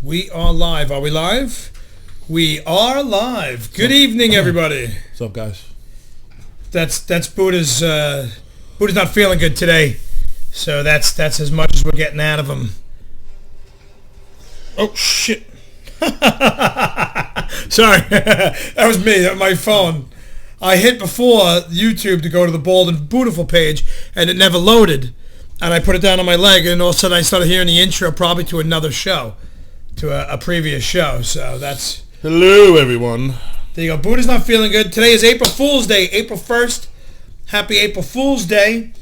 We are live. Are we live? We are live. Good evening, everybody. What's up, guys? That's Buda's. Buda's not feeling good today, so that's as much as we're getting out of him. Oh shit! Sorry, that was me. My phone. I hit before YouTube to go to the Bald and Budaful page, and it never loaded. And I put it down on my leg, and all of a sudden I started hearing the intro, probably to another show. To a previous show, so that's... Hello, everyone. There you go. Buda's not feeling good. Today is April Fool's Day, April 1st. Happy April Fool's Day.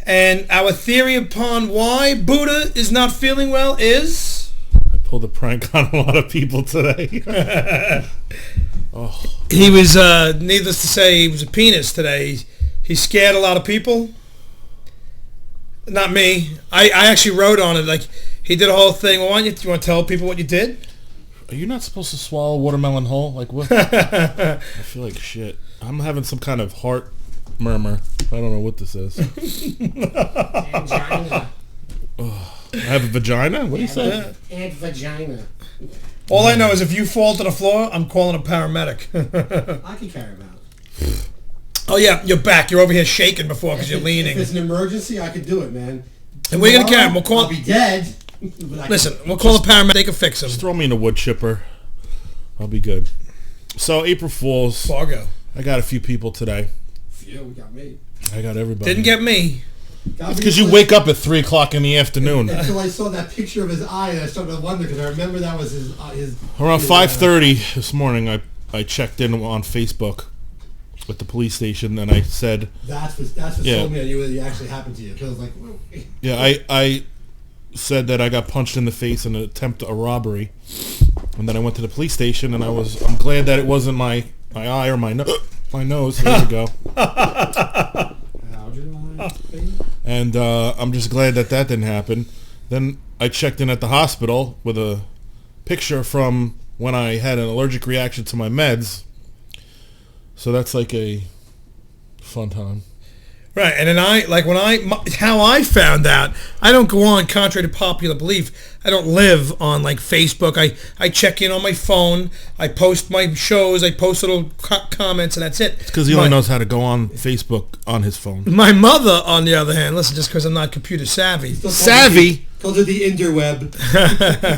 And our theory upon why Buda is not feeling well is... I pulled a prank on a lot of people today. Oh. He was, needless to say, he was a penis today. He scared a lot of people. Not me. I actually wrote on it, like... He did a whole thing. Well, do you want to tell people what you did? Are you not supposed to swallow watermelon whole? Like what? I feel like shit. I'm having some kind of heart murmur. I don't know what this is. Vagina. Oh, I have a vagina? What do you say? And vagina. All I know is if you fall to the floor, I'm calling a paramedic. I can carry him out. Oh, yeah. You're back. You're over here shaking before because you're leaning. If it's an emergency, I could do it, man. And we're going to carry him. We'll call... I'll be dead. Listen, we'll call a paramedic. They can fix him. Just throw me in a wood chipper. I'll be good. So, April Fool's. Fargo. I got a few people today. Yeah, we got me. I got everybody. Didn't get me. It's because you wake up at 3 o'clock in the afternoon. Until I saw that picture of his eye, and I started to wonder, because I remember that was his Around 5:30 this morning, I checked in on Facebook with the police station, and I said... That's what told me I knew it actually happened to you. Because I was like... Whoa. Yeah, I said that I got punched in the face in an attempt at a robbery, and then I went to the police station, and I'm glad that it wasn't my eye or my nose. There we go. And I'm just glad that didn't happen. Then I checked in at the hospital with a picture from when I had an allergic reaction to my meds. So that's like a fun time. Right, and then how I found out, I don't go on, contrary to popular belief, I don't live on, like, Facebook. I check in on my phone, I post my shows, I post little comments, and that's it. It's because he only knows how to go on Facebook on his phone. My mother, on the other hand, listen, just because I'm not computer savvy. Savvy? Called it the interweb.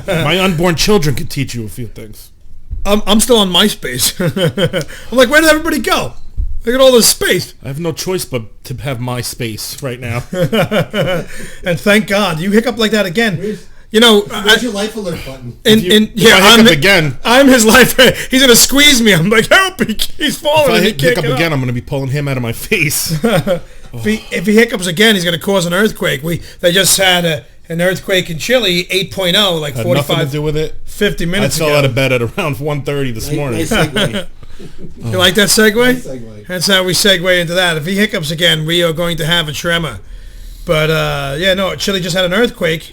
My unborn children can teach you a few things. I'm still on MySpace. I'm like, where did everybody go? Look at all this space. I have no choice but to have my space right now. And thank God. You hiccup like that again. Where's your life alert button? I'm his life. He's going to squeeze me. I'm like, help. He's falling. If I hiccup again, I'm going to be pulling him out of my face. if he hiccups again, he's going to cause an earthquake. They just had an earthquake in Chile, 8.0, like Had 45, nothing to do with it. 50 minutes I fell ago. out of bed at around 1:30 this morning. Nice segue. You like that segue? Nice segue. That's how we segue into that. If he hiccups again, we are going to have a tremor. But Chile just had an earthquake,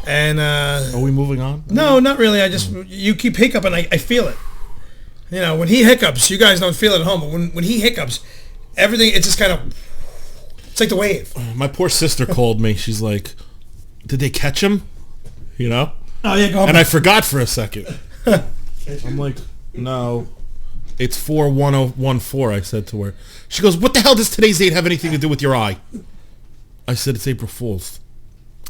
and Are we moving on? no, not really. You keep hiccuping, I feel it. You know, when he hiccups, you guys don't feel it at home, but when he hiccups, everything, it's just kind of, it's like the wave. My poor sister called me. She's like, "Did they catch him?" You know? Oh yeah, go on. And I forgot for a second. I'm like, "No, it's 4:1014." I said to her. She goes, "What the hell does today's date have anything to do with your eye?" I said, "It's April Fool's.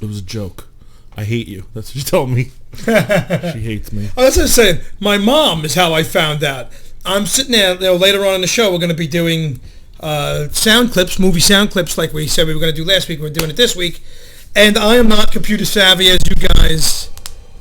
It was a joke. I hate you." That's what she told me. She hates me. Oh, that's what I'm saying. My mom is how I found out. I'm sitting there, later on in the show, we're going to be doing sound clips, movie sound clips, like we said we were going to do last week. We're doing it this week. And I am not computer savvy, as you guys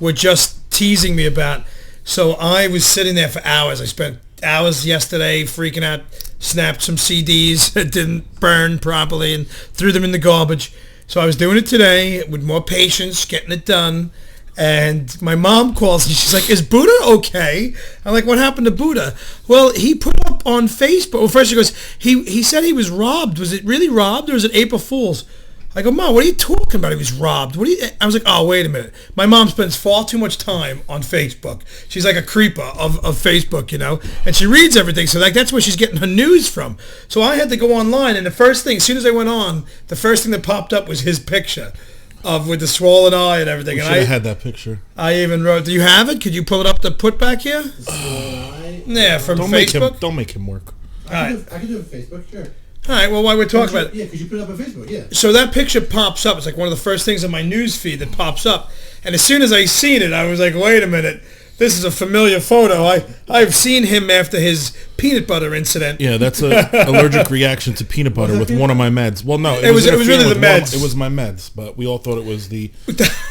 were just teasing me about. So I was sitting there for hours. I spent hours yesterday freaking out, snapped some CDs that didn't burn properly and threw them in the garbage. So I was doing it today with more patience, getting it done. And my mom calls and she's like, "Is Buda okay?" I'm like, "What happened to Buda?" Well, he put up on Facebook. Well, first she goes, he said he was robbed. Was it really robbed or was it April Fool's? I go, "Mom, what are you talking about? He was robbed." I was like, "Oh, wait a minute." My mom spends far too much time on Facebook. She's like a creeper of Facebook, you know, and she reads everything. So like that's where she's getting her news from. So I had to go online, and the first thing, as soon as I went on, the first thing that popped up was his picture with the swollen eye and everything. I And should have had that picture. I even wrote, "Do you have it? Could you pull it up to put back here?" Yeah, from Facebook. Don't make him work. I can do it on Facebook, sure. All right, well, while we're talking about it. Yeah, because you put it up on Facebook, yeah. So that picture pops up. It's like one of the first things in my news feed that pops up. And as soon as I seen it, I was like, wait a minute. This is a familiar photo. I've seen him after his peanut butter incident. Yeah, that's an allergic reaction to peanut butter with one of my meds. Well, no, It was really the meds. It was my meds, but we all thought it was the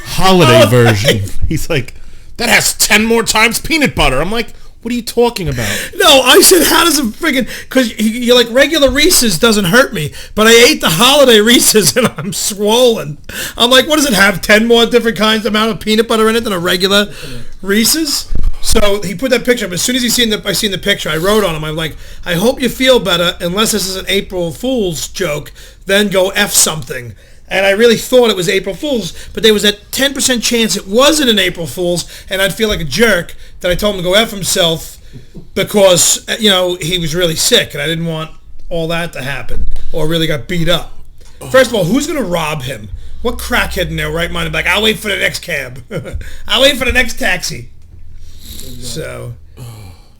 holiday version. He's like, that has 10 more times peanut butter. I'm like, what are you talking about? No, I said, how does it friggin'... Because you're like, regular Reese's doesn't hurt me, but I ate the holiday Reese's and I'm swollen. I'm like, what does it have? 10 more different kinds amount of peanut butter in it than a regular Reese's? So he put that picture up. As soon as I seen the picture, I wrote on him. I'm like, I hope you feel better. Unless this is an April Fool's joke, then go F something. And I really thought it was April Fool's, but there was a 10% chance it wasn't an April Fool's, and I'd feel like a jerk that I told him to go F himself because, you know, he was really sick, and I didn't want all that to happen or really got beat up. First of all, who's going to rob him? What crackhead in their right mind would be like, I'll wait for the next cab. I'll wait for the next taxi. So,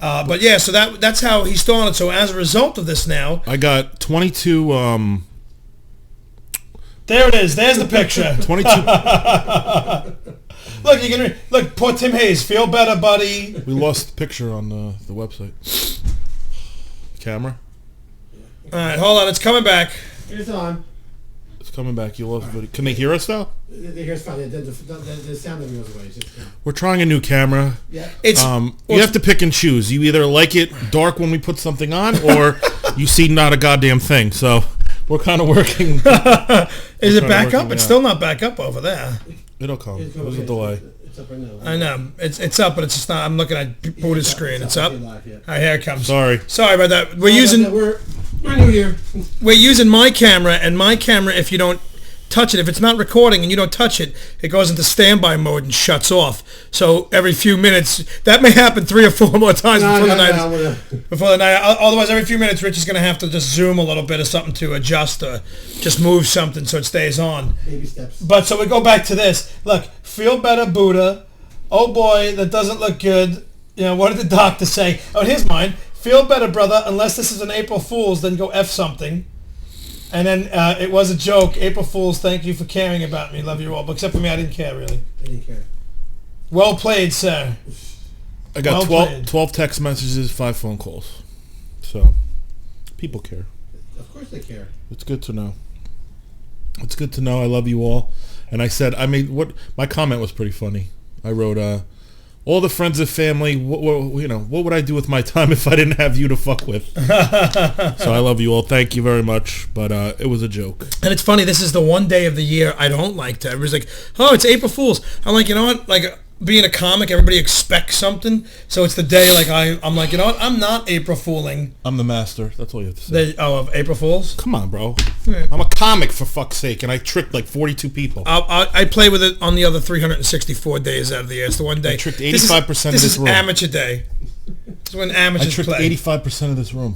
but yeah, so that's how he started. So as a result of this now... I got 22... There it is. There's the picture. 22... Look, you can look. Poor Tim Hayes. Feel better, buddy. We lost the picture on the website. Camera? All right, hold on. It's coming back. It's on. It's coming back. You lost video. Can they hear us now? They hear us fine. The sound never goes away. It's just, We're trying a new camera. yeah. It's You have to pick and choose. You either like it dark when we put something on, or you see not a goddamn thing. So we're kind of working. Is it back up? It's still not back up over there. It'll come. There's a delay. It's up right now. I know. It's up, but it's just not. I'm looking at Buda's screen. It's up. All Live, yeah. right, here it comes. Sorry. Sorry about that. We're using We're new here. we're using my camera, and my camera, if you don't touch it, if it's not recording and you don't touch it, it goes into standby mode and shuts off. So every few minutes, that may happen 3 or 4 more times before the night. Before the night. Otherwise, every few minutes, Rich is going to have to just zoom a little bit or something to adjust or just move something so it stays on. Baby steps. But so we go back to this. Look, feel better, Buda. Oh boy, that doesn't look good. You know, what did the doctor say? Oh, in his mind, feel better, brother. Unless this is an April Fool's, then go F something. And then it was a joke. April Fools, thank you for caring about me. Love you all. But except for me, I didn't care, really. I didn't care. Well played, sir. I got Well 12 text messages, 5 phone calls. So, people care. Of course they care. It's good to know. It's good to know. I love you all. And I said, my comment was pretty funny. I wrote, all the friends and family. What would I do with my time if I didn't have you to fuck with? So I love you all. Thank you very much. But it was a joke. And it's funny. This is the one day of the year I don't like to. Everybody's like, "Oh, it's April Fool's." I'm like, you know what? Like being a comic, everybody expects something. So it's the day. Like I'm like, you know what? I'm not April Fooling. I'm the master. That's all you have to say. Of April Fools. Come on, bro. I'm a comic for fuck's sake, and I tricked like 42 people. I play with it on the other 364 days out of the year. It's the one day. I tricked 85% of this room. This is amateur day. This is when amateurs play. I tricked 85% of this room.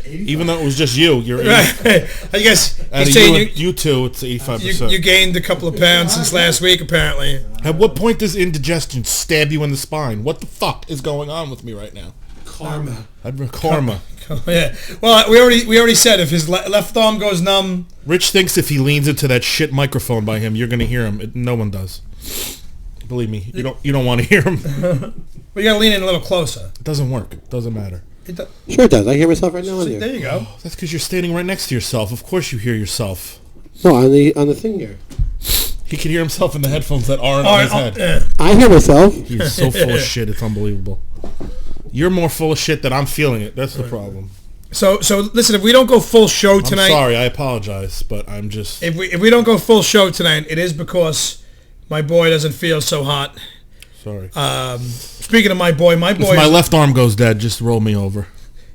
Even though it was just you. You're right. I guess out of you two, it's 85%. You gained a couple of pounds since last week, apparently. At what point does indigestion stab you in the spine? What the fuck is going on with me right now? Karma. Karma. Yeah. Well, we already said if his left arm goes numb. Rich thinks if he leans into that shit microphone by him, you're gonna hear him. No one does. Believe me, you don't want to hear him. We gotta lean in a little closer. It doesn't work. It doesn't matter. Sure it does. I hear myself right now on here. There you go. Oh, that's because you're standing right next to yourself. Of course you hear yourself. No, on the thing here. He can hear himself in the headphones that aren't on his head. I hear myself. He's so full of shit. It's unbelievable. You're more full of shit than I'm feeling it. That's the problem. So listen, if we don't go full show tonight, I'm sorry. I apologize, but I'm just. If we don't go full show tonight, it is because my boy doesn't feel so hot. Sorry. Speaking of my boy, if my left arm goes dead, just roll me over.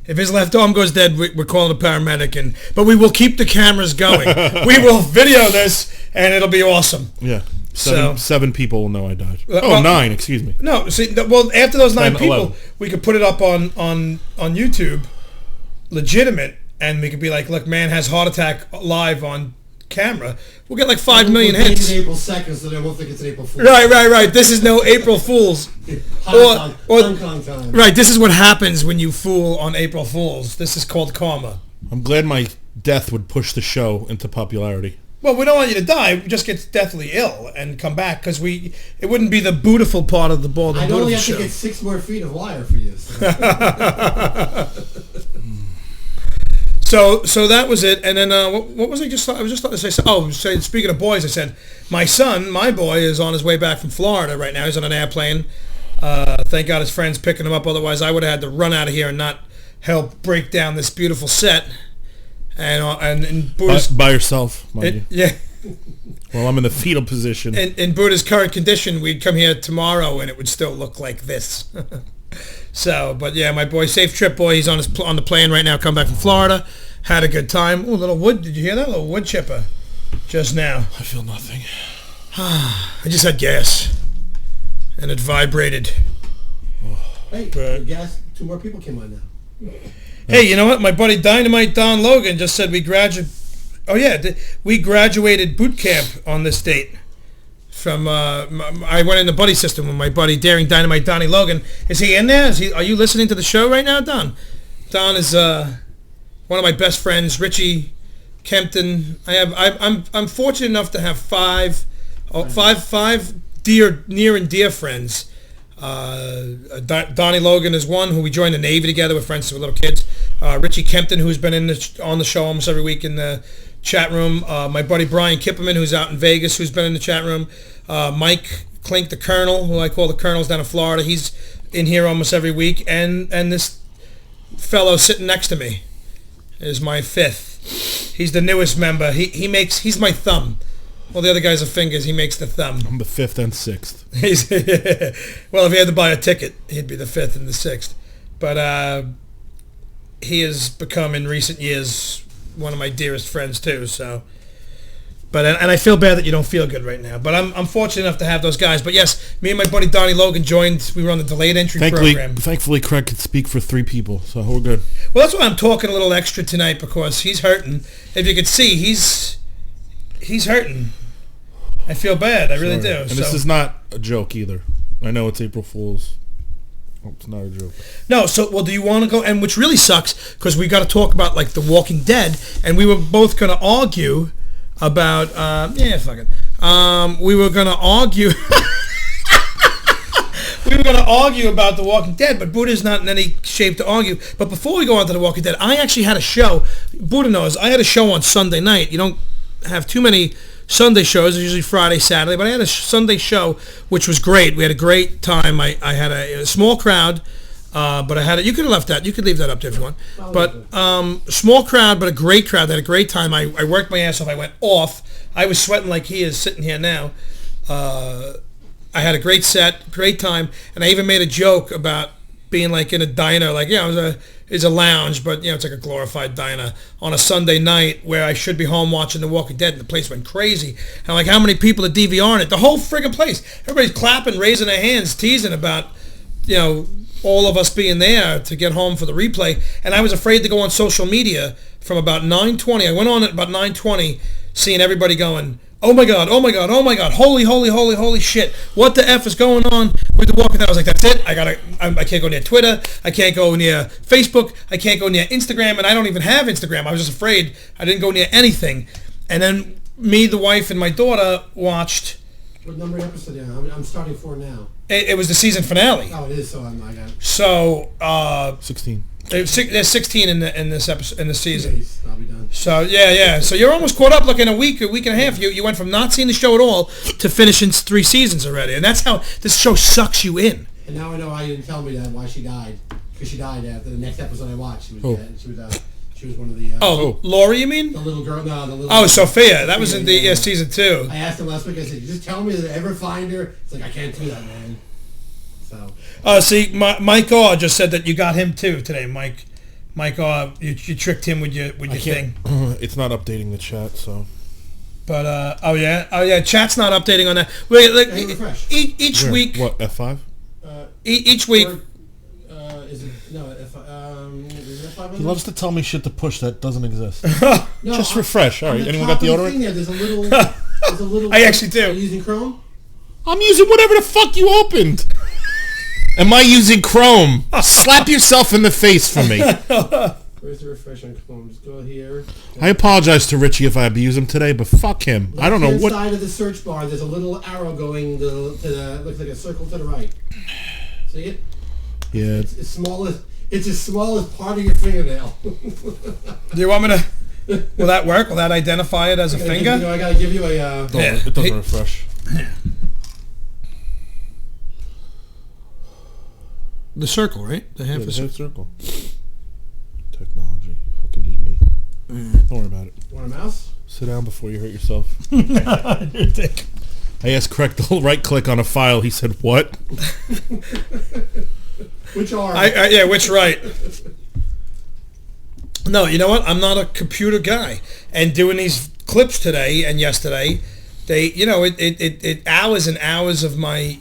If his left arm goes dead, we're calling a paramedic, but we will keep the cameras going. We will video this, and it'll be awesome. Yeah. Seven people will know I died. Well, 9, excuse me. No, see, well, after those 9 people, 11. we could put it up on YouTube, legitimate, and we could be like, look, man has heart attack live on camera. We'll get like 5 million hits. It's April 2nd, so they won't think it's an April Fool's. Right. This is no April Fool's. Hong Kong time. Right, this is what happens when you fool on April Fools. This is called karma. I'm glad my death would push the show into popularity. Well, we don't want you to die. We just get deathly ill and come back because it wouldn't be the Budaful part of the Bald and I'd only Beautiful have show. to get 6 more feet of wire for you. So that was it, and then what was I just thought to say? Oh, speaking of boys, I said my boy is on his way back from Florida right now. He's on an airplane. Thank God his friend's picking him up. Otherwise, I would have had to run out of here and not help break down this beautiful set. And Buddha's, by yourself, mind you. Yeah. Well, I'm in the fetal position. In Buddha's current condition, we'd come here tomorrow and it would still look like this. So, but yeah, my boy, safe trip, boy. He's on the plane right now, come back from Florida. Had a good time. Oh, little wood. Did you hear that? A little wood chipper just now. I feel nothing. I just had gas. And it vibrated. Hey, the gas, 2 more people came on now. Hey, you know what? My buddy Dynamite Don Logan just said we graduated boot camp on this date. From I went in the buddy system with my buddy Daring Dynamite Donnie Logan. Is he in there? Are you listening to the show right now, Don? Don is one of my best friends, Richie Kempton. I'm fortunate enough to have five near and dear friends. Donnie Logan is one who we joined the Navy together. We're friends with little kids. Richie Kempton, who's been on the show almost every week in the chat room. My buddy Brian Kipperman, who's out in Vegas, who's been in the chat room. Mike Klink, the Colonel, who I call the Colonel's down in Florida. He's in here almost every week. And this fellow sitting next to me is my 5th. He's the newest member. He's my thumb. Well, the other guys are fingers. He makes the thumb. I'm the 5th and 6th. Well, if he had to buy a ticket, he'd be the 5th and the 6th. But he has become, in recent years, one of my dearest friends too. So, and I feel bad that you don't feel good right now. But I'm fortunate enough to have those guys. But yes, me and my buddy Donnie Logan joined. We were on the delayed entry program. Thankfully, Craig could speak for 3 people, so we're good. Well, that's why I'm talking a little extra tonight because he's hurting. If you could see, he's hurting. I feel bad. I really do. And this is not a joke either. I know it's April Fool's. Oh, it's not a joke. No, do you want to go? And which really sucks because we got to talk about like The Walking Dead, and we were both going to argue about. Fuck it. We were going to argue. We were going to argue about The Walking Dead, but Buddha's not in any shape to argue. But before we go on to The Walking Dead, I actually had a show. Buddha knows I had a show on Sunday night. You don't have too many Sunday shows. It's usually Friday, Saturday, but I had a Sunday show, which was great. We had a great time. I had a small crowd, but I had it. You could have left that. You could leave that up there if you want. But small crowd, but a great crowd. They had a great time. I worked my ass off. I went off. I was sweating like he is sitting here now. I had a great set, great time, and I even made a joke about being like in a diner, like, it's a lounge, but it's like a glorified diner on a Sunday night where I should be home watching The Walking Dead, and the place went crazy. And I'm like, how many people are DVRing it? The whole friggin' place. Everybody's clapping, raising their hands, teasing about, all of us being there to get home for the replay. And I was afraid to go on social media from about 9:20. I went on at about 9:20, seeing everybody going, oh my God, oh my God, oh my God, holy, holy, holy, holy shit. What the F is going on with The Walking Dead? I was like, that's it. I can't go near Twitter. I can't go near Facebook. I can't go near Instagram. And I don't even have Instagram. I was just afraid. I didn't go near anything. And then me, the wife, and my daughter watched. What number of episode are you? I'm starting 4 now. It was the season finale. Oh, it is, so I got it. So, 16. There's 16 in this episode, in the season. Days, I'll be done. So yeah. So you're almost caught up. Like in a week and a half, you went from not seeing the show at all to finishing 3 seasons already, and that's how this show sucks you in. And now I know why you didn't tell me that why she died, because she died after the next episode I watched. She was dead. She was one of the. Lori, you mean? The little girl. No, the little. Oh, Sophia. That was in the season 2. I asked him last week. I said, "Just tell me that I ever find her." It's like, I can't do that, man. So. See, Mike R just said that you got him too today, Mike. Mike, you tricked him with your thing. It's not updating the chat, so. But oh yeah, chat's not updating on that. Wait, refresh. Each Where? week. What, F5? Each week. Is it is it F5? He loves to tell me shit to push that doesn't exist. No, Just refresh. All right, anyone got deodorant? There's a little. I actually do. Are you using Chrome? I'm using whatever the fuck you opened. Am I using Chrome? Slap yourself in the face for me. Where's the refresh on Chrome? Just go here. I apologize to Richie if I abuse him today, but fuck him. I don't know what. Side of the search bar, there's a little arrow going to the looks like a circle to the right. See it? Yeah. It's as small as part of your fingernail. Do you want me to? Will that work? Will that identify it as a finger? I gotta give you a. It doesn't refresh. The circle, right? The half the circle. Technology. Fucking eat me. Don't worry about it. Want a mouse? Sit down before you hurt yourself. Your dick. I asked Craig to right click on a file. He said, what? Which arm? Which right? No, you know what? I'm not a computer guy. And doing these clips today and yesterday, it hours and hours of my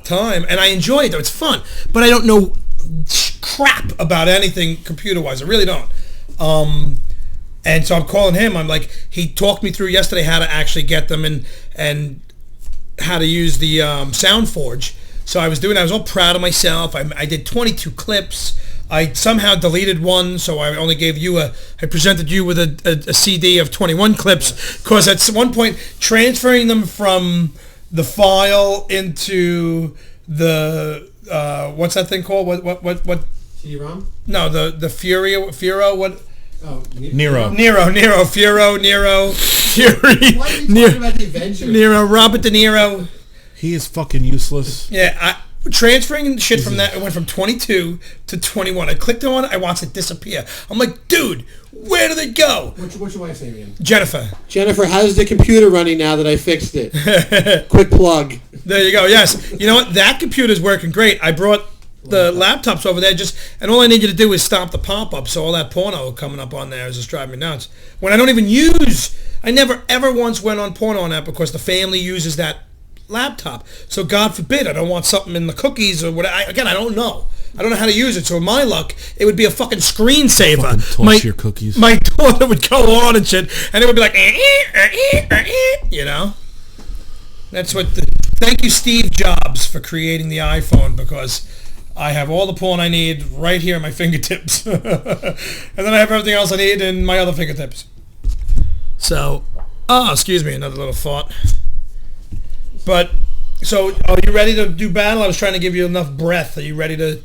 time, and I enjoy it though. It's fun, but I don't know crap about anything computer-wise. I really don't. And so I'm calling him. I'm like, he talked me through yesterday how to actually get them and how to use the SoundForge. So I was doing. I was all proud of myself. I did 22 clips. I somehow deleted one, so I only gave you I presented you with a CD of 21 clips, because at one point transferring them from the file into the what's that thing called? What? CD-ROM? No, the Furo. What? Oh, Nero. Fury. Why are you talking about the Avenger? Nero, Robert De Niro. He is fucking useless. Yeah, transferring shit from that, it went from 22 to 21. I clicked on it, I watched it disappear. I'm like, dude, where did it go? What's your wife's name again? Jennifer. Jennifer, how's the computer running now that I fixed it? Quick plug. There you go. Yes. You know what? That computer's working great. I brought the laptops over there and all I need you to do is stop the pop-up, so all that porno coming up on there is just driving me nuts. When I don't even I never ever once went on porno on that because the family uses that laptop. So God forbid I don't want something in the cookies or whatever. Again, I don't know. I don't know how to use it. So in my luck, it would be a fucking screensaver. Toss your cookies. My daughter would go on and shit, and it would be like, you know. That's what. Thank you, Steve Jobs, for creating the iPhone, because I have all the porn I need right here at my fingertips, and then I have everything else I need in my other fingertips. So, excuse me, another little thought. But, so, are you ready to do battle? I was trying to give you enough breath. Are you ready to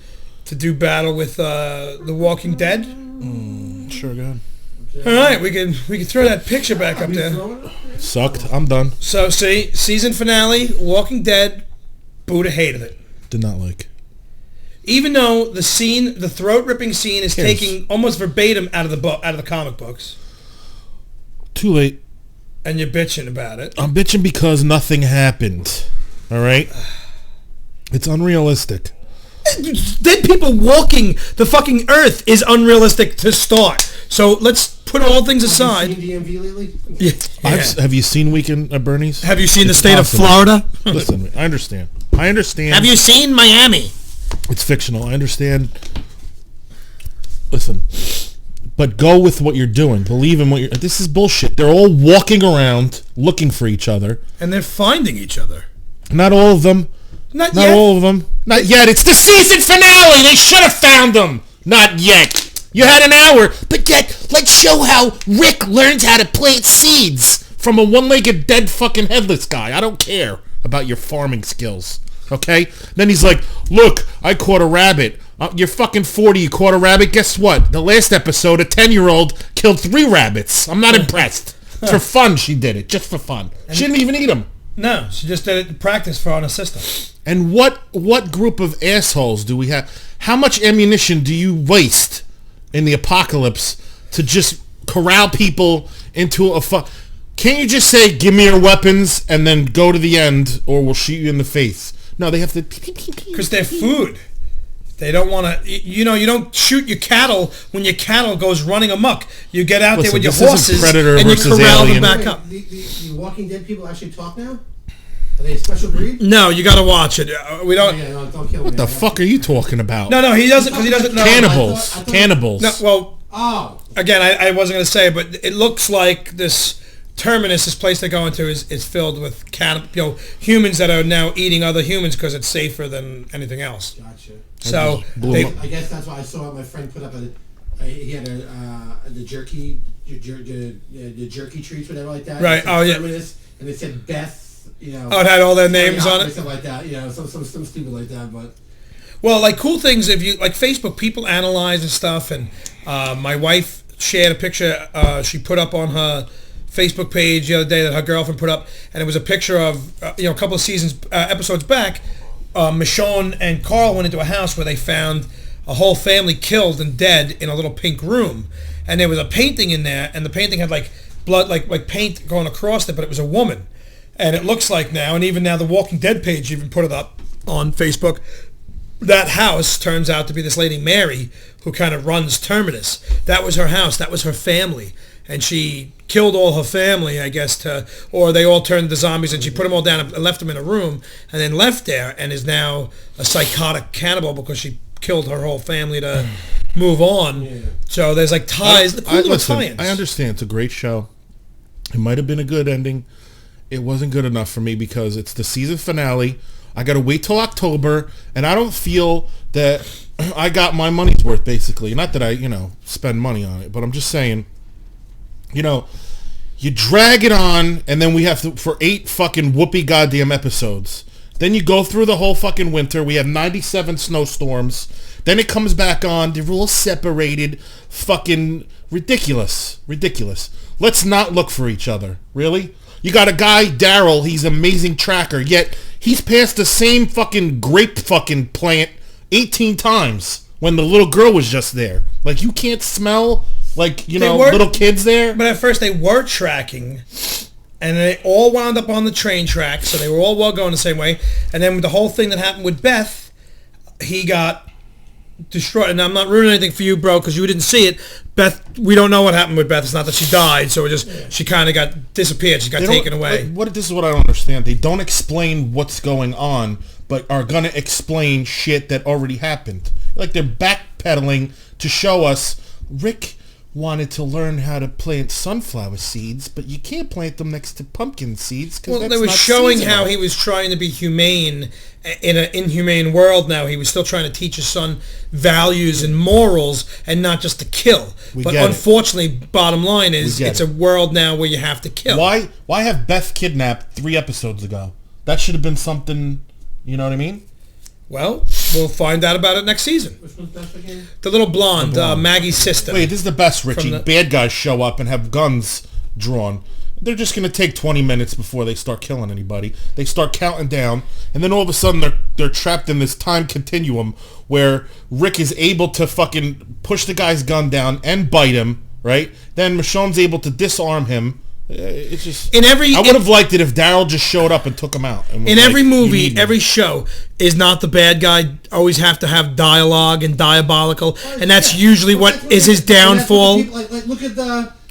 do battle with The Walking Dead? Sure, go ahead. All right, we can throw that picture back up there. Sucked. I'm done. So, see, season finale, Walking Dead, Buda hated it. Did not like. Even though the throat-ripping scene is Cares. taking almost verbatim out of the comic books. Too late. And you're bitching about it. I'm bitching because nothing happened. All right? It's unrealistic. Dead people walking the fucking earth is unrealistic to start. So let's put all things aside. Have you seen DMV lately? Yeah. Have you seen Weekend at Bernie's? Have you seen It's the state awesome. of Florida? Listen, I understand. Have you seen Miami? It's fictional. I understand. Listen. But go with what you're doing. Believe in what you're... This is bullshit. They're all walking around looking for each other. And they're finding each other. Not all of them. Not Not yet. all of them. Not yet. It's the season finale. They should have found them. Not yet. You had an hour. But yet, let's show how Rick learns how to plant seeds from a one-legged dead fucking headless guy. I don't care about your farming skills. Okay? Then he's like, look, I caught a rabbit. You're fucking 40, you caught a rabbit. Guess what? The last episode, a 10-year-old killed 3 rabbits. I'm not impressed. For fun, she did it. Just for fun. She didn't even eat them. No, she just did it in practice for an assistant. And what group of assholes do we have? How much ammunition do you waste in the apocalypse to just corral people into a Can't you just say, give me your weapons, and then go to the end, or we'll shoot you in the face? No, they have to... Because they're food. They don't want to... You don't shoot your cattle when your cattle goes running amok. You get out there with your this isn't horses Predator and you versus corral Alien. them back up. The Walking Dead people actually talk now? Are they a special breed? No, you got to watch it. We don't... Yeah, no, don't kill me. What the fuck are you talking about? No, he doesn't, because he doesn't know. Cannibals. I thought- Cannibals. No, well, Oh. again, I wasn't going to say it, but it looks like this terminus, this place they're going to, is filled with humans that are now eating other humans because it's safer than anything else. Gotcha. So blew they, up. I guess that's why I saw my friend put up he had the jerky treats, whatever like that. Right. It said Oh, yeah. Terminus, and it said Beth. it had all their names on it. Something like that. Some stupid like that, but. Well, like cool things, if you like Facebook, people analyze and stuff, and my wife shared a picture she put up on her Facebook page the other day that her girlfriend put up, and it was a picture of a couple of episodes back. Michonne and Carl went into a house where they found a whole family killed and dead in a little pink room, and there was a painting in there, and the painting had like blood, like paint going across it, but it was a woman, and it looks like now, and even now the Walking Dead page even put it up on Facebook. That house turns out to be this lady Mary, who kind of runs Terminus. That was her house. That was her family. And she killed all her family, I guess, or they all turned to zombies, and she put them all down and left them in a room, and then left there, and is now a psychotic cannibal because she killed her whole family to move on. Yeah. So there's like ties. Listen, I understand. It's a great show. It might have been a good ending. It wasn't good enough for me because it's the season finale. I got to wait till October, and I don't feel that I got my money's worth, basically. Not that I, spend money on it, but I'm just saying, you drag it on, and then we have to, for 8 fucking whoopee goddamn episodes. Then you go through the whole fucking winter. We have 97 snowstorms. Then it comes back on. They're all separated. Fucking ridiculous. Ridiculous. Let's not look for each other. Really? You got a guy, Daryl, he's an amazing tracker, yet he's passed the same fucking grape fucking plant 18 times when the little girl was just there. Like, you can't smell, little kids there? But at first they were tracking, and they all wound up on the train track, so they were all going the same way. And then with the whole thing that happened with Beth, he got destroyed. And I'm not ruining anything for you, bro, because you didn't see it. Beth, we don't know what happened with Beth. It's not that she died, so she kind of got disappeared. She got taken away. This is what I don't understand. They don't explain what's going on, but are going to explain shit that already happened. Like they're backpedaling to show us Rick wanted to learn how to plant sunflower seeds, but you can't plant them next to pumpkin seeds because they were showing how he was trying to be humane in an inhumane world. Now he was still trying to teach his son values and morals and not just to kill. But unfortunately, bottom line is it's a world now where you have to kill. Why have Beth kidnapped 3 episodes ago? That should have been something, you know what I mean? Well, we'll find out about it next season. Which one's Beth again? The little blonde, Maggie's sister. Wait, this is the best, Richie. Bad guys show up and have guns drawn. they're just going to take 20 minutes before they start killing anybody. They start counting down, and then all of a sudden they're trapped in this time continuum where Rick is able to fucking push the guy's gun down and bite him, right? Then Michonne's able to disarm him. It's just... I would have liked it if Daryl just showed up and took him out. And in every movie, every show, is not the bad guy always have to have dialogue and diabolical, and that's usually what is his downfall.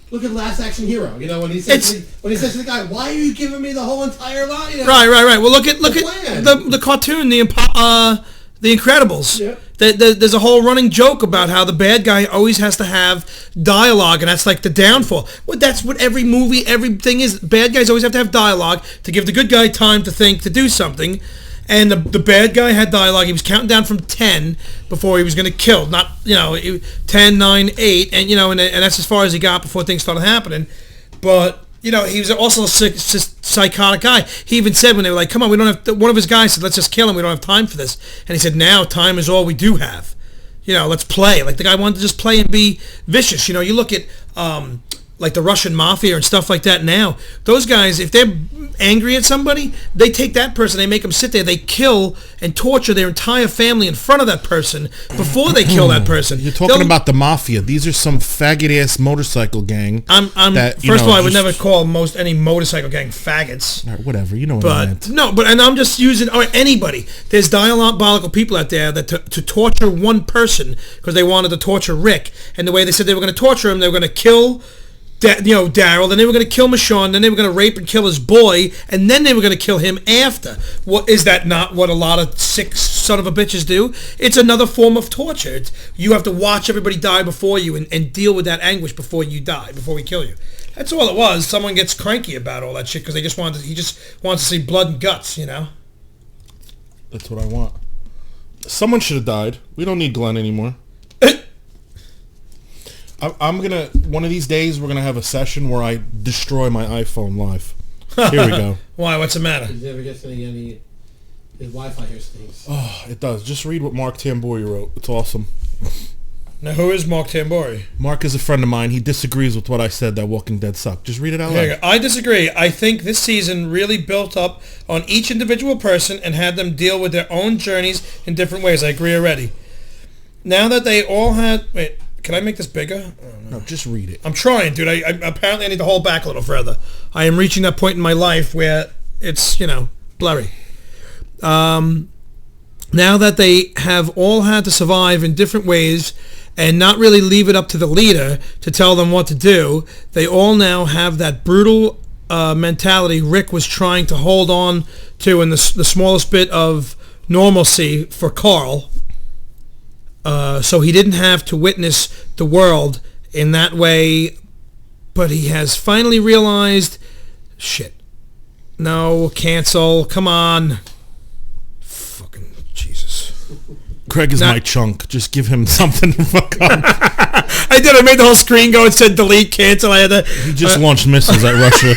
Look at Last Action Hero. You know, when he says to the guy, "Why are you giving me the whole entire line?" You know, right. Well, look at the cartoon, the Incredibles. Yeah. There's a whole running joke about how the bad guy always has to have dialogue, and that's like the downfall. Well, that's what every movie, everything is. Bad guys always have to have dialogue to give the good guy time to think, to do something. And the bad guy had dialogue. He was counting down from 10 before he was going to kill. Not, 10, 9, 8. And, and that's as far as he got before things started happening. But, he was also a psychotic guy. He even said when they were like, come on, we don't have... One of his guys said, let's just kill him. We don't have time for this. And he said, now time is all we do have. Let's play. Like, the guy wanted to just play and be vicious. You look at... like the Russian mafia and stuff like that now. Those guys, if they're angry at somebody, they take that person, they make them sit there, they kill and torture their entire family in front of that person before they kill that person. You're talking about the mafia. These are some faggot-ass motorcycle gang. First of all, I would never call any motorcycle gang faggots. Right, whatever, you know what I meant. No, and I'm just using, or anybody. There's diabolical people out there that to torture one person because they wanted to torture Rick. And the way they said they were going to torture him, they were going to kill... Daryl, then they were going to kill Michonne, then they were going to rape and kill his boy, and then they were going to kill him after. What is that not what a lot of sick son of a bitches do? It's another form of torture. You have to watch everybody die before you and deal with that anguish before you die, before we kill you. That's all it was. Someone gets cranky about all that shit because he just wants to see blood and guts, That's what I want. Someone should have died. We don't need Glenn anymore. I'm gonna, one of these days, we're gonna have a session where I destroy my iPhone live. Here we go. Why? What's the matter? Did you ever get any? His Wi-Fi here stinks. Oh, it does. Just read what Mark Tambori wrote. It's awesome. Now, who is Mark Tambori? Mark is a friend of mine. He disagrees with what I said that Walking Dead sucked. Just read it out loud. I disagree. I think this season really built up on each individual person and had them deal with their own journeys in different ways. I agree already. Now that they all had... Wait. Can I make this bigger? No, just read it. I'm trying, dude. I apparently I need to hold back a little further. I am reaching that point in my life where it's, blurry. Now that they have all had to survive in different ways and not really leave it up to the leader to tell them what to do, they all now have that brutal mentality Rick was trying to hold on to in the smallest bit of normalcy for Carl. So he didn't have to witness the world in that way, but he has finally realized, shit, no, cancel, come on. Fucking Jesus. Craig is my chunk. Just give him something to fuck up. I did. I made the whole screen go and said delete, cancel. I had to. He just launched missiles at Russia.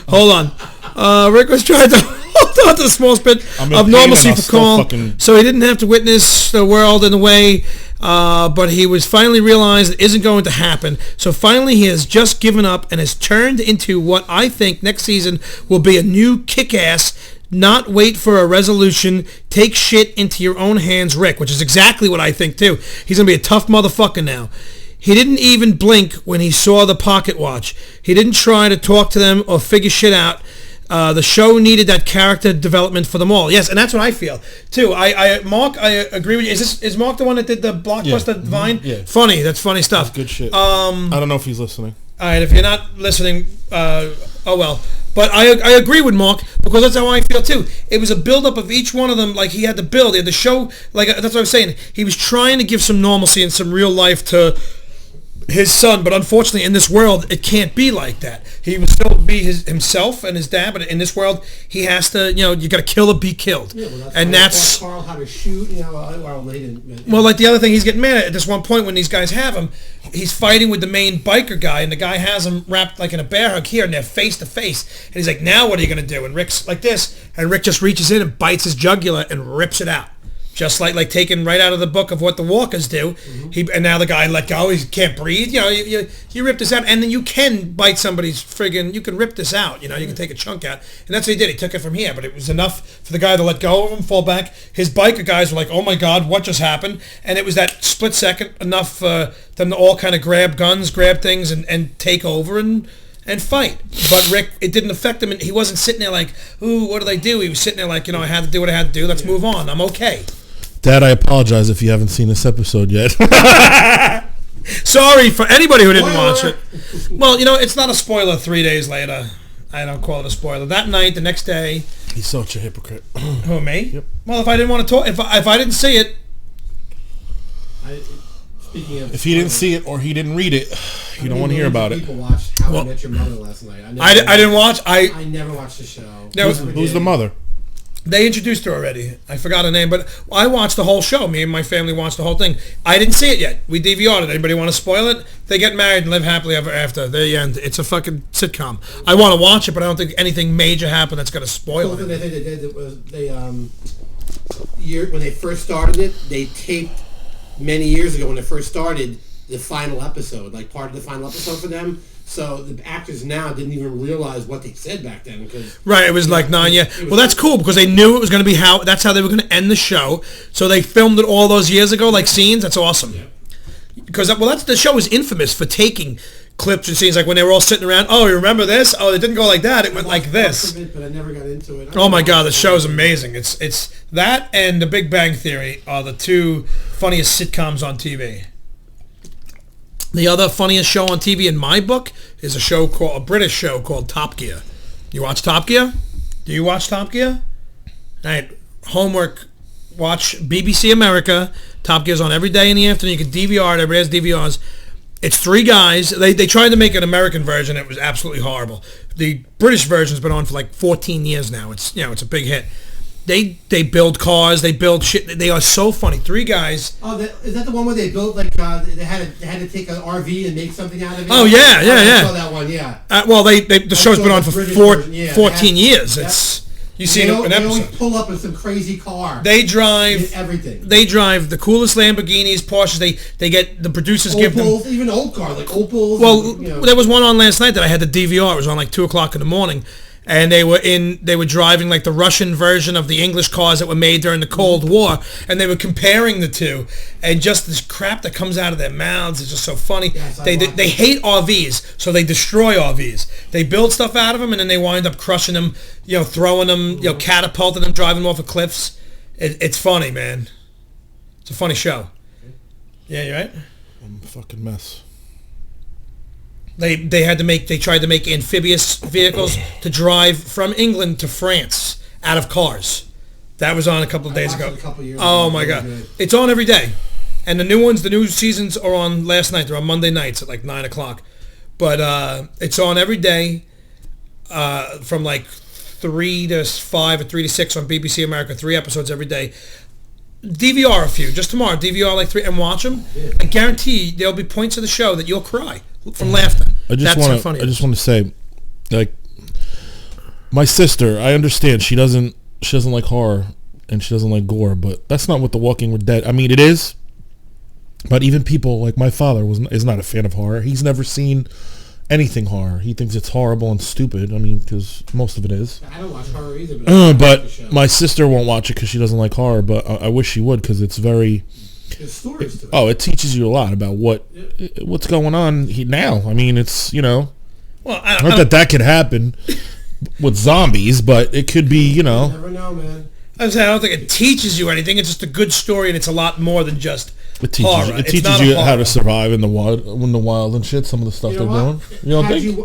Hold on. Rick was trying to hold on to the smallest bit of normalcy for Carl, so he didn't have to witness the world in a way, but he was finally realized it isn't going to happen. So finally he has just given up and has turned into what I think next season will be a new kick-ass, not wait for a resolution, take shit into your own hands Rick, which is exactly what I think too. He's going to be a tough motherfucker now. He didn't even blink when he saw the pocket watch. He didn't try to talk to them or figure shit out. The show needed that character development for them all. Yes, and that's what I feel too. Mark, I agree with you. Is Mark the one that did the blockbuster Vine? Yeah. Funny. That's funny stuff. That's good shit. I don't know if he's listening. All right, if you're not listening, oh well. But I agree with Mark because that's how I feel too. It was a build-up of each one of them. Like he had to build. He had to show. Like that's what I was saying. He was trying to give some normalcy and some real life to his son, but unfortunately in this world it can't be like that. He will still be himself and his dad, but in this world he has to, you got to kill or be killed. Yeah, well, that's Carl how to shoot. Well, like the other thing, he's getting mad at this one point when these guys have him. He's fighting with the main biker guy, and the guy has him wrapped like in a bear hug here, and they're face to face. And he's like, "Now what are you gonna do?" And Rick's like this, and Rick just reaches in and bites his jugular and rips it out. just like taken right out of the book of what the walkers do. And now the guy let go. He can't breathe. You rip this out, and then you can bite somebody's friggin'. You can rip this out. You can take a chunk out, and that's what he did. He took it from here, but it was enough for the guy to let go of him, fall back. His biker guys were like, "Oh my God, what just happened?" And it was that split second enough for them to all kind of grab guns, grab things, and take over and fight. But Rick, it didn't affect him, and he wasn't sitting there like, "Ooh, what did I do?" He was sitting there like, I had to do what I had to do. Let's move on. I'm okay. Dad, I apologize if you haven't seen this episode yet. Sorry for anybody who didn't watch it. Well, it's not a spoiler 3 days later. I don't call it a spoiler. That night, the next day. He's such a hypocrite. Who, me? Yep. Well, if I didn't want to talk, if I didn't see it. Speaking of, if he didn't see it or he didn't read it, you don't want to hear about it. People watched How I Met Your Mother last night. I didn't watch. I never watched the show. Who's the mother? They introduced her already. I forgot her name, but I watched the whole show. Me and my family watched the whole thing. I didn't see it yet. We DVR'd it. Anybody want to spoil it? They get married and live happily ever after. The end. It's a fucking sitcom. I want to watch it, but I don't think anything major happened that's going to spoil it. The thing they did was when they first started it, they taped many years ago when it first started the final episode, like part of the final episode for them. So the actors now didn't even realize what they said back then. Right, it was like 9 years. Well, that's cool because they knew it was going to be that's how they were going to end the show. So they filmed it all those years ago, like scenes. That's awesome. Because the show is infamous for taking clips and scenes, like when they were all sitting around. Oh, you remember this? Oh, it didn't go like that. It went like this. But I never got into it. Oh my God, the show's amazing. It's that and The Big Bang Theory are the two funniest sitcoms on TV. The other funniest show on TV in my book is a British show called Top Gear. You watch Top Gear? Do you watch Top Gear? All right, homework. Watch BBC America. Top Gear's on every day in the afternoon. You can DVR it. Everybody has DVRs. It's three guys. They tried to make an American version. It was absolutely horrible. The British version's been on for like 14 years now. It's it's a big hit. They build cars. They build shit. They are so funny. Three guys. Oh, is that the one where they built like they had to take an RV and make something out of it? Oh yeah. I saw that one. Yeah. Well, the show's been on for 14 years. Yep. You've seen an They episode. always pull up in some crazy car. They drive everything. They drive the coolest Lamborghinis, Porsches. They get the producers Opals, give them even old cars like Opals. Well, there was one on last night that I had the DVR. It was on like 2:00 in the morning, and they were driving like the Russian version of the English cars that were made during the Cold War, and they were comparing the two, and just this crap that comes out of their mouths is just so funny. Yes, they hate RVs, so they destroy RVs. They build stuff out of them, and then they wind up crushing them, throwing them, catapulting them, driving them off of cliffs. It's funny, man. It's a funny show. Yeah, you right? I'm a fucking mess. They tried to make amphibious vehicles to drive from England to France out of cars. That was on a couple of days ago. Oh my God. It's on every day. And the new seasons are on last night. They're on Monday nights at like 9:00. But it's on every day from like 3 to 5 or 3 to 6 on BBC America. 3 episodes every day. DVR a few. Just tomorrow, DVR like 3 and watch them. I guarantee there'll be points of the show that you'll cry from laughter. I just want to say, like, my sister, I understand she doesn't like horror and she doesn't like gore, but that's not what The Walking Dead. I mean, it is, but even people like my father is not a fan of horror. He's never seen anything horror. He thinks it's horrible and stupid. I mean, because most of it is. I don't watch horror either. But my sister won't watch it because she doesn't like horror. But I wish she would because it's very. There's stories to it. It teaches you a lot about what's going on now. I mean, it's Well, not that could happen with zombies, but it could be. You never know, man. I don't think it teaches you anything. It's just a good story, and it's a lot more than just horror. It teaches you how to survive in the wild and shit. Some of the stuff they're doing. You don't think?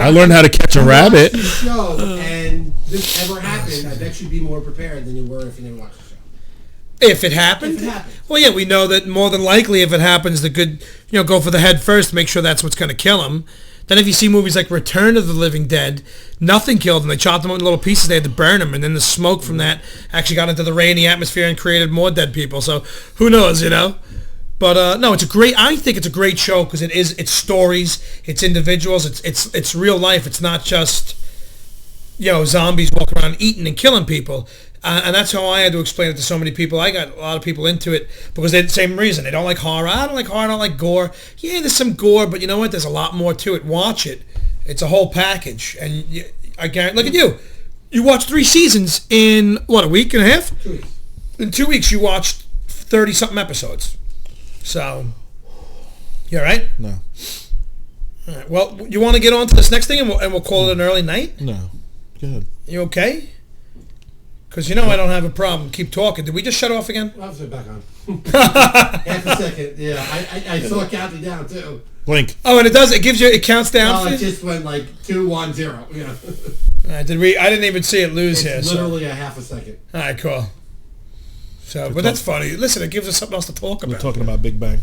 I learned how to catch a rabbit. The show and this ever happened, I bet you'd be more prepared than you were if you didn't watch the show. If it happened? Well, yeah, we know that more than likely if it happens, the good, go for the head first, make sure that's what's going to kill him. Then if you see movies like Return of the Living Dead, nothing killed them. They chopped them up in little pieces. They had to burn them, and then the smoke from that actually got into the rainy atmosphere and created more dead people. So who knows, But no, I think it's a great show because it's stories, it's individuals, it's real life. It's not just zombies walking around eating and killing people. And that's how I had to explain it to so many people. I got a lot of people into it because they're the same reason. They don't like horror. I don't like horror. I don't like gore. Yeah, there's some gore, but you know what? There's a lot more to it. Watch it. It's a whole package. And I guarantee, look at you. You watched 3 seasons in, what, a week and a half? 2 weeks. In 2 weeks, you watched 30-something episodes. So, you all right? No. All right. Well, you want to get on to this next thing and we'll call it an early night? No. Go ahead. You okay? Because you know I don't have a problem. Keep talking. Did we just shut off again? I'll back on. Half a second. Yeah, I saw it counting down too. Blink. Oh, and it does. It gives you. It counts down. No, it just went like 2, 1, 0. Yeah. Did we? I didn't even see it lose here. Literally a half a second. All right, cool. So, but that's funny. Listen, it gives us something else to talk about. We're talking about Big Bang.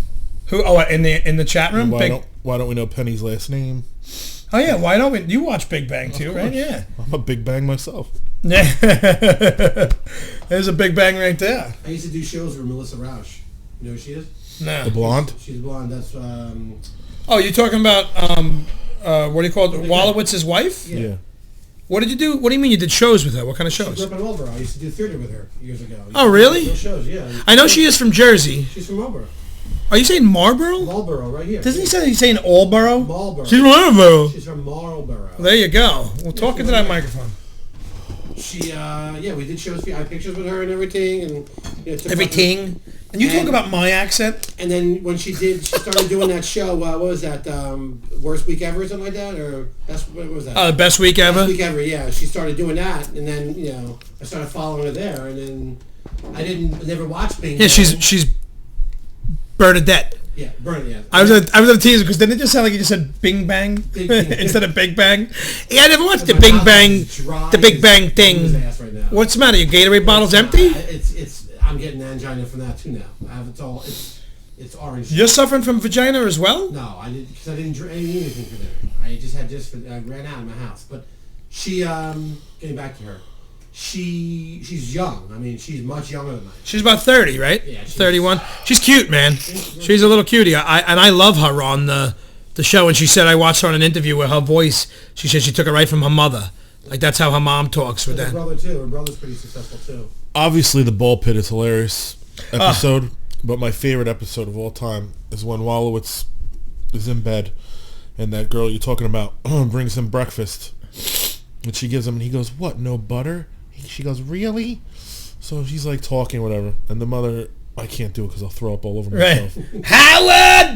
Who? Oh, in the chat room. Why don't we know Penny's last name? Oh yeah, why don't we? You watch Big Bang too, right? Yeah. I'm a Big Bang myself. Yeah. There's a Big Bang right there. I used to do shows with Melissa Rausch. You know who she is? No. The blonde? She's blonde. That's Oh, you're talking about what do you call it? Wolowitz's wife? Yeah. What did you do? What do you mean you did shows with her? What kind of She shows? grew up in Marlboro. I used to do theater with her years ago. Oh, really? Real shows, yeah. I know she is from Jersey. She's from Marlboro. Are you saying Marlboro? Marlboro, right here. Doesn't he say he's saying Marlboro? Marlboro. She's Marlboro. She's from Marlboro. There you go. We'll talk into that microphone. She, we did shows. I had pictures with her and everything, and took Everything. And you talk about my accent. And then when she started doing that show. What was that? Worst Week Ever or something like that, or what was that? Best week ever. Best Week Ever. Yeah, she started doing that, and then I started following her there, and then I never watched Bing. Yeah, she's Bernadette. Yeah, Bernadette. I was on tease because didn't it just sound like you just said Bing Bang Bing, Bing. instead of Big Bang? Yeah, I never watched the Bing Bang, the Big Bang thing. Right What's the matter? Your Gatorade bottle's empty? I'm getting angina from that too now. It's orange. You're suffering from vagina as well? No, I didn't because I didn't eat anything for dinner. I ran out of my house. But she, getting back to her, she's young. I mean, she's much younger than I. She's about 30, right? Yeah, 31. She's cute, man. She's a little cutie. I love her on the show. And she said I watched her on an interview where her voice. She said she took it right from her mother. Like that's how her mom talks with that. Her brother too. Her brother's pretty successful too. Obviously, the ball pit is hilarious episode, but my favorite episode of all time is when Wolowitz is in bed and that girl you're talking about brings him breakfast, and she gives him, and he goes, "What? No butter?" She goes, "Really?" So she's like talking, whatever, and the mother, I can't do it because I'll throw up all over myself. Right. Howard!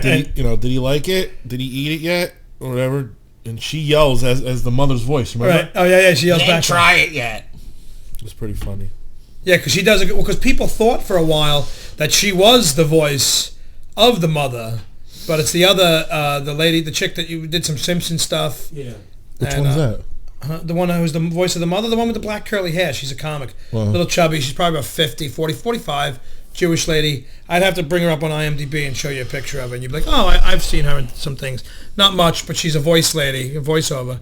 Did he like it? Did he eat it yet? Or whatever. And she yells as the mother's voice. Remember? Right. Oh yeah. She yells back. Didn't try it yet. It was pretty funny. Yeah, because she does it. Because people thought for a while that she was the voice of the mother, but it's the other, the lady, the chick that you did some Simpson stuff. Yeah. Which one's that? The one who's the voice of the mother, the one with the black curly hair. She's a comic. Little chubby. She's probably about 50, 40, 45. Jewish lady. I'd have to bring her up on IMDb and show you a picture of her. And you'd be like, oh, I've seen her in some things. Not much, but she's a voice lady, a voiceover.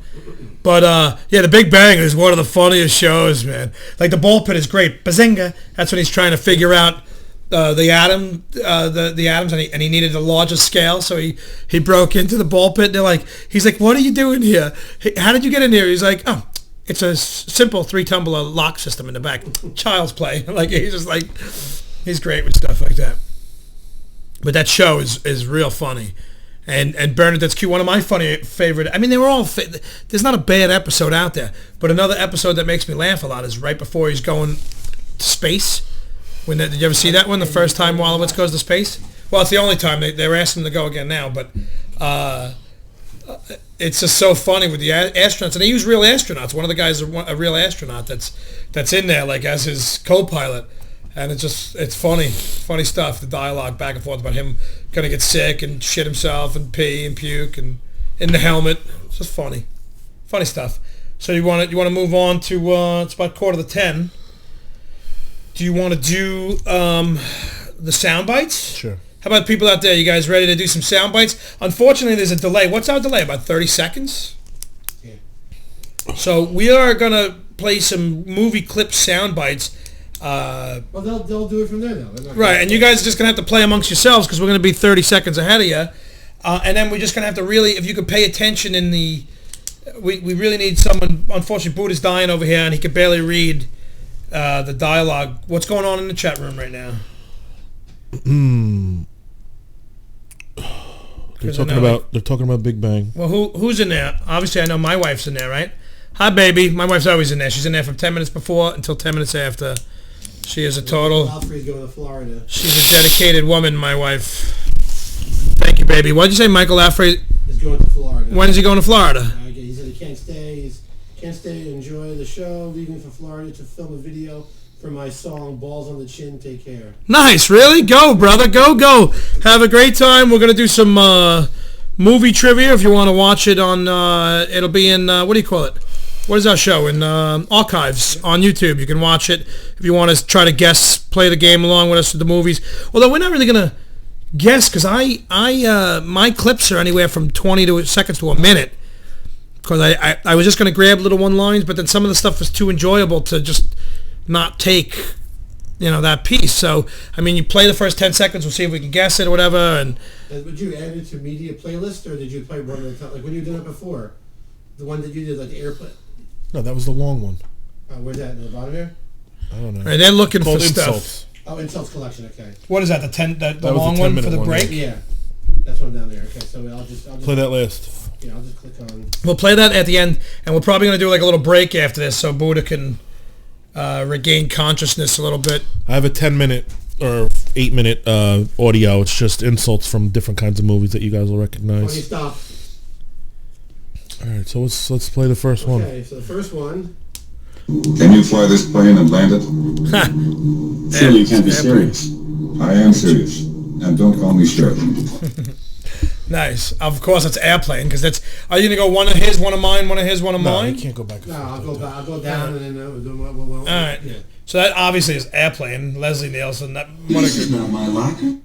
But, yeah, The Big Bang is one of the funniest shows, man. Like, the ball pit is great. Bazinga. That's when he's trying to figure out the atoms, and he needed a larger scale, so he broke into the ball pit. He's like, what are you doing here? How did you get in here? He's like, oh, it's a simple 3-tumbler lock system in the back. Child's play. Like, he's just like, he's great with stuff like that. But that show is real funny. And Bernadette's cute. One of my favorite. I mean, they were all. There's not a bad episode out there. But another episode that makes me laugh a lot is right before he's going to space. Did you ever see that one? The first time Wolowitz goes to space. Well, it's the only time they're asking him to go again now. But it's just so funny with the astronauts, and they use real astronauts. One of the guys is a real astronaut that's in there, like as his co-pilot. And it's funny stuff. The dialogue back and forth about him gonna get sick and shit himself and pee and puke and in the helmet. It's just funny stuff. So you want to move on to it's about 9:45. Do you want to do the sound bites? Sure. How about people out there? You guys ready to do some sound bites? Unfortunately, there's a delay. What's our delay? About 30 seconds. Yeah. So we are gonna play some movie clip sound bites. Well, they'll do it from there, though. Right, and you guys are just going to have to play amongst yourselves because we're going to be 30 seconds ahead of you. And then we're just going to have to really, if you could pay attention in the... We really need someone... Unfortunately, Buda's dying over here, and he could barely read the dialogue. What's going on in the chat room right now? They're talking about Big Bang. Well, who's in there? Obviously, I know my wife's in there, right? Hi, baby. My wife's always in there. She's in there from 10 minutes before until 10 minutes after. She is a total... Alfred's going to Florida. She's a dedicated woman, my wife. Thank you, baby. What did you say, Michael Alfred? Is going to Florida. When is he going to Florida? He said he can't stay. Can't stay to enjoy the show. Leaving for Florida to film a video for my song "Balls on the Chin." Take care. Nice, really? Go, brother. Go. Have a great time. We're gonna do some movie trivia. If you want to watch it on, it'll be in what do you call it? What is our show? In archives on YouTube. You can watch it if you want to try to guess, play the game along with us with the movies. Although we're not really gonna guess because my clips are anywhere from 20 seconds to a minute. Because I was just going to grab little one-liners, but then some of the stuff was too enjoyable to just not take, that piece. So, I mean, you play the first 10 seconds, we'll see if we can guess it or whatever. And would you add it to media playlist, or did you play one at a time? Like when you did it before? The one that you did, like the airplane? No, that was the long one. Where's that, in the bottom here? I don't know. Right, they're looking for insults. stuff. Oh, Insults Collection, okay. What is that, the long one for the one, break? Yeah. That's one down there. Okay, so I'll just play that last. Yeah, I'll just click on... We'll play that at the end, and we're probably going to do like a little break after this so Buda can regain consciousness a little bit. I have a 10-minute or 8-minute audio. It's just insults from different kinds of movies that you guys will recognize. Stop. All right, so let's play the first one. Okay, so the first one... Can you fly this plane and land it? Surely you can't be serious. I am serious. And don't call me Shirley. Nice. Of course, it's airplane because that's. Are you gonna go one of his, one of mine, one of his, one of No, mine? you can't go back. No, I'll go back. I'll go down and then we'll do. All right. Yeah. So that obviously is airplane. Leslie Nielsen. That This is not my locker.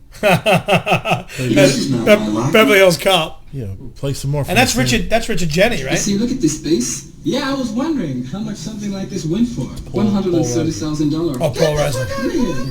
This is not my locker. Beverly Hills Cop. Yeah, play some more. And that's Richard. That's Richard Jenny, right? See, look at this space. Yeah, I was wondering how much something like this went for. $130,000. Oh, Paul Reiser.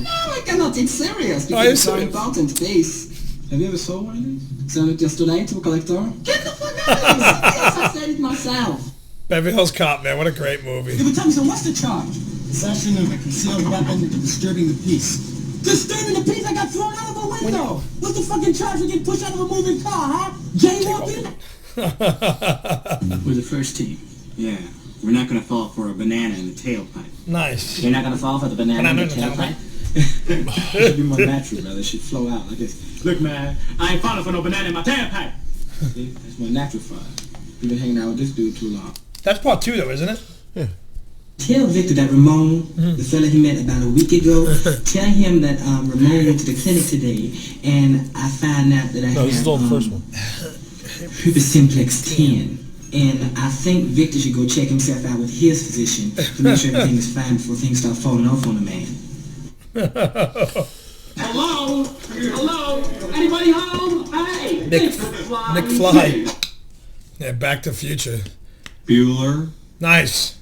No, I cannot. It's serious. Oh, Because it's serious? important space. Have you ever sold one of these? Sell it yesterday to a collector? Get the fuck out of here! Yes, I said it myself. Beverly Hills Cop, man. What a great movie. Yeah, but tell me, so what's the charge? Possession of a concealed weapon and disturbing the peace. Disturbing the peace? I got thrown out of a window! What's the fucking charge for getting pushed out of a moving car, huh? Jaywalking? We're the first team. Yeah. We're not gonna fall for a banana in the tailpipe. Nice. You're not gonna fall for the banana in the tailpipe? Should be more natural, brother. It should flow out like this. Look, man, I ain't falling for no banana in my tailpipe. See, that's more natural for us. You've been hanging out with this dude too long. That's part 2, though, isn't it? Yeah. Tell Victor that Ramon, the fella he met about a week ago, tell him that Ramon went to the clinic today, and I found out that I No, have this is all the first one. the Simplex 10. And I think Victor should go check himself out with his physician to make sure everything is fine before things start falling off on the man. Hello? Hello? Anybody home? Hey! Nick Fly. Yeah, Back to the Future. Bueller. Nice.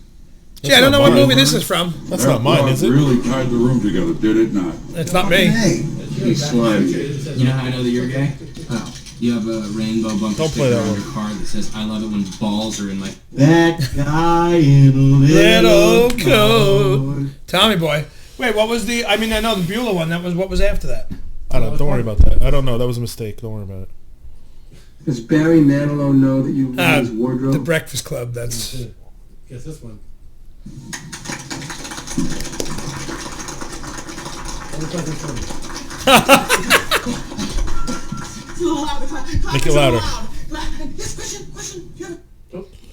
Gee, I don't know what movie this is from. That's not mine, is it? Really tied the room together, did it not? It's not me. He's sliding. You know how I know that you're gay? Oh. You have a rainbow bumper Don't play sticker that on one. your car that says, I love it when balls are in my... That guy in a Little coat. Tommy Boy. Wait, what was the... I mean, I know the Bueller one. What was after that? Don't worry about that. I don't know. That was a mistake. Don't worry about it. Does Barry Manilow know that you Ah, his wardrobe? The Breakfast Club. That's... Guess this one. Make it louder. Yes, question. You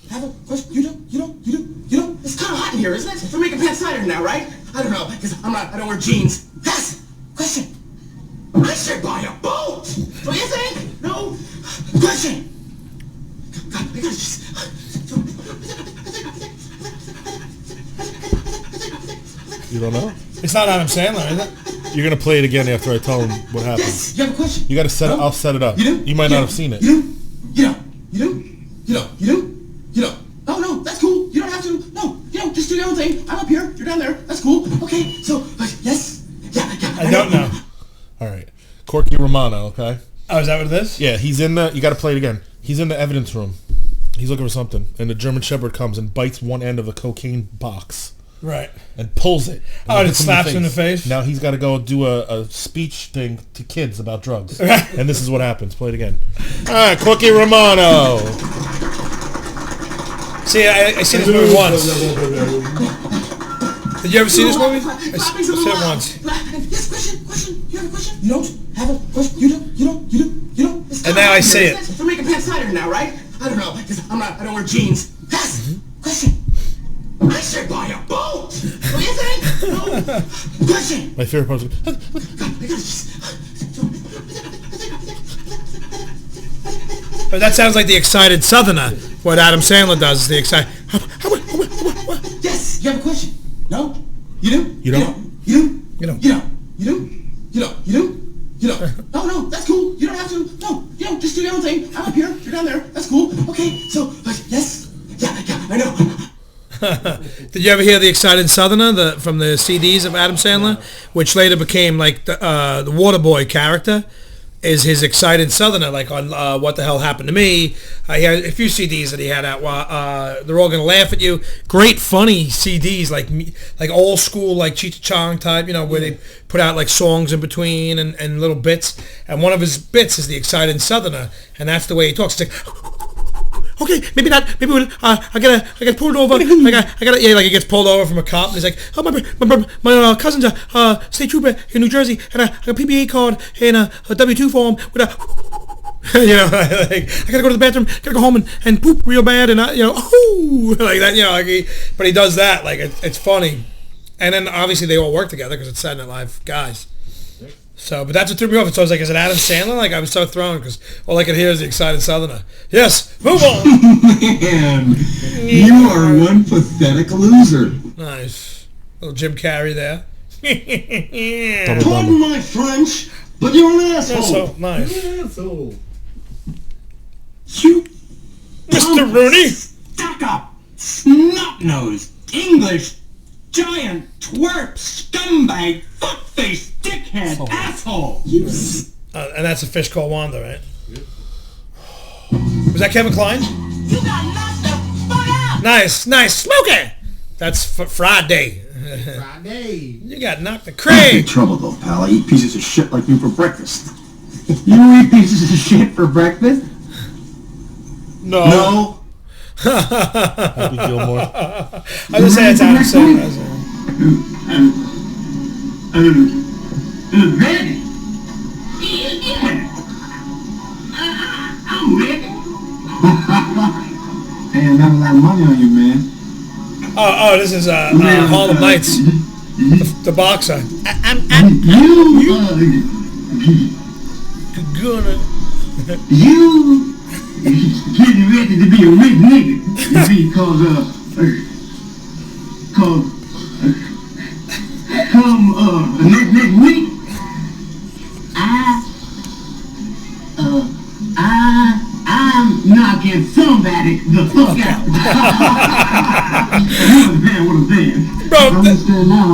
have a question? You don't? It's kind of hot in here, isn't it? We're making pants cider now, right? I don't know, because I don't wear jeans. Yes, question. I should buy a boat. What do you think? No. Question. God, I gotta just... You don't know? It's not Adam Sandler, is it? You're gonna play it again after I tell him what happened. Yes, you have a question. You gotta set it. I'll set it up. You do? You might not have seen it. You don't. No, that's cool. You don't have to. No, just do your own thing. I'm up here. You're down there. That's cool. Okay, so, yes. Yeah. I don't know. All right. Corky Romano. Okay. Oh, is that what it is? Yeah, he's in the. You gotta play it again. He's in the evidence room. He's looking for something, and the German Shepherd comes and bites one end of the cocaine box. Right. and pulls it. Oh, and it hits him slaps him in the face? Now he's got to go do a speech thing to kids about drugs. And this is what happens. Play it again. Cookie Romano. See, I seen this movie once. Did you ever see this movie? I saw it once. Yes, question. You have a question? You don't have a question? You don't? And now I say it. We're making pants tighter now, right? I don't know, because I don't wear jeans. Yes, question. I should buy a boat. What do you think? No. Question. My favorite part is... God, I gotta just... But that sounds like the excited Southerner. What Adam Sandler does is the excited... Yes, you have a question? No? You do? You don't? You know. No, that's cool. You don't have to. No, just do your own thing. I'm up here. You're down there. That's cool. Okay, so, yes? Yeah, I know. Did you ever hear the excited Southerner from the CDs of Adam Sandler, which later became like the Waterboy character? Is his excited Southerner, like on What the Hell Happened to Me. He had a few CDs that he had out. They're All Gonna Laugh at You. Great funny CDs, like old school, like Cheech Chong type, where they put out like songs in between and little bits. And one of his bits is the excited Southerner, and that's the way he talks. It's like, okay, maybe not. Maybe I got pulled over. I got like he gets pulled over from a cop, and he's like, oh my cousin's a state trooper in New Jersey, and I got a PBA card and a W-2 form with a, like I gotta go to the bathroom, gotta go home and poop real bad, and like that, but he does that, like it's funny, and then obviously they all work together because it's Saturday Night Live guys. So, but that's what threw me off. So I was like, is it Adam Sandler? Like, I was so thrown because all I could hear is the excited Southerner. Yes, move on. Man, you are one pathetic loser. Nice. Little Jim Carrey there. Pardon my French, but you're an asshole. So nice. You're an asshole. You Mr. Rooney. stuck-up, snot-nosed, English, giant, twerp, scumbag, fuckface, dickhead, asshole. And that's a fish called Wanda, right? Was that Kevin Kline? You got knocked the fuck out. Nice. Smoke it. That's Friday. Friday. You got knocked the Big Craig. trouble though, pal. I eat pieces of shit like you for breakfast. You eat pieces of shit for breakfast? No. Happy Gilmore. I was gonna say it's Adam Sandler. Ready? Yeah. I'm ready. Hey, I got a lot of money on you, man. Oh, this is Harlem Nights, the boxer. You getting ready to be a rich nigga. Because next week, I'm knocking somebody the fuck out. You understand what I'm saying? Bro, I understand now.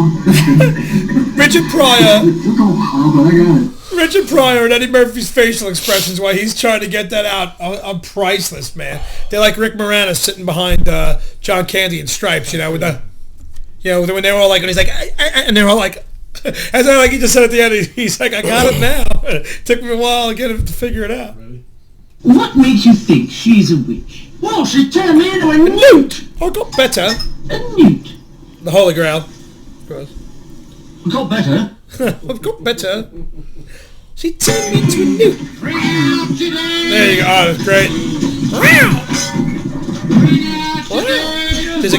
Richard Pryor. But I got it. Richard Pryor and Eddie Murphy's facial expressions while he's trying to get that out are priceless, man. They're like Rick Moranis sitting behind John Candy in Stripes, with the, when they were all like, and he's like, and they're all like, as I like he just said at the end, he's like, I got it now. It took me a while to get him to figure it out. What makes you think she's a witch? Well, she turned me into a newt. Oh, got better. A newt. The Holy Grail. Gross. Got better. I've got better. She turned me to a newt. There you go. Oh, that's great. There's a...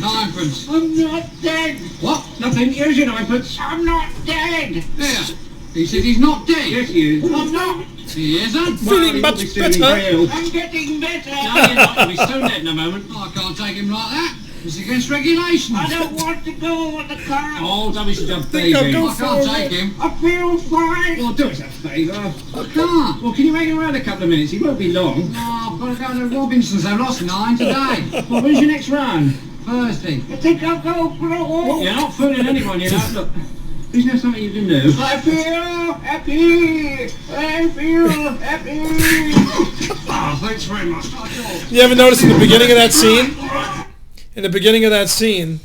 Ninepence. I'm not dead. What? Nothing. Here's your ninepence. I'm not dead. There. He said he's not dead. Yes, he is. I'm not. He isn't. Feeling much better. I'm getting better. No, you're not. He's soon dead in a moment. I can't take him like that. It's against regulations. I don't want to go with the car. Oh, don't be such a baby. I can't take him. I feel fine. Well, do us a favour. I can't. Well, can you hang around a couple of minutes? He won't be long. No, I've got to go to Robinson's. I've lost 9 today. Well, when's your next run? Thursday. I think I'll go for a walk. You're not fooling anyone, Look. Isn't there something you can do? I feel happy. I feel happy. Oh, thanks very much. You ever notice in the beginning of that scene? In the beginning of that scene,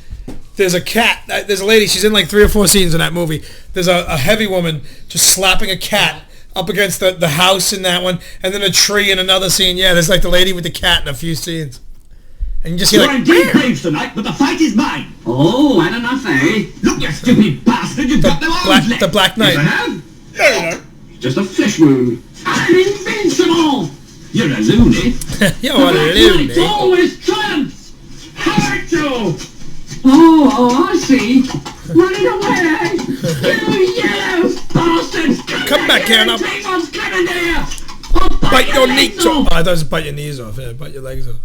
there's a cat. There's a lady. She's in like 3 or 4 scenes in that movie. There's a heavy woman just slapping a cat up against the house in that one, and then a tree in another scene. Yeah, there's like the lady with the cat in a few scenes. And you just hear You're like... indeed brave tonight, but the fight is mine. Oh, had enough, eh? Look, you stupid bastard, you've got no arms left. The Black Knight. Yes, I have. No. Just a flesh wound. I'm invincible. You're a loony. You're a loony. It always triumphs. Hurt you. Oh, I see. Running away. You yellow bastards. Come back here now. Bite your knees off. Oh, I thought it was bite your knees off. Yeah, bite your legs off.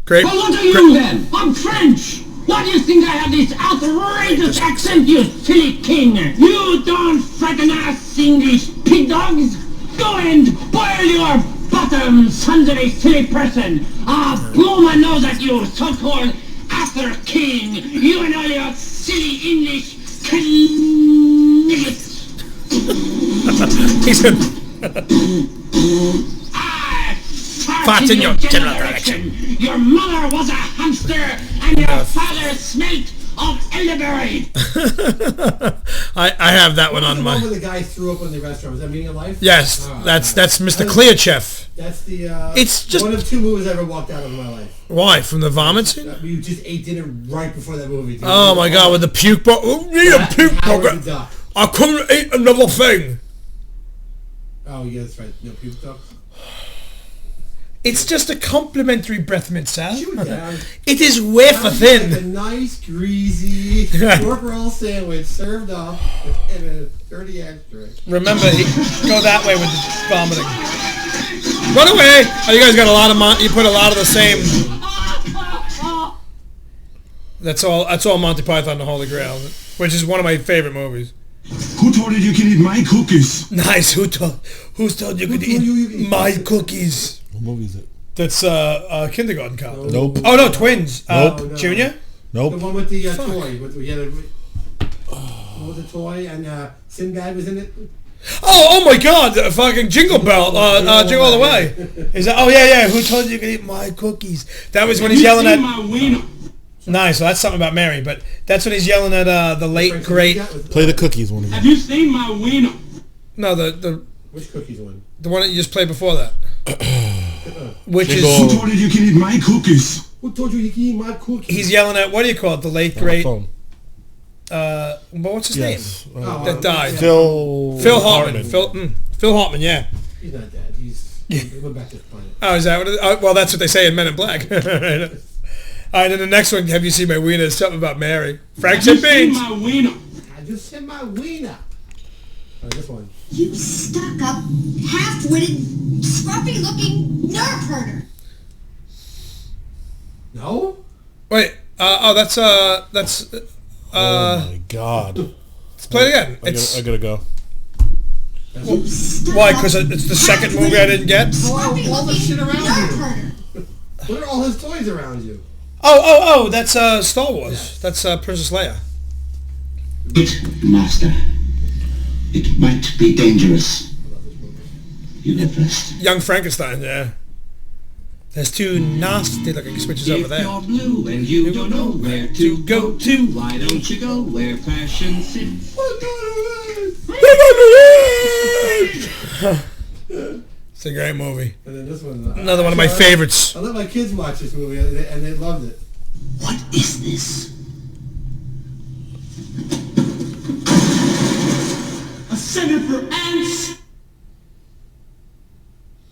Great. Well, what are you then? I'm French. Why do you think I have this outrageous accent, you silly king? You don't frighten us English pig dogs. Go and boil your bottom, sons of a silly person. I'll blow my nose at you, so-called after king. You and all your silly English idiots. He said... Fart in your general direction. Your mother was a hamster, and your father smelt of elderberry. I have that one on the my... one where the guy threw up in the restaurant. Was that Meaning of Life? Yes, that's Mr. Clearchef. That's the... It's just... one of 2 movies I ever walked out of in my life. Why? From the vomit scene? We just ate dinner right before that movie. Dude. Oh my god, with the puke bug. Oh, need a puke bug. I couldn't eat another thing. Oh, yeah, that's right. No puke duck. It's just a complimentary breath mint, Sal. Down. It is wafer thin. Like a nice, greasy pork roll sandwich served up in a dirty extra. Remember, go that way with the vomiting. Run away! Oh, you guys got a lot of you put a lot of the same. That's all Monty Python and the Holy Grail, which is one of my favorite movies. Who told you you can eat my cookies? Nice. Who's told you could eat my cookies? What movie is it? That's Kindergarten Cop. Nope. Oh no, Twins. Nope. Junior. Nope. The one with the toy. What was the toy? And Sinbad was in it. Oh my God! Fucking Jingle Bell. Jingle All the Way. Is that? Oh yeah. Who told you could eat my cookies? That was when he's yelling at. Nice. So that's something about Mary, but that's when he's yelling at the late great. Play the cookies one. Have you seen my wiener? No, the Which cookies one? The one that you just played before that. Which Jingle. Who told you you can eat my cookies? Who told you can eat my cookies? He's yelling at, what do you call it? The late great. Phone. What's his name? That died. Phil Hartman. Phil Hartman. Yeah. He's not dead. He went back to the planet. Oh, is that what it is? Well, that's what they say in Men in Black. All right, then the next one, have you seen my wiener? Is something about Mary. Frank and Beans. My wiener. I just said my wiener. Oh, this one. You stuck-up, half-witted, scruffy-looking nerve herder. No? Wait. That's. Oh my God. Let's play it again. I gotta go. Why? Because it's the second movie I didn't get. All the shit around you. What are all his toys around you? Oh, that's Star Wars. That's Princess Leia. Master. It might be dangerous. You go first. Young Frankenstein, yeah. There's 2 nasty looking switches over there. If you're blue and you don't know where to go to, why don't you go where fashion sits? It's a great movie. And then this one. Another one of my favorites. I let my kids watch this movie and they loved it. What is this? A center for ants?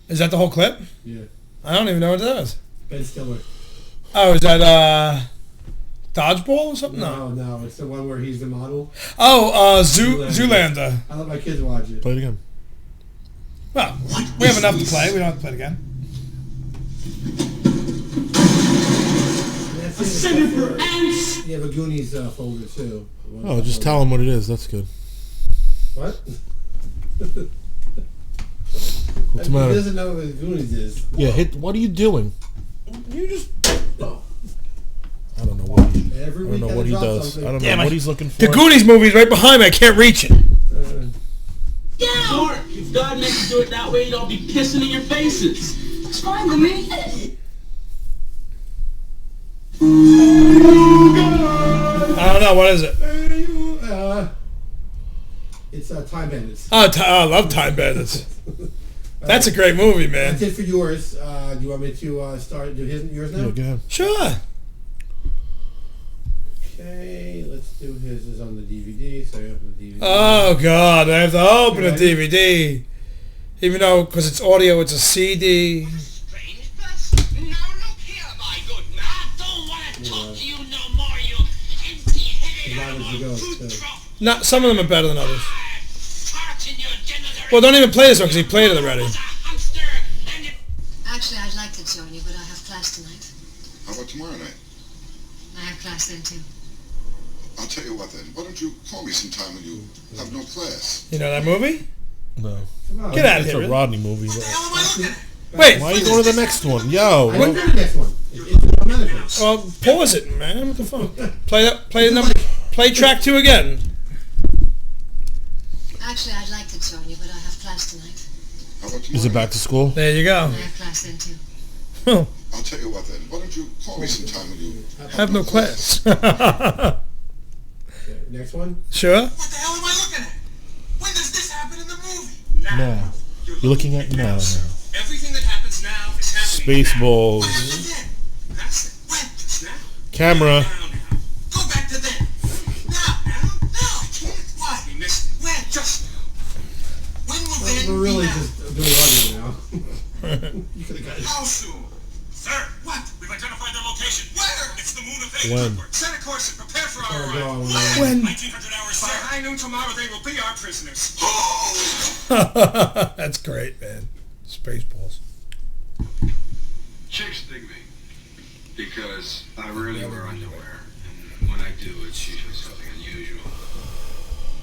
Is that the whole clip? Yeah. I don't even know what that is. Ben Stiller. Oh, is that Dodgeball or something? No, it's the one where he's the model. Oh, Zoolander. I let my kids watch it. Play it again. Well, we have enough to play. We don't have to play it again. A center for ants? You have a Goonies folder too. Oh, just tell them what it is. That's good. What? What's the matter? He doesn't know what the Goonies is. Yeah, what are you doing? You just... Oh. I don't know what he does. Something. I don't know what he's looking for. The Goonies movie's right behind me. I can't reach it. Yeah! Mark, if God meant to do it that way, you'd all be pissing in your faces. It's fine with me. I don't Oh no, what is it? It's Time Bandits. Oh, I love Time Bandits. That's a great movie, man. That's it for yours. Do you want me to start do yours now? Yeah, go ahead. Sure. Okay, let's do his. Is on the DVD, so I open the DVD. Oh God, I have to open a DVD, even though because it's audio, it's a CD. Strange person. Now look here, my good man. I don't want to talk to you no more, you empty-headed animal. Not some of them are better than others. Well, don't even play this one because he played it already. Actually, I'd like to join you, but I have class tonight. How about tomorrow night? I have class then too. I'll tell you what then. Why don't you call me sometime when you have no class? You know that movie? No. Get out of It's here. a Rodney movie. But... Wait. Why are you going to the next one? Yo. I didn't do the next one. It's another one. Well, pause it, man. What the fuck? Play track 2 again. Actually, I'd like to join you, but I have class tonight. How about tomorrow? Is it back to school? There you go. I have class then too. I'll tell you what then. Why don't you call me sometime when you Have no class. Okay, next one. Sure. What the hell am I looking at? When does this happen in the movie? Now. You're looking at now. Everything that happens now is happening Spaceballs. That's it. When? Just now? Camera. Now. Go back to then. Now. I can't. Why? We missed it. When? Just now. When will then We're be really now? just doing audio now. You could have got it. How soon? Sir. What? We've identified their location. Where? It's the moon of When? Set a course and prepare for our Oh, arrival. God. When? 1900 hours, sir. By high noon tomorrow, they will be our prisoners. That's great, man. Spaceballs. Chicks dig me because I rarely wear underwear, and when I do, it's usually something unusual.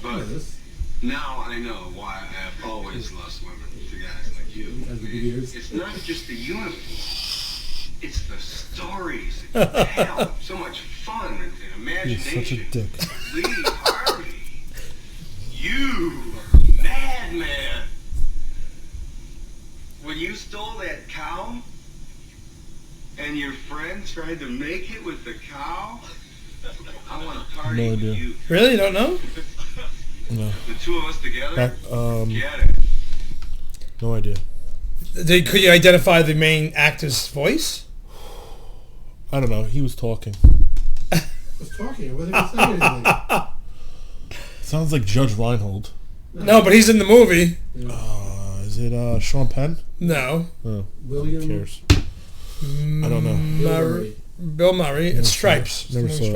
What But is this? now I know why I have always lost women to guys like you. As the videos. It's not just the uniform; it's the stories that you tell. So much fun and You're imagination. such a dick. Lee Harvey, you madman! When you stole that cow, and your friend tried to make it with the cow, I want to party No with idea. you. Really? You don't know? No. The two of us together. Back, Get it? no idea. Could you identify the main actor's voice? I don't know. He was talking. I was talking. I wasn't even saying anything. Sounds like Judge Reinhold. No, but he's in the movie. Is it Sean Penn? No. Oh, William. who cares? I don't know. Bill Murray. It's Stripes. Never It's saw it.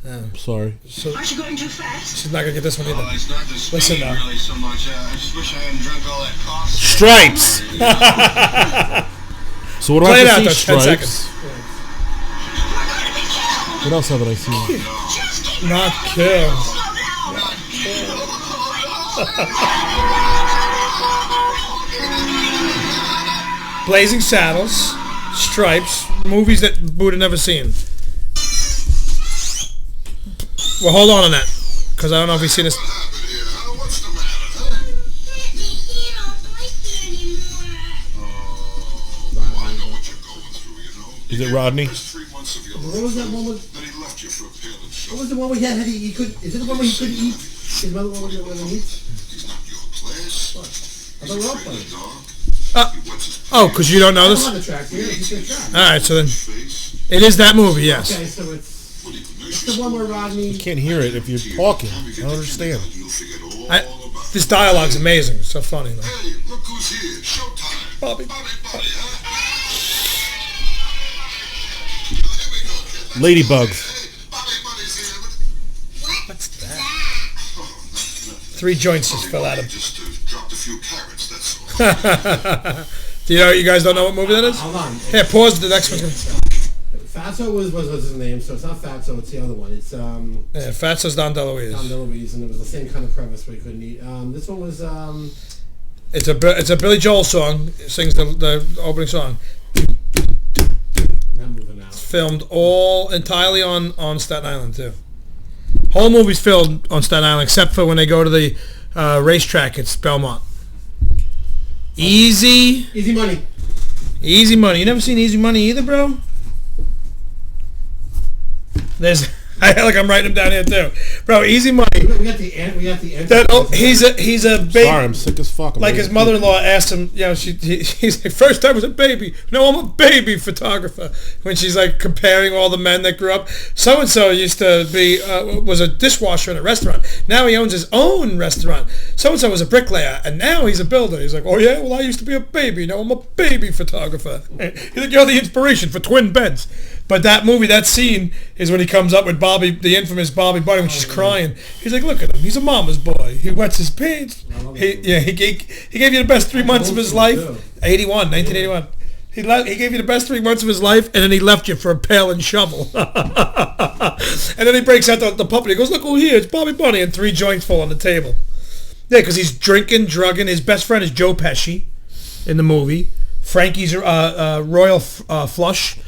Stripes. Sorry. So Aren't you going too fast? she's not gonna get this one either. Well, it's not the speed Listen now. really so much. I just wish I hadn't drunk all that coffee. Stripes. So what do Play I it have out to though. see? 10 Stripes. seconds. What else haven't I seen? Not kill. Blazing Saddles, Stripes, movies that Buddha never seen. Well, hold on that, because I don't know if he's seen this. What's the matter, huh? I know what you're going through, you know. Is it Rodney? First 3 months of your What was that one with? Then he left you for a pail of sugar. What was the one we had? He couldn't. Is it the one where he couldn't eat? Is the one where he couldn't eat? He's not your class. I thought we were all playing. Oh, because you don't know I'm this? on the track here. He's the track. All right, so then Face. it is that movie, yes. Okay, so it's the one where Rodney. You can't hear it if you're talking. I don't understand. You'll forget all I, about this dialogue's amazing. It's so funny. Like. Hey, look who's here. Showtime. Bobby. Bobby, huh? Ladybugs. Hey, Bobby's here. What's that? 3 joints just fell out of. Just dropped a few carrots, that's all. Do you guys don't know what movie that is? Hold on. Here, pause the next one. Fatso was his name, so it's not Fatso, it's the other one. It's Yeah, Fatso's Don DeLuise. Don DeLuise, and it was the same kind of premise where he couldn't eat. This one was It's a Billy Joel song. It sings the opening song. not moving out. It's filmed all entirely on Staten Island too. Whole movie's filmed on Staten Island except for when they go to the racetrack. It's Belmont. Easy Money. Easy Money. You never seen Easy Money either, bro? There's I'm writing him down here too, bro. Easy money. We got the end. He's a baby. Sorry, I'm sick as fuck. Like his mother-in-law asked him, he's like, first time was a baby. No, I'm a baby photographer. When she's like comparing all the men that grew up. So and so used to be was a dishwasher in a restaurant. Now he owns his own restaurant. So and so was a bricklayer, and now he's a builder. He's like, oh yeah, well I used to be a baby. Now I'm a baby photographer. He's like, you're the inspiration for twin beds. But that movie, that scene is when he comes up with Bobby, the infamous Bobby Bunny, when she's crying. He's like, look at him. He's a mama's boy. He wets his pants. He gave you the best 3 months of his life. 1981. He gave you the best 3 months of his life, and then he left you for a pail and shovel. And then he breaks out the puppet. He goes, look who here. It's Bobby Bunny. And 3 joints fall on the table. Yeah, because he's drinking, drugging. His best friend is Joe Pesci in the movie. Frankie's Royal Flush.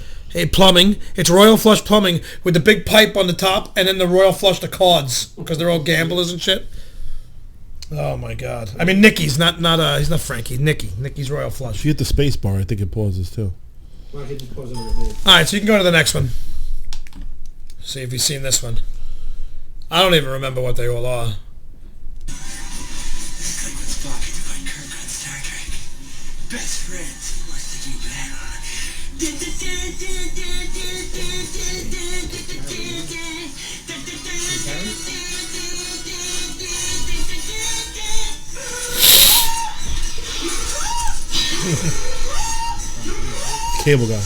Plumbing. It's Royal Flush Plumbing with the big pipe on the top, and then the Royal Flush the cards because they're all gamblers and shit. Oh my god! I mean, Nicky's he's not Frankie. Nicky's Royal Flush. If you hit the space bar, I think it pauses too. All right, so you can go to the next one. See if you've seen this one. I don't even remember what they all are. Best friends, what's the new plan on? Cable Guy.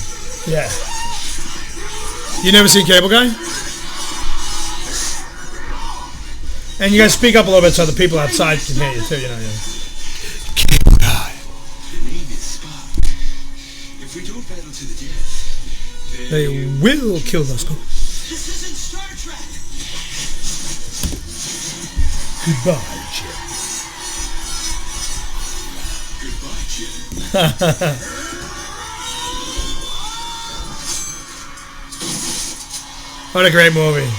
Yeah. You never seen Cable Guy? And you guys speak up a little bit so the people outside can hear you too. You know. Cable Guy. If we don't battle to the death, they will kill us. This isn't Star Trek. Goodbye, Jim. Goodbye, Jim. What a great movie.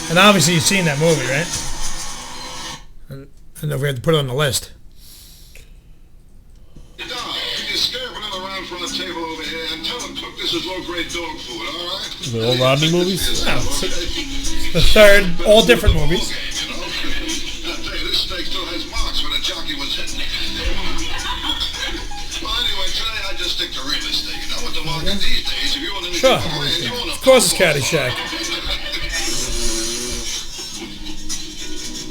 And obviously you've seen that movie, right? And if we had to put it on the list. Can you scare another round from the table over here and tell them cook this is low-grade dog food, all right? The old Rodney movies? No, the third, all different movies. I'll tell you, this steak still has marks where the jockey was hitting it. Well, anyway, today I just stick to real estate. You know what the market these days, if you want anything Sure. from land, you want Of course it's Caddyshack.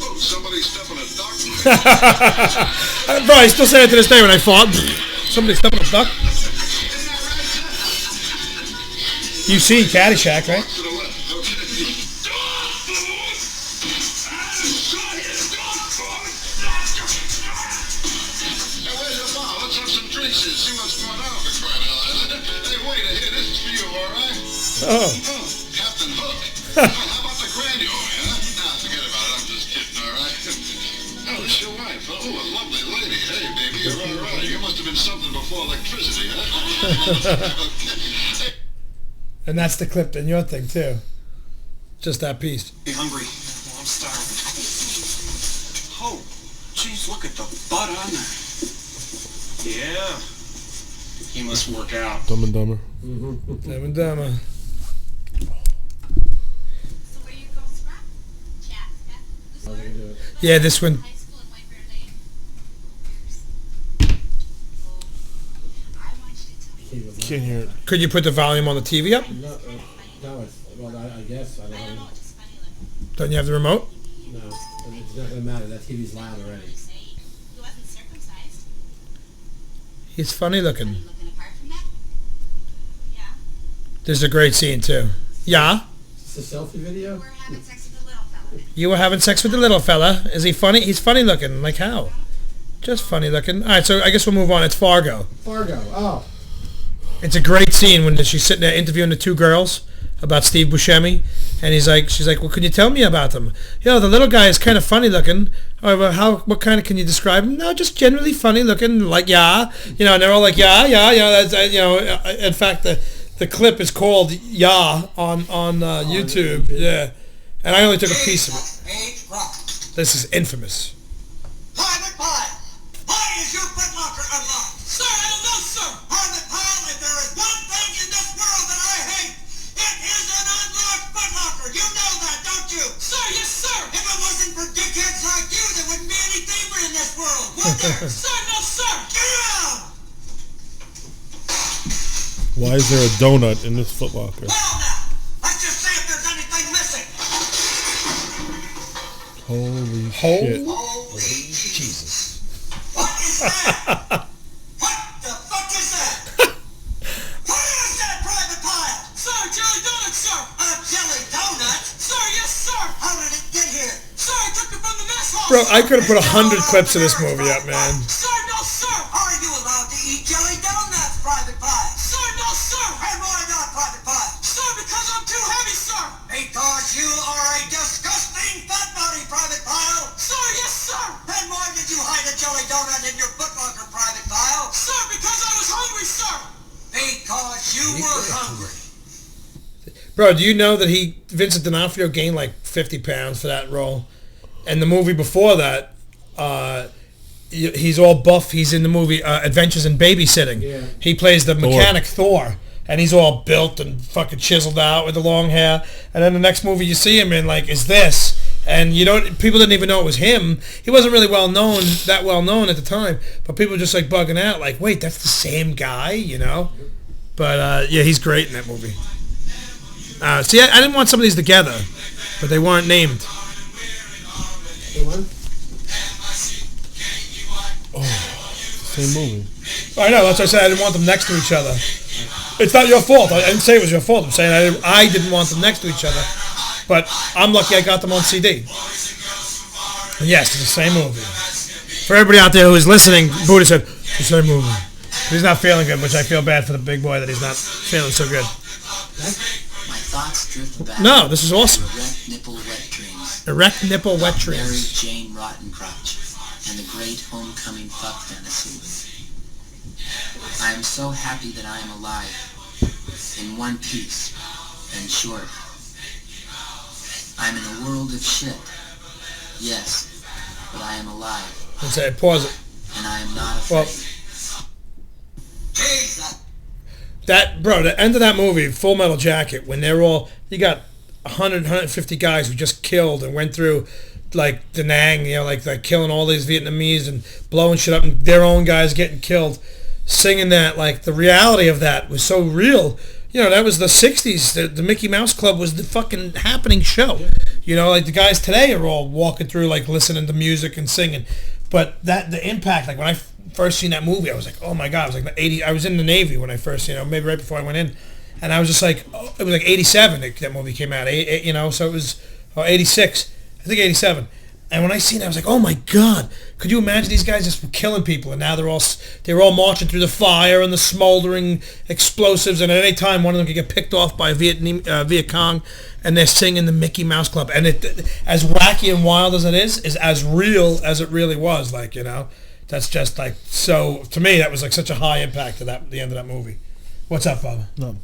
Oh, somebody stepping a duck? Bro, I still say it to this day when I fought. Somebody stepping a duck. You've seen Caddyshack, right? To the left, Hey, where's the bar? Let's have some drinks and see what's going on for crying out loud. Hey, waiter, here, this is for you, all right? Oh. Captain Hook. How about the grandeur, huh? Nah, forget about it. I'm just kidding, all right? Oh, this is your wife. Oh, a lovely lady. Hey, baby, you're all right. You must have been something before electricity, huh? Okay. And that's the clip in your thing, too. Just that piece. Be hungry. Well, I'm starving. Oh, geez, look at the butt on there. Yeah. He must work out. Dumb and Dumber. Dumb and Dumber. Yeah, this one. Can't hear it. Could you put the volume on the TV up? No, well, I guess. I don't know. Don't you have the remote? No, it's not going to matter. That TV's loud already. He's funny looking. This is a great scene, too. Yeah? Is this a selfie video? You were having sex with the little fella. Is he funny? He's funny looking. Like how? Just funny looking. All right, so I guess we'll move on. It's Fargo. Fargo, oh. It's a great scene when she's sitting there interviewing the 2 girls about Steve Buscemi, and she's like, well, can you tell me about them? The little guy is kind of funny looking. Oh, well, what kind of can you describe him? No, just generally funny looking, like, yeah. And they're all like, yeah. That's, in fact, the clip is called Yeah on YouTube. Yeah. And I only took a piece of it. This is infamous. Private Pile! Why is your footlocker unlocked? Sir, I don't know, sir! Private Pile, if there is one thing in this world that I hate, it is an unlocked footlocker! Sir, no, sir! Get out! Why is there a donut in this Foot Locker? Well now, let's just see if there's anything missing. Holy shit. Holy Jesus. What is that? What the fuck is that? What is that, Private Pile? Sir, jelly donut, sir. A jelly donut? Sir, yes, sir. How did it get here? Sir, I took it from the mess hall. Bro, I could have put 100 clips of this movie up, man. Sir, no, sir. Are you allowed to eat jelly donuts, Private Pile? Sir, no, sir. And why not, Private Pile? Sir, because I'm too heavy, sir. Because you are a disgusting fat body, Private Pile. Sir, yes, sir. And why did you hide a jelly donut in your Foot Locker, Private Pile? Sir, because I was hungry, sir. Because you were hungry. Bro, do you know that Vincent D'Onofrio gained like 50 pounds for that role? And the movie before that, he's all buff. He's in the movie Adventures in Babysitting. Yeah. He plays the mechanic Thor. And he's all built and fucking chiseled out with the long hair. And then the next movie you see him in, like, is this. And people didn't even know it was him. He wasn't really that well known at the time. But people were just like bugging out, like, wait, that's the same guy, you know? But yeah, he's great in that movie. See, I didn't want some of these together, but they weren't named. Same movie. I know, that's what I said. I didn't want them next to each other. It's not your fault. I didn't say it was your fault. I'm saying I didn't want them next to each other. But I'm lucky I got them on CD. And yes, it's the same movie. For everybody out there who is listening, Buda said, it's the same movie. He's not feeling good, which I feel bad for the big boy that he's not feeling so good. My thoughts drift back. No, this is awesome. Erect nipple wet dreams. Erect nipple wet Mary dreams. Jane Rottencrotch and the great homecoming fuck fantasy. I am so happy that I am alive, in one piece, and short. I'm in a world of shit. Yes, but I am alive. Let's say, pause it. And I am not afraid. Well, the end of that movie, Full Metal Jacket, when you got 100, 150 guys who just killed and went through, like, Da Nang, like killing all these Vietnamese and blowing shit up and their own guys getting killed, singing that, like, the reality of that was so real. That was the 60s. The Mickey Mouse Club was the fucking happening show. Yeah. Like, the guys today are all walking through, like, listening to music and singing. But the impact, like, when I first seen that movie, I was like, oh my God, I was like 80. I was in the Navy when I first, maybe right before I went in, and I was just like, it was like 87 that movie came out, so it was 86, I think 87. And when I seen it, I was like, oh my God, could you imagine these guys just killing people, and now they're all marching through the fire and the smoldering explosives, and at any time one of them could get picked off by Viet Cong, and they're singing the Mickey Mouse Club, and it, as wacky and wild as it is as real as it really was, like, that's just like, so to me that was like such a high impact to the end of that movie. What's up, Bubba? No.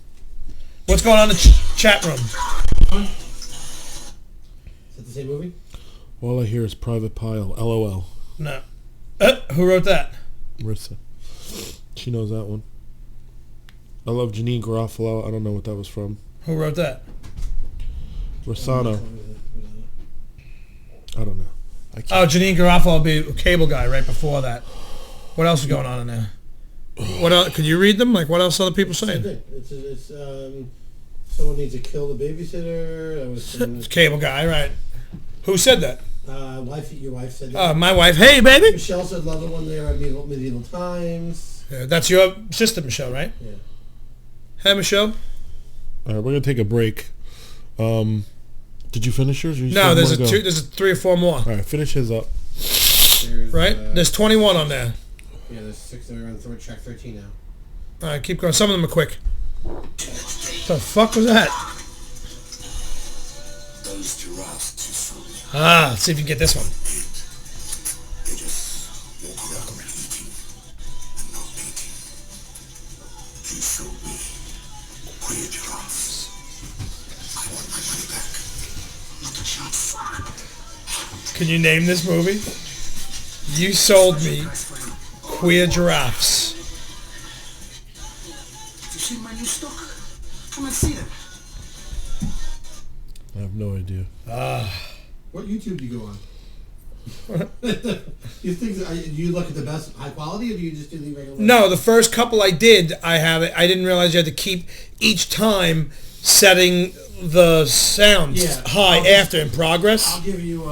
What's going on in the chat room? Is that the same movie? All I hear is Private Pile. LOL. No. Who wrote that? Marissa. She knows that one. I love Janine Garofalo. I don't know what that was from. Who wrote that? Rossano. I don't know. Janine Garofalo would be a cable guy right before that. What else is going on in there? What else? Could you read them? Like, what else are other people saying? It's someone needs to kill the babysitter. That was cable guy, right? Who said that? Your wife said that. My wife. Hey, baby. Michelle said love the one there at medieval times. Yeah, that's your sister, Michelle, right? Yeah. Hey, Michelle. All right, we're gonna take a break. Did you finish yours? No, there's there's 3 or 4 more. All right, finish his up. Right? There's 21 on there. Yeah, there's 6 that are on track 13 now. All right, keep going. Some of them are quick. What the fuck was that? Those giraffes too slowly. Let's see if you can get this one. They just walk around eating and not eating. You sold me queer giraffes. I want my money back. Not a chance. Can you name this movie? You sold me queer giraffes. Have you seen my new stock? Come and see them. I have no idea. What YouTube do you go on? You think do you look at the best high quality, or do you just do the regular? No, the first couple I did, I have it. I didn't realize you had to keep each time setting the sounds high after in progress. I'll give you.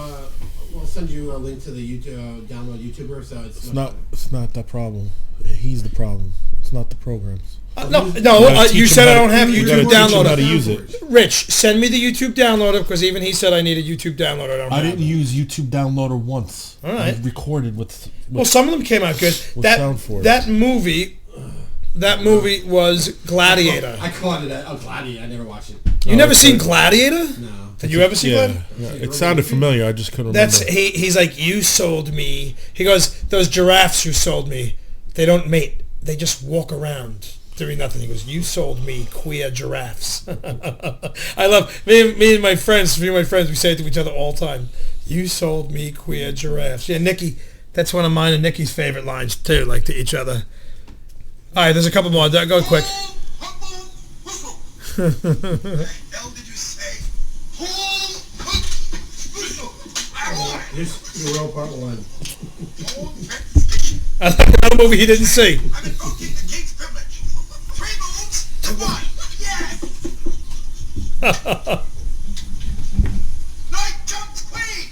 We'll send you a link to the YouTube download YouTuber. So it's not. It's not the problem. He's the problem. It's not the programs. You said I don't have YouTube downloader. How to use it. Rich, send me the YouTube downloader because even he said I need a YouTube downloader. I didn't use YouTube downloader once. All right. I recorded with well, some of them came out good. That movie was Gladiator. I caught it. Gladiator. I never watched it. You never seen Gladiator? No. Did you ever see Gladiator? Yeah, it sounded familiar. I just couldn't remember. He's like, you sold me. He goes, those giraffes you sold me, they don't mate. They just walk around doing nothing. He goes, you sold me queer giraffes. I love me and my friends. Me and my friends, we say it to each other all the time. You sold me queer giraffes. Yeah, Nikki, that's one of mine and Nikki's favorite lines too, like to each other. All right, there's a couple more. Go quick. Here's the roll part one. Another movie he didn't see. I'm invoking the king's privilege. 3 moves to 1. Yes! Knight jumps queen!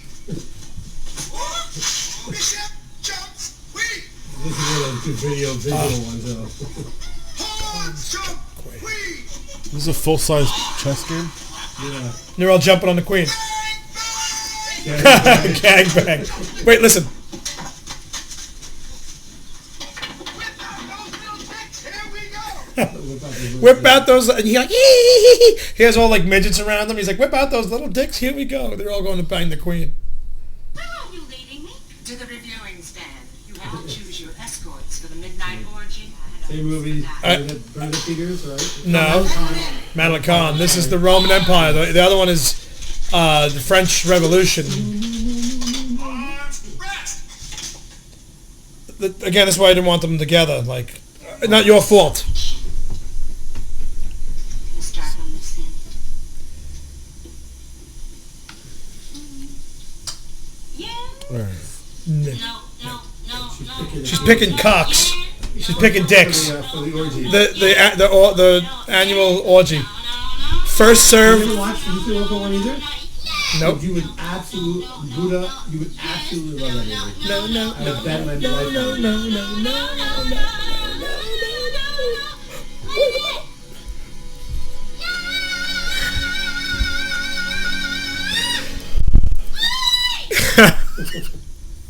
Bishop jumps queen! This is one of the visual ones, though. Pawn jump queen! This is a full-size chess game? Yeah. They're all jumping on the queen. Gangbang. Wait, listen. Whip out those, and he's like, he has all like midgets around him. He's like, whip out those little dicks. Here we go. They're all going to bang the queen. Where are you leading me? To the reviewing stand. You have to choose your escorts for the midnight orgy. Same movie. Brenda Peters, right? No, Madeline. This is the Roman Empire. The other one is the French Revolution. Again, that's why I didn't want them together. Like, not your fault. No. She's picking cocks. She's picking dicks. The annual orgy. First serve. You watch the local one either? Nope. You would absolutely love that movie. No. I bet my life on it.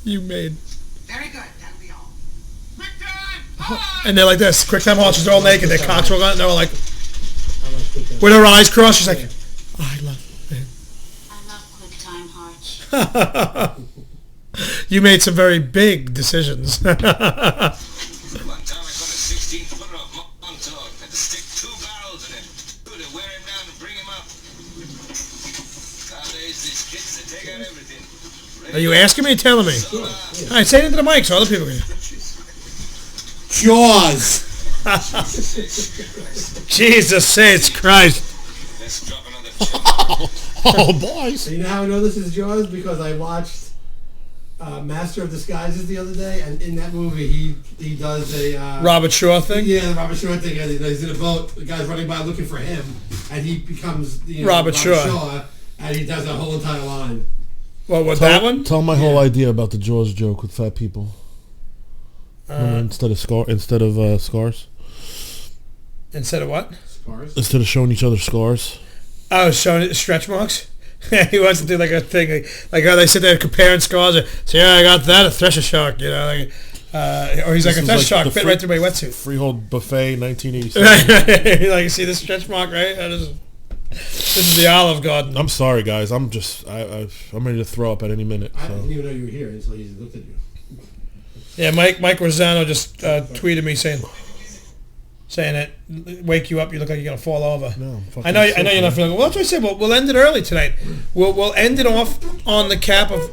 You made. Very good. That'll be all. Quick time! And they're like this. Quick time horses. They're all naked. Their cocks roll out. And they're all like, with her eyes crossed. She's like, I love it. I love quick time hearts. You made some very big decisions. One time I got a 16-footer of Montauk. Had to stick 2 barrels in it. Good to wear him down and bring him up. Nowadays, these kids, they take out everything. Are you asking me or telling me? All right, say it into the mic so other people can. Jaws. Jesus saves Christ. Oh, boys. So you know how I know this is Jaws? Because I watched Master of Disguises the other day, and in that movie he does a Robert Shaw thing. Yeah, the Robert Shaw thing. He's in a boat. The guy's running by looking for him, and he becomes Robert Shaw, and he does a whole entire line. Well, what, that one? Tell my whole idea about the Jaws joke with fat people. Instead of scars. Instead of what? Scars. Instead of showing each other scars. Oh, showing stretch marks. He wants to do like a thing, like how they sit there comparing scars. So yeah, I got that, a thresher shark, you know, like, or he's like a thresher shark fit right through my wetsuit. Freehold Buffet, 1987. Like, you see this stretch mark, right? This is the Olive Garden. I'm sorry, guys. I'm ready to throw up at any minute. So. I didn't even know you were here until he looked at you. Yeah, Mike Rosano just tweeted me saying it, wake you up, you look like you're gonna fall over. No, I know you're not feeling. Well, that's what I said. We'll end it early tonight. We'll end it off on the cap of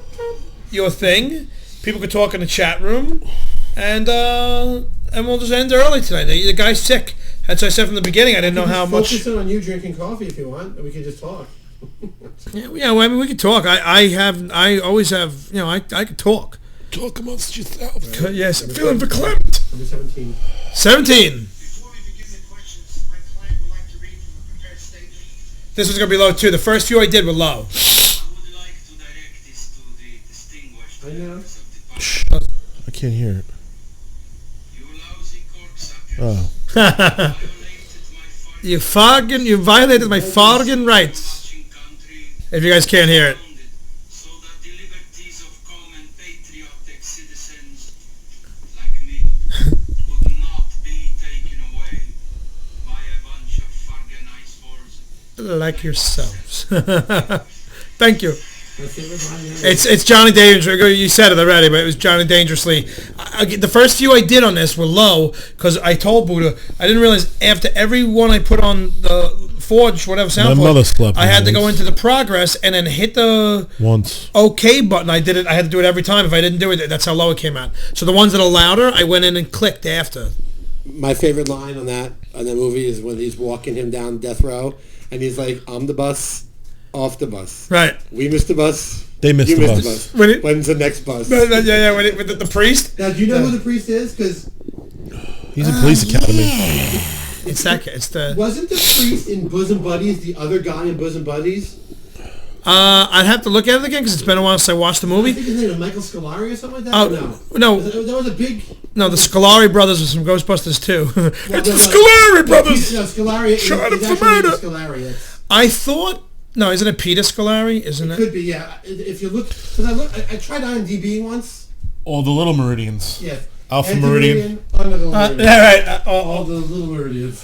your thing. People could talk in the chat room, and we'll just end early tonight. The guy's sick. That's what I said from the beginning. I didn't know how much. Focus on you drinking coffee if you want, and we can just talk. Yeah, well, I mean, we could talk. I always have, I could talk. Talk amongst yourself. Yes, I'm feeling verklempt. Number 17. 17. Before we begin the questions, my client would like to read from a prepared statement. This one's going to be low, too. The first few I did were low. I would like to direct this to the distinguished members of the public. Shh. I can't hear it. You lousy cocksuckers. Oh. You violated my fargin rights. If you guys can't hear it. So that the liberties of common patriotic citizens like me would not be taken away by a bunch of fucking ice balls. Like yourselves. Thank you. It's Johnny Dangerously. You said it already, but it was Johnny Dangerously. The first few I did on this were low because I told Buda I didn't realize after every one I put on the Forge, whatever sound I had to go into the progress and then hit the OK button. I did it. I had to do it every time. If I didn't do it, that's how low it came out. So the ones that are louder, I went in and clicked after. My favorite line on that movie is when he's walking him down death row and he's like, "I'm the bus." Off the bus. Right. We missed the bus. They missed you the missed bus. the bus. When's the next bus? Yeah. With the priest. Now, do you know who the priest is? Because he's a police academy. Yeah. It's the. Wasn't the priest in Bosom Buddies the other guy in Bosom Buddies? I'd have to look at it again because it's been a while since I watched the movie. I think his name was Michael Scolari or something like that. Oh no. That was a big. No, the Scolari brothers was from Ghostbusters too. It's the Scolari brothers. No, Scolari. Shut up for murder. Scolari. I thought. No, isn't it Peter Scolari? Isn't it? Could be, yeah. If you look, because I tried IMDb once. All the little meridians. Yeah. Alpha Meridian. Under the meridian. Yeah, right. All the little meridians.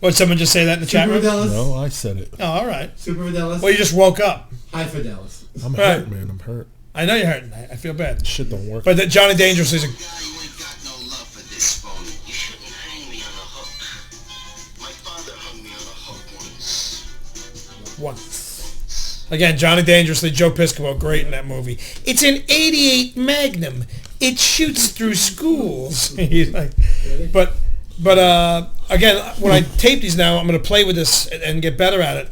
What, someone just say that in the chat room? No, I said it. Oh, all right. Super Fidelis. Well, you just woke up. High Fidelis. I'm hurt, man. I'm hurt. I know you're hurting. I feel bad. Shit don't work. But Johnny Dangerously is a... You ain't got no love for this phone. You shouldn't hang me on a hook. My father hung me on a hook once. Again, Johnny Dangerously, Joe Piscopo, great in that movie. It's an '88 Magnum. It shoots through schools. He's like, but again, when I tape these now, I'm going to play with this and get better at it.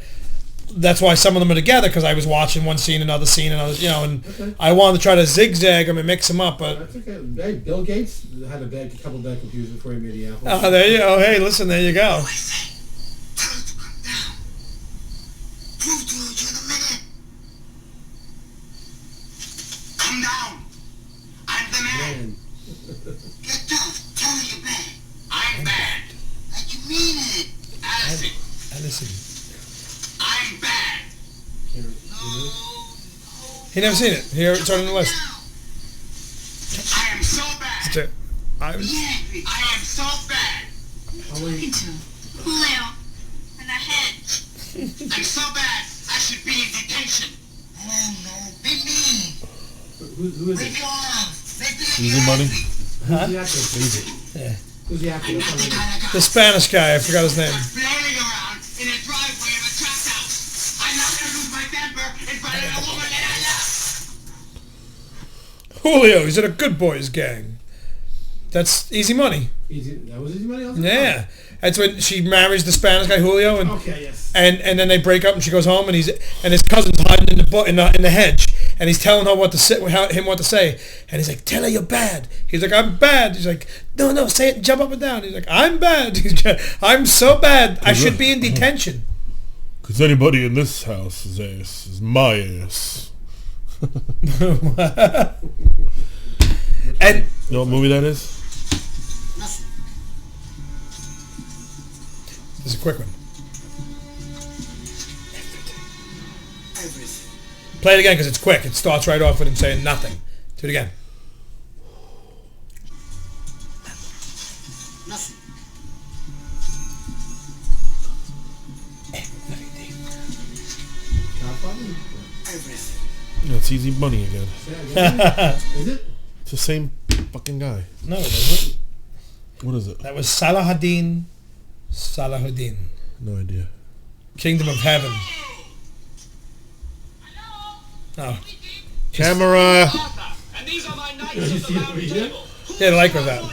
That's why some of them are together, because I was watching one scene, another scene, and I wanted to try to zigzag them and mix them up, but... That's okay. Hey, Bill Gates had a couple bad computers before he made the Apple. Oh, there you go. Hey, listen, there you go. Come down. I'm the man. Get down. Tell me you're bad. I'm bad. Like you mean it. Allison. I'm bad. He never seen it. Here, it's on the list. I am so bad. I am so bad. Julio in the head. I'm so bad. I should be in detention. No. Big me. Who is it? Make your arms. Easy money. Huh? Easy. Yeah. Who's the actor? The Spanish guy. I forgot his name. Flailing around in a driveway of a tract house. I'm not going to lose my temper in front of a woman that I love. Julio, he's in a Good Boys gang. That's Easy Money. That was Easy Money also? Yeah. That's when she marries the Spanish guy Julio, and and then they break up, and she goes home, and his cousin's hiding in the hedge, and he's telling her what to say, what to say, and he's like, "Tell her you're bad." He's like, "I'm bad." He's like, "No, say it, jump up and down." He's like, "I'm bad. I'm so bad. I should be in detention." Because anybody in this house's ass is my ass. And you know what movie that is? This is a quick one. Play it again because it's quick. It starts right off with him saying nothing. Do it again. Nothing. Yeah, it's Easy Money again. Is it? It's the same fucking guy. No, it isn't. What is it? That was Salahuddin. No idea. Kingdom of Heaven. Oh. Camera. And these are my knights of the round table. Yeah, I like with that.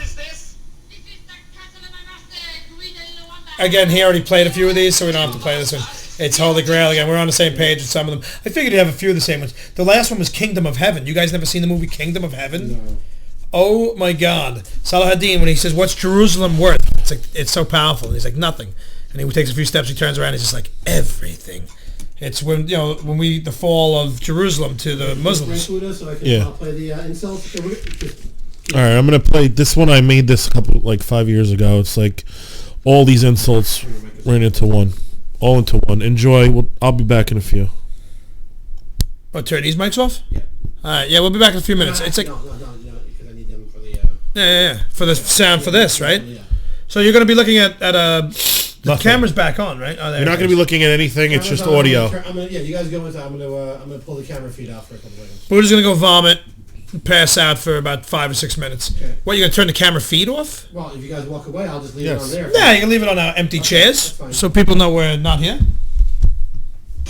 Again, he already played a few of these, so we don't have to play this one. It's Holy Grail again. We're on the same page with some of them. I figured you'd have a few of the same ones. The last one was Kingdom of Heaven. You guys never seen the movie Kingdom of Heaven? No. Oh my God. Salahadin, when he says, "What's Jerusalem worth?" It's like, it's so powerful. And he's like, "Nothing." And he takes a few steps, he turns around, he's just like, "Everything." It's when, the fall of Jerusalem to the Muslims. So I can play the insults. All right, I'm gonna play this one. I made this 5 years ago. It's like all these insults ran into one, all into one. Enjoy. I'll be back in a few. Oh, turn these mics off? Yeah. All right, yeah, we'll be back in a few minutes. It's like no, because I need them for the. Yeah, for the sound for this, right? Yeah. So you're gonna be looking at the camera's back on, right? Oh, You're not gonna be looking at anything. It's just audio. You guys go inside. I'm gonna pull the camera feed out for a couple seconds. We're just gonna go vomit, pass out for about 5 or 6 minutes. Okay. What, you gonna turn the camera feed off? Well, if you guys walk away, I'll just leave it on there. Yeah, you can leave it on our empty chairs, so people know we're not here.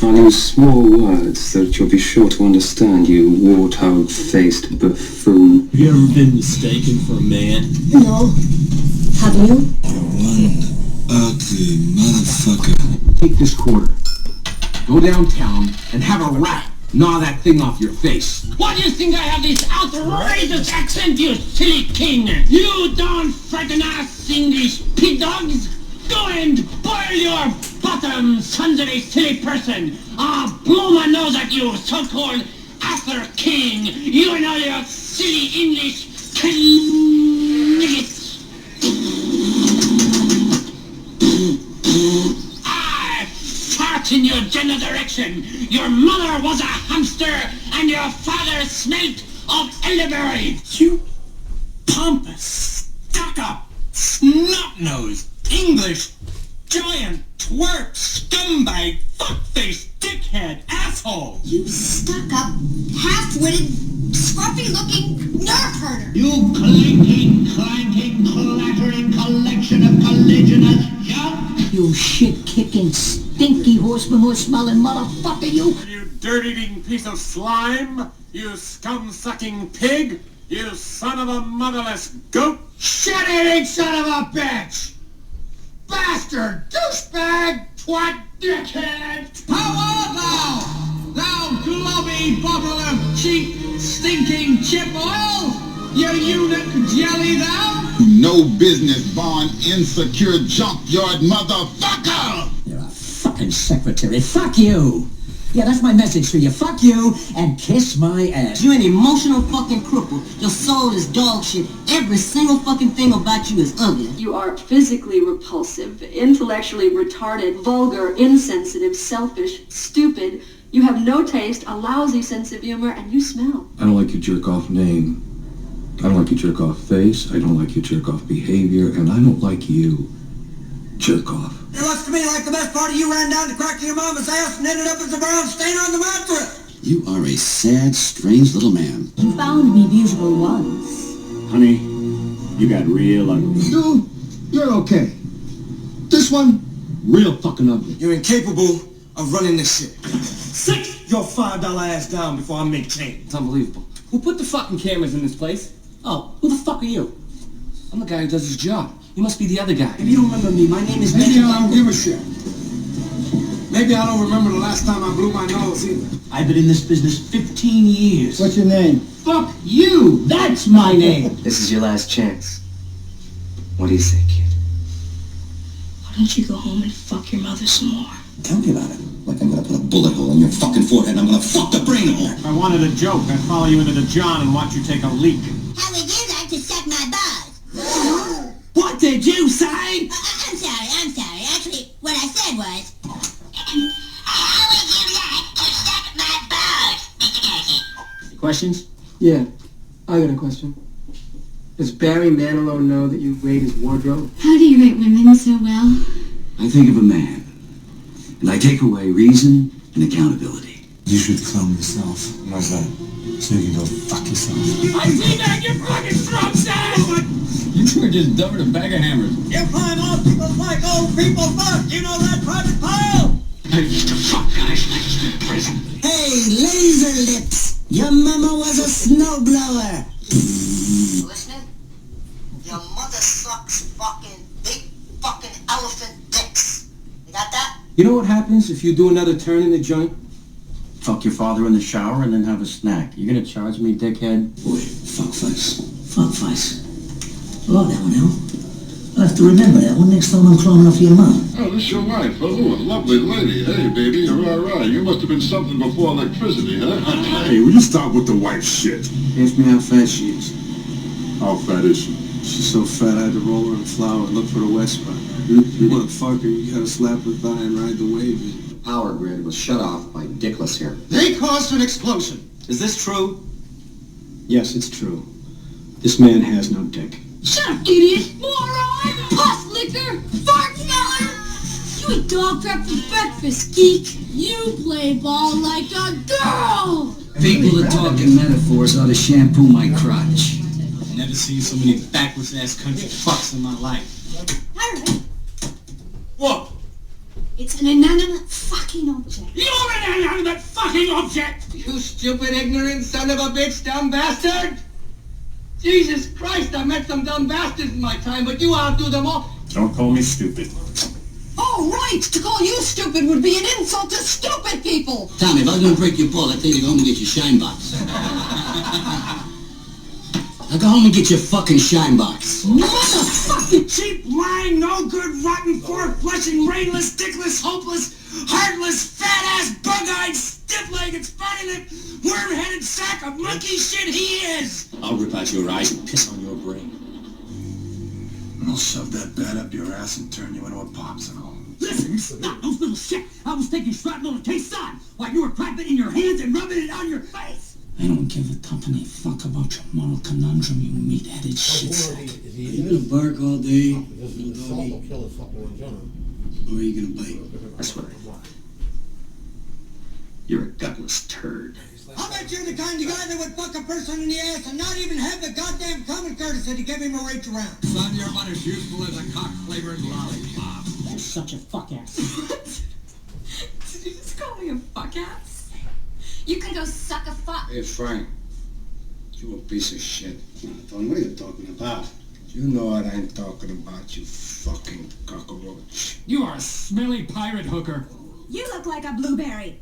I use small words that you'll be sure to understand, you warthog-faced buffoon. Have you ever been mistaken for a man? No. Have you? One ugly motherfucker. Take this quarter, go downtown, and have a rat gnaw that thing off your face. Why do you think I have this outrageous accent, you silly king? You don't frighten us English pig dogs. Go and boil your bottom, sons of a silly person. I'll blow my nose at you, so-called Arthur King. You and all your silly English kniggets. I fart in your general direction. Your mother was a hamster, and your father smelt of elderberry. You pompous, stuck-up, snot-nosed, English, giant, twerp, scumbag, fuckface, dickhead, asshole. You stuck-up, half-witted, scruffy-looking nerve herder. You clinking, clanking, clattering collection of collisionous junk. You shit-kicking, stinky horse-manure-smelling motherfucker, you. You dirt-eating piece of slime. You scum-sucking pig. You son of a motherless goat. Shit-eating son of a bitch! Bastard! Douchebag! Twat! Dickhead! How art thou? Thou globby bottle of cheap, stinking chip oil? You eunuch jelly thou? No business born insecure junkyard motherfucker! You're a fucking secretary. Fuck you! Yeah, that's my message to you. Fuck you and kiss my ass. You're an emotional fucking cripple. Your soul is dog shit. Every single fucking thing about you is ugly. You are physically repulsive, intellectually retarded, vulgar, insensitive, selfish, stupid. You have no taste, a lousy sense of humor, and you smell. I don't like your jerk-off name. I don't like your jerk-off face. I don't like your jerk-off behavior. And I don't like you. Jerk-off. It looks to me like the best part of you ran down the crack of your mama's ass and ended up as a brown stain on the mattress. You are a sad, strange little man. You found me beautiful once. Honey, you got real ugly. You're okay. This one, real fucking ugly. You're incapable of running this shit. Sit your $5 ass down before I make change. It's unbelievable. Who put the fucking cameras in this place? Oh, who the fuck are you? I'm the guy who does his job. You must be the other guy. If you don't remember me, my name is... Maybe I don't give a shit. Maybe I don't remember the last time I blew my nose either. I've been in this business 15 years. What's your name? Fuck you! That's my name! This is your last chance. What do you say, kid? Why don't you go home and fuck your mother some more? Tell me about it. Like I'm gonna put a bullet hole in your fucking forehead and I'm gonna fuck the brain hole. If I wanted a joke, I'd follow you into the John and watch you take a leak. How would you like to suck my balls? What did you say? I'm sorry. Actually, what I said was... How would you like to suck my balls, Mr. Casey? Any questions? Yeah, I got a question. Does Barry Manilow know that you rate his wardrobe? How do you rate women so well? I think of a man, and I take away reason and accountability. You should clone yourself. Why's that? So you can go fuck yourself. I see that your fucking strong side! You two are just dumber than a bag of hammers. You find old people like old people fuck. You know that, Private Pile? I used to fuck guys like in prison. Hey, laser lips. Your mama was a snowblower. Listening? Your mother sucks fucking big fucking elephant dicks. You got that? You know what happens if you do another turn in the joint? Fuck your father in the shower and then have a snack. You're gonna charge me, dickhead? Boy, fuckface. Fuckface. I like that one, Al. I'll have to remember that one next time I'm climbing off your mum. Oh, this your wife. Oh, a lovely lady. Hey, baby, you're all right. You must have been something before electricity, huh? Hey, will you stop with the wife shit? Ask me how fat she is. How fat is she? She's so fat I had to roll her in flour and look for the wet spot. You want to fuck her, you gotta slap her thigh and ride the wave in. The power grid was shut off by Dickless here. They caused an explosion. Is this true? Yes, it's true. This man has no dick. Shut up, idiot! Moron! Puss licker! Fart smeller! You eat dog crap for breakfast, geek! You play ball like a girl! People that talk in metaphors ought to shampoo my crotch. Never seen so many backwards-ass country fucks in my life. Alright. What? It's an inanimate fucking object. You're an inanimate fucking object! You stupid, ignorant son of a bitch, dumb bastard! Jesus Christ, I met some dumb bastards in my time, but you outdo them all. Don't call me stupid. Oh, right! To call you stupid would be an insult to stupid people! Tommy, if I was gonna break your ball, I'd tell you to go home and get your shine box. Now go home and get your fucking shine box. Motherfucking cheap, lying, no good, rotten, four-flushing, brainless, dickless, hopeless, heartless, fat-ass, bug-eyed, stiff-legged, spotty-lipped, worm-headed sack of monkey shit he is! I'll rip out your eyes and piss on your brain. And I'll shove that bat up your ass and turn you into a popsicle. Listen, you snot-nosed little shit! I was taking shrapnel to K-Side while you were clapping it in your hands and rubbing it on your face! I don't give a company fuck about your moral conundrum, you meat-headed shitsack. Are you gonna bark all day, little doggy? Or are you gonna bite? I swear. You're a gutless turd. I'll bet you're the kind of guy that would fuck a person in the ass and not even have the goddamn common courtesy to give him a reach around. Son, you're about as useful as a cock-flavored lollipop. You're such a fuck-ass. Did you just call me a fuck-ass? You can go suck a fuck. Hey, Frank. You a piece of shit. Don, what are you talking about? You know what I'm talking about, you fucking cockroach. You are a smelly pirate hooker. You look like a blueberry.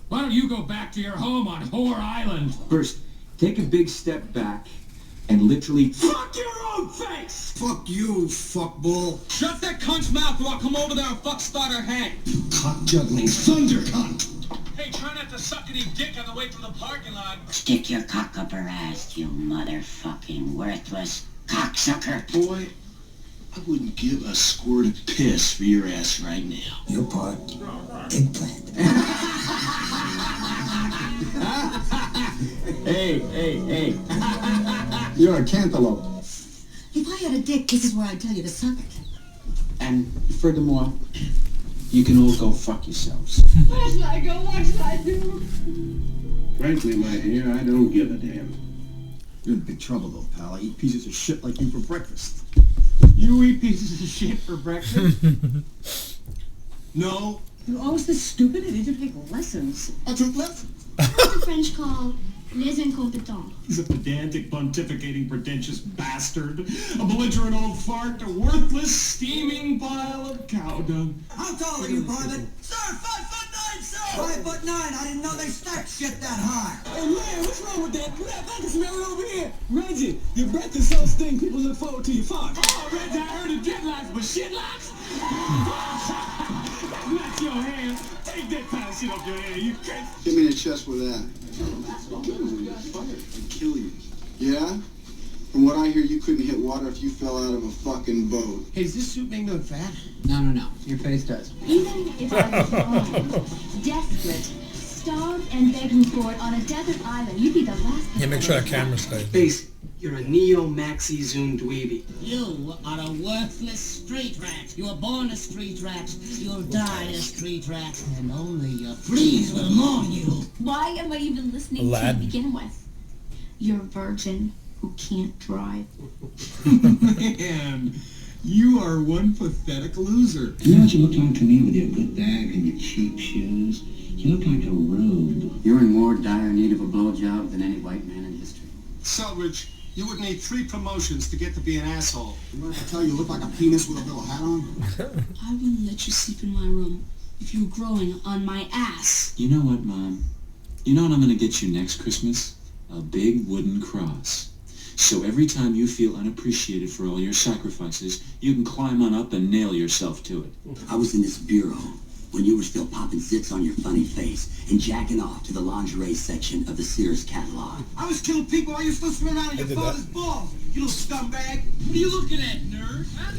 Why don't you go back to your home on Whore Island? First, take a big step back and literally Fuck your own face! Fuck you, fuckball. Shut that cunt's mouth or I'll come over there and fuck start her head. Cock-juggling thunder cunt. Hey, try not to suck any dick on the way to the parking lot. Stick your cock up her ass, you motherfucking worthless cocksucker. Boy, I wouldn't give a squirt of piss for your ass right now. Your part. Eggplant. Hey. You're a cantaloupe. If I had a dick, this is where I'd tell you to suck it. And furthermore, you can all go fuck yourselves. Where should I go? What should I do? Frankly, my dear, I don't give a damn. You're in big trouble, though, pal. I eat pieces of shit like you for breakfast. You eat pieces of shit for breakfast? No. You're always this stupid and you take lessons. I took lessons. What's the French called? Les incompetents. He's a pedantic, pontificating, pretentious bastard. A belligerent old fart, a worthless, steaming pile of cow dung. How tall are you, Private? Sir, 5'9", sir! 5'9", I didn't know they stacked shit that high. Hey man, what's wrong with that breath? I can smell it over here. Reggie, your breath is so stink people look forward to your fart. Oh, Reggie, I heard of dreadlocks, but shitlocks? That's not your hand. Take that kind of shit off your head, you crazy. Hit me in the chest with that. And kill you. Yeah? From what I hear, you couldn't hit water if you fell out of a fucking boat. Hey, does this suit make no fat? No. Your face does. Even if I was blind, desperate, starved and begging for it on a desert island, you'd be the last Yeah, make sure that camera stays. Face, you're a neo-maxi zoom dweeby. You are a worthless street rat. You were born a street rat. You'll die a street rat. And only your fleas will mourn you. Why am I even listening Aladdin. to begin with? You're a virgin who can't drive. Man, you are one pathetic loser. You know what you look like to me with your good bag and your cheap shoes? You look like a rube. You're in more dire need of a blowjob than any white man in history. Selridge, you would need 3 promotions to get to be an asshole. You want to tell you look like a penis with a little hat on? I wouldn't let you sleep in my room if you were growing on my ass. You know what, Mom? You know what I'm gonna get you next Christmas? A big wooden cross. So every time you feel unappreciated for all your sacrifices, you can climb on up and nail yourself to it. I was in this bureau when you were still popping zits on your funny face and jacking off to the lingerie section of the Sears catalog. I was killing people while you still swimming around in your father's balls, you little scumbag. What are you looking at, nerd? Huh?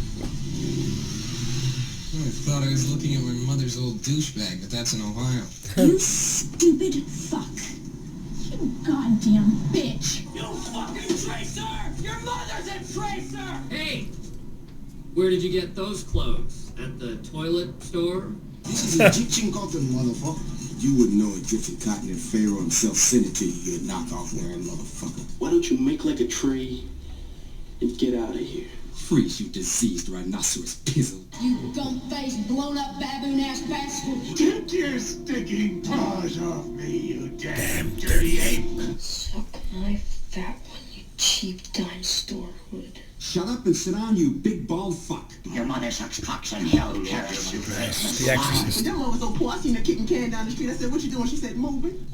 I thought I was looking at my mother's old douchebag, but that's in Ohio. You stupid fuck. You goddamn bitch. You fucking tracer! Your mother's a tracer! Hey! Where did you get those clothes? At the toilet store? This is Egyptian cotton, motherfucker. You wouldn't know Egyptian cotton if Pharaoh himself sent it to you, you knockoff wearing motherfucker. Why don't you make like a tree and get out of here? Freeze, you diseased rhinoceros pizzle. You gum-faced, blown-up baboon-ass bastard. Take your sticking paws off me, you damn dirty ape! Suck my fat one, you cheap dime store hood. Shut up and sit down, you big bald fuck. Your mother sucks cocks and hell carrots. The Exorcist. That one was so poor, I seen her kicking can down the street. I said, what you doing? She said, moving.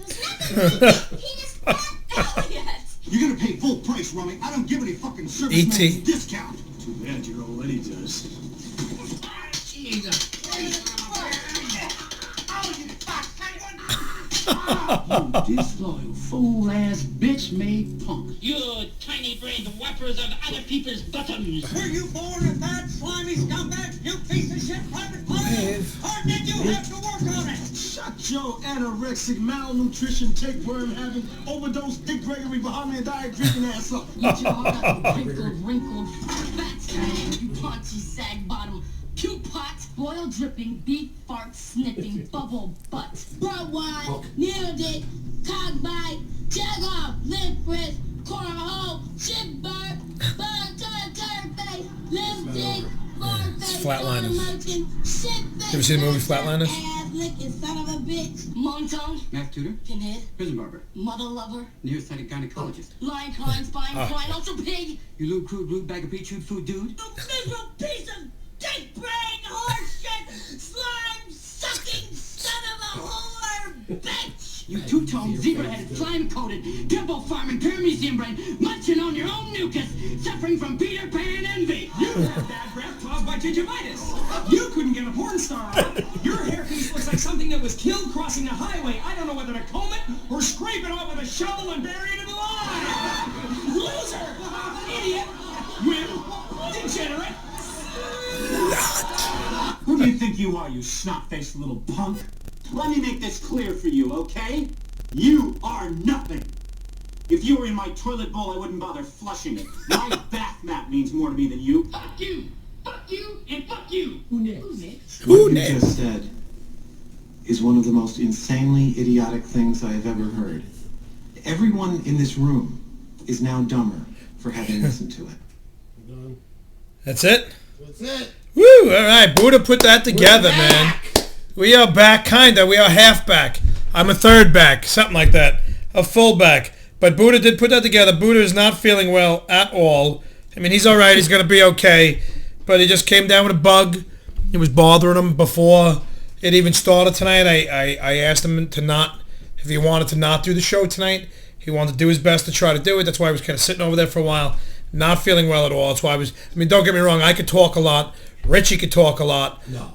You're gonna pay full price, Rummy. I don't give any fucking service E.T. discount. Too bad your old lady does. Jesus. You disloyal, fool-ass, bitch-made punk. You tiny brained wipers of other people's buttons. Were you born a fat, slimy scumbag, you piece of shit private pilot? Or did you have to work on it? Shut your anorexic, malnutrition, tapeworm having, overdose, Dick Gregory, Bahamian diet drinking ass up. You jaw up, wrinkled, fat man, you paunchy sag bottom. Puke pot, boil dripping, beef fart sniffing, bubble butt. Bro one, nailed it, cog bite, jag off, lip wrist, corner hole, shit burp, burn, turn face, limp dick, It's Flatliners. You ever seen the movie Flatliners? Ass licking son of a bitch. Monotone, Math tutor, pinhead, prison barber, mother lover, nearsighted gynecologist, lion climb, spine climb, also pig. you lewd, crude, rude, bag of pea chewed food dude. You miserable piece of dick brain, horse shit, slime sucking son of a whore, bitch! You two-toned, zebra-headed, slime-coated, pimple farming, pear museum brain, munching on your own mucus, suffering from Peter Pan envy. You have bad breath caused by gingivitis. You couldn't get a porn star on. Your hairpiece looks like something that was killed crossing a highway. I don't know whether to comb it or scrape it off with a shovel and bury it in the lawn. Loser! Idiot! Wimp! Degenerate! Who do you think you are, you snot-faced little punk? Let me make this clear for you, okay? You are nothing. If you were in my toilet bowl, I wouldn't bother flushing it. My bath mat means more to me than you. Fuck you, and fuck you. Who next? What you just said is one of the most insanely idiotic things I have ever heard. Everyone in this room is now dumber for having listened to it. That's it? That's it. Woo! All right, Buda put that together, man. We are back, kinda. We are half back. I'm a third back, something like that. A full back. But Buda did put that together. Buda is not feeling well at all. I mean, he's all right. He's going to be okay. But he just came down with a bug. It was bothering him before it even started tonight. I asked him to not, if he wanted to not do the show tonight. He wanted to do his best to try to do it. That's why I was kind of sitting over there for a while, not feeling well at all. That's why I mean, don't get me wrong. I could talk a lot. Richie could talk a lot. No.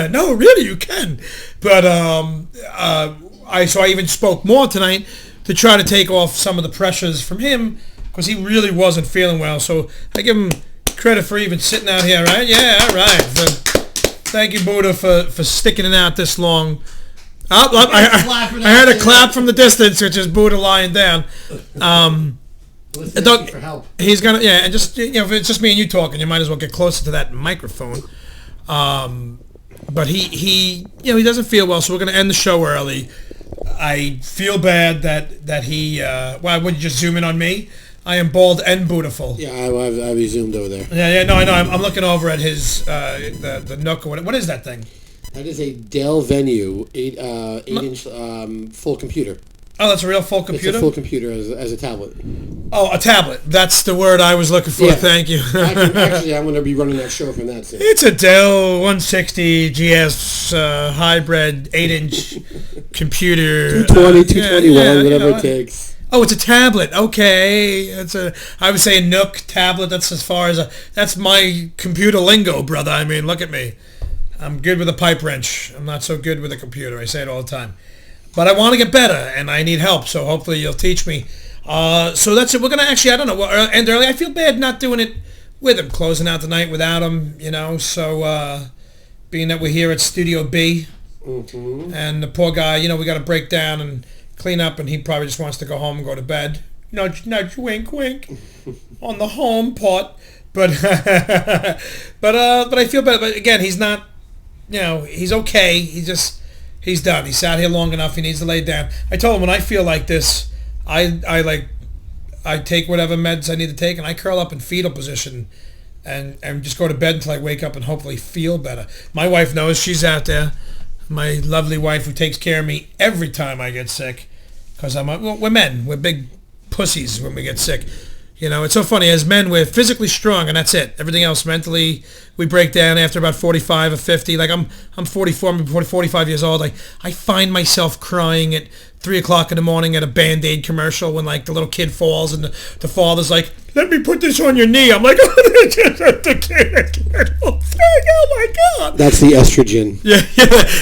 No, really, you can. But I even spoke more tonight to try to take off some of the pressures from him because he really wasn't feeling well. So I give him credit for even sitting out here, right? Yeah, all right. Thank you, Buda, for sticking it out this long. I heard a clap from the distance, which is Buda lying down. Doug, for help. He's gonna, yeah, and just, you know, if it's just me and you talking, you might as well get closer to that microphone. But he you know, he doesn't feel well, so we're gonna end the show early. I feel bad that he. Why wouldn't you just zoom in on me? I am bald and Budaful. Yeah, I zoomed over there. Yeah, no, I know. I'm looking over at his the Nook or what is that thing? That is a Dell Venue 8-inch full computer. Oh, that's a real full computer? It's a full computer as a tablet. Oh, a tablet. That's the word I was looking for. Yeah. Thank you. Actually, I'm going to be running that show from that soon. It's a Dell 160 GS hybrid 8-inch computer. 220, 221, whatever it takes. Oh, it's a tablet. Okay. I would say a Nook tablet. That's as far as that's my computer lingo, brother. I mean, look at me. I'm good with a pipe wrench. I'm not so good with a computer. I say it all the time. But I want to get better, and I need help, so hopefully you'll teach me. So that's it. We're going to actually, I don't know, end early. I feel bad not doing it with him, closing out the night without him, So being that we're here at Studio B, and the poor guy, we got to break down and clean up, and he probably just wants to go home and go to bed. Nudge, nudge, wink, wink, on the home part. But but I feel better. But again, he's not, he's okay. He's done. He sat here long enough. He needs to lay down. I told him when I feel like this, I take whatever meds I need to take, and I curl up in fetal position and just go to bed until I wake up and hopefully feel better. My wife knows. She's out there. My lovely wife who takes care of me every time I get sick, because we're men. We're big pussies when we get sick. It's so funny. As men, we're physically strong, and that's it. Everything else, mentally, we break down after about 45 or 50. Like, I'm 44, I'm 45 years old. I find myself crying at 3 o'clock in the morning at a Band-Aid commercial when, like, the little kid falls, and the father's like, let me put this on your knee. I'm like, oh, just the kid. Oh, my God. That's the estrogen. Yeah.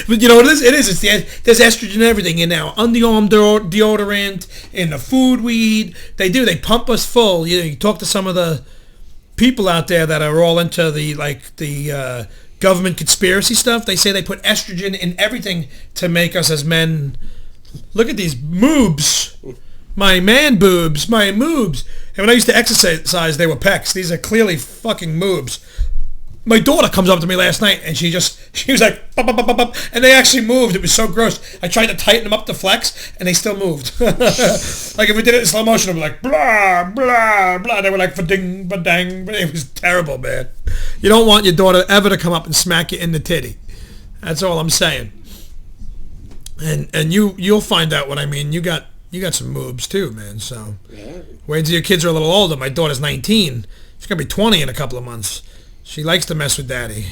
But you know what it is? There's estrogen in everything. In our underarm deodorant, in the food we eat. They pump us full. You talk to some of the people out there that are all into the government conspiracy stuff. They say they put estrogen in everything to make us as men. Look at these moobs. My man boobs, my moobs. And when I used to exercise, they were pecs. These are clearly fucking moobs. My daughter comes up to me last night, and she was like, bop, bop, bop, bop, and they actually moved. It was so gross. I tried to tighten them up to flex, and they still moved. Like if we did it in slow motion, it would be like, blah, blah, blah. They were like, ba-ding, ba-dang. It was terrible, man. You don't want your daughter ever to come up and smack you in the titty. That's all I'm saying. And you'll find out what I mean. You got some moves too, man. So wait until your kids are a little older. My daughter's 19. She's gonna be 20 in a couple of months. She likes to mess with daddy.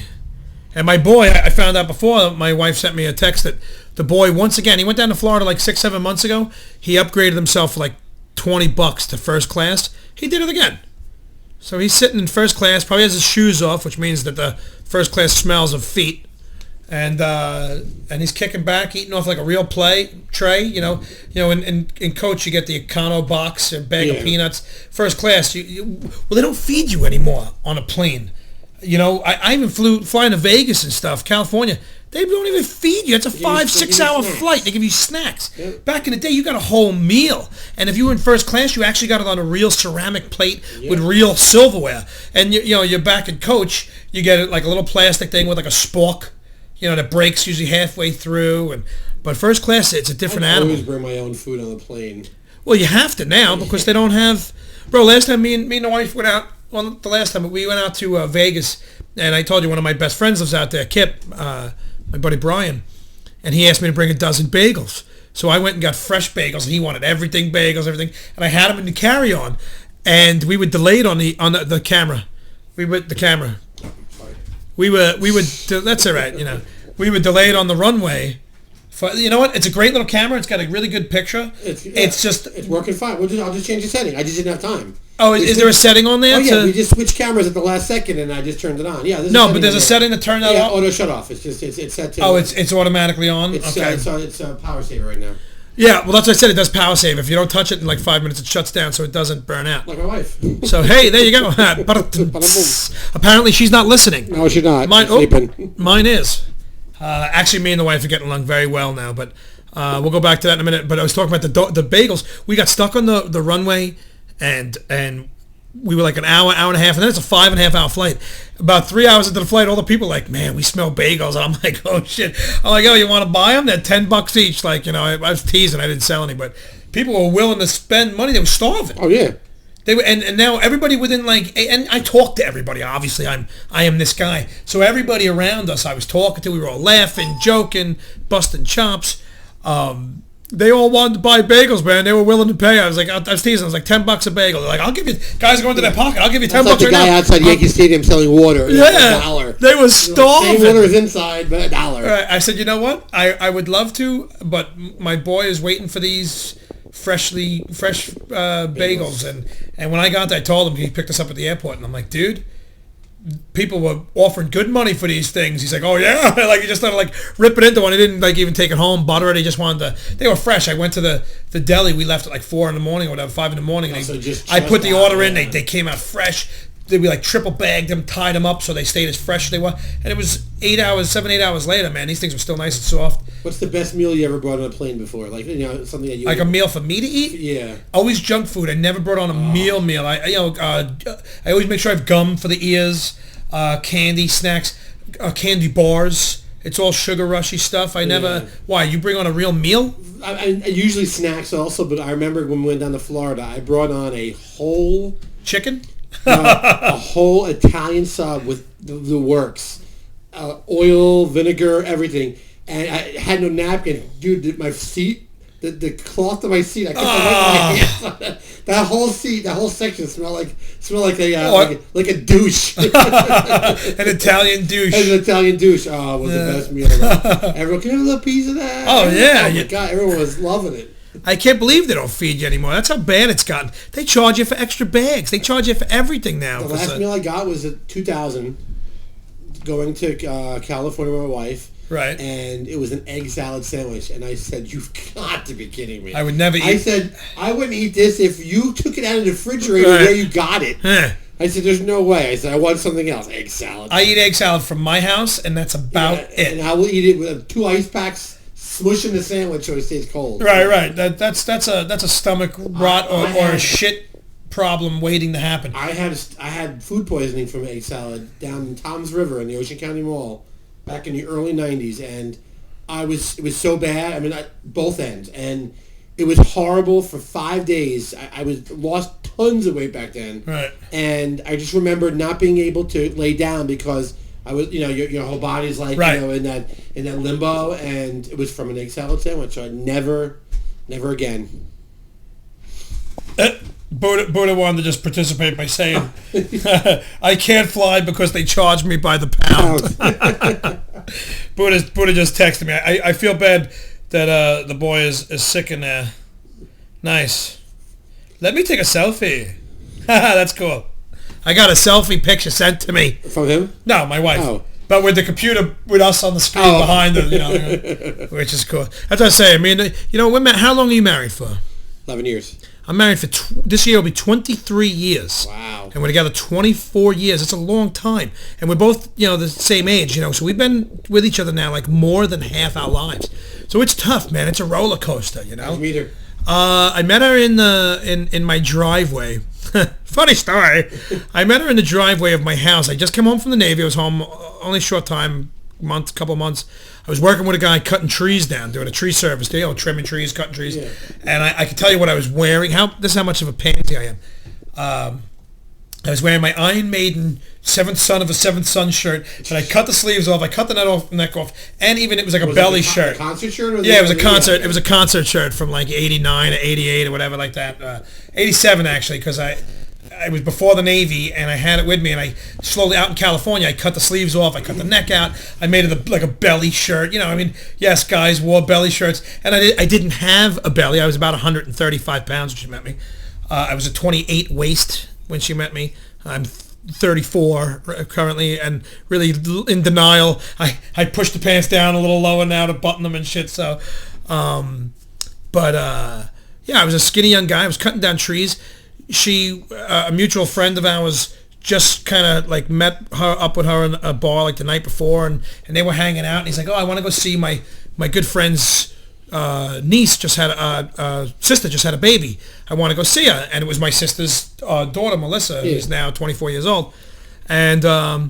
And my boy, I found out before, my wife sent me a text that the boy, once again, he went down to Florida like 6-7 months ago. He upgraded himself for like $20 to first class. He did it again. So he's sitting in first class, probably has his shoes off, which means that the first class smells of feet. And he's kicking back, eating off like a real tray, in Coach you get the Econo box, a bag of peanuts. First class, well, they don't feed you anymore on a plane. I even flying to Vegas and stuff, California. They don't even feed you. It's a 5-6 hour flight. They give you snacks. Yep. Back in the day, you got a whole meal. And if you were in first class, you actually got it on a real ceramic plate with real silverware. And you're back in Coach, you get it like a little plastic thing with like a spork. That breaks usually halfway through, but first class, it's a different animal. I always bring my own food on the plane. Well, you have to now because they don't have. Bro, last time me and the wife went out. Well, the last time we went out to Vegas, and I told you one of my best friends lives out there, Kip, my buddy Brian, and he asked me to bring a dozen bagels. So I went and got fresh bagels, and he wanted everything bagels, everything, and I had them in the carry-on, and we were delayed on the camera. We were that's all right, we were delayed on the runway. You know what? It's a great little camera. It's got a really good picture. It's working fine. I'll just change the setting. I just didn't have time. Oh, is there a setting on there? Oh, yeah, we just switched cameras at the last second, and I just turned it on. Yeah. But there's a setting to turn that off? Auto shut off. It's set to... Oh, it's automatically on? Okay. It's a power saver right now. Yeah, well, that's what I said. It does power save. If you don't touch it in like 5 minutes, it shuts down so it doesn't burn out. Like my wife. So, hey, there you go. Apparently, she's not listening. No, she's not. Mine is. Actually, me and the wife are getting along very well now, but we'll go back to that in a minute. But I was talking about the bagels. We got stuck on the runway, and we were like an hour and a half, and then it's a 5.5 hour flight. About 3 hours into the flight, all the people were like, man, we smell bagels. And I'm like, oh shit. I'm like, oh, you want to buy them? They're $10 each. Like, I was teasing. I didn't sell any, but people were willing to spend money. They were starving. Oh yeah. They were, and now everybody within and I talk to everybody. Obviously, I am this guy. So everybody around us, I was talking to. We were all laughing, joking, busting chops. They all wanted to buy bagels, man. They were willing to pay. I was teasing. I was like, $10 a bagel. They're like, I'll give you. Guys go into their pocket. I'll give you $10 like the right guy now. outside Yankee Stadium selling water. Yeah, $1. they were starving. Same water is inside, but $1. Right. I said, you know what? I would love to, but my boy is waiting for these fresh bagels. And when I got there, I told him he picked us up at the airport, and I'm like, dude. People were offering good money for these things. He's like, oh yeah, like he just started like ripping into one. He didn't like even take it home, butter it. He just wanted to. They were fresh. I went to the deli. We left at like 4 a.m. or whatever, 5 a.m. And I put the order in. They came out fresh. We like triple bagged them, tied them up so they stayed as fresh as they were. And it was 8 hours later, man. These things were still nice and soft. What's the best meal you ever brought on a plane before? Like something that you like a meal for me to eat. Yeah. Always junk food. I never brought on a meal. I always make sure I have gum for the ears. Candy, snacks, candy bars. It's all sugar rushy stuff. I never. Yeah. Why? You bring on a real meal? I usually snacks also, but I remember when we went down to Florida, I brought on a whole chicken, a whole Italian sub with the works, oil, vinegar, everything, and I had no napkin. Dude, my seat. The cloth of my seat, I kept my hands on it. That whole seat, that whole section smelled like a douche. An Italian douche. An Italian douche. Oh, it was the best meal ever. Everyone, can I have a little piece of that? Oh, yeah. Oh, my God, everyone was loving it. I can't believe they don't feed you anymore. That's how bad it's gotten. They charge you for extra bags. They charge you for everything now. The last meal I got was at 2000, going to California with my wife. Right. And it was an egg salad sandwich. And I said, you've got to be kidding me. I would never eat. I said, I wouldn't eat this if you took it out of the refrigerator where you got it. I said, there's no way. I said, I want something else. Egg salad. I eat egg salad from my house, and that's about it. And I will eat it with 2 ice packs, smushing the sandwich so it stays cold. Right. That's a stomach rot or a shit problem waiting to happen. I had food poisoning from egg salad down in Toms River in the Ocean County Mall back in the early 90s, and it was so bad. I mean, both ends, and it was horrible for 5 days. I lost tons of weight back then, right? And I just remember not being able to lay down because I was, your whole body's like, right. In that limbo, and it was from an egg salad sandwich. So I never again. Buda wanted to just participate by saying, I can't fly because they charge me by the pound. Buda just texted me. I feel bad that the boy is sick in there. Nice. Let me take a selfie. That's cool. I got a selfie picture sent to me. From him? No, my wife. Oh. But with the computer, with us on the screen behind her, which is cool. That's what I say. I mean, how long are you married for? 11 years. I'm married for, this year will be 23 years. Wow. And we're together 24 years. It's a long time. And we're both, the same age, so we've been with each other now like more than half our lives. So it's tough, man. It's a roller coaster, How'd you meet her? I met her in my driveway. Funny story. I met her in the driveway of my house. I just came home from the Navy. I was home only a short time, couple months. I was working with a guy cutting trees down, doing a tree service, trimming trees, cutting trees. Yeah. And I can tell you what I was wearing. This is how much of a pansy I am. I was wearing my Iron Maiden Seventh Son of a Seventh Son shirt, and I cut the sleeves off, I cut the neck off, and even it was like a belly shirt. A concert shirt? Or it was a concert. It was a concert shirt from like 89 or 88 or whatever like that. 87 actually, because I was before the Navy, and I had it with me, and I slowly, out in California, I cut the sleeves off, I cut the neck out, I made it like a belly shirt, yes, guys wore belly shirts, and I didn't have a belly. I was about 135 pounds when she met me. I was a 28 waist when she met me. I'm 34 currently, and really in denial. I pushed the pants down a little lower now to button them and shit, so, I was a skinny young guy. I was cutting down trees. She, a mutual friend of ours, just kind of like met her up with her in a bar like the night before, and they were hanging out, and he's like, I want to go see my good friend's niece just had sister just had a baby. I want to go see her. And it was my sister's daughter, Melissa, who's now 24 years old, and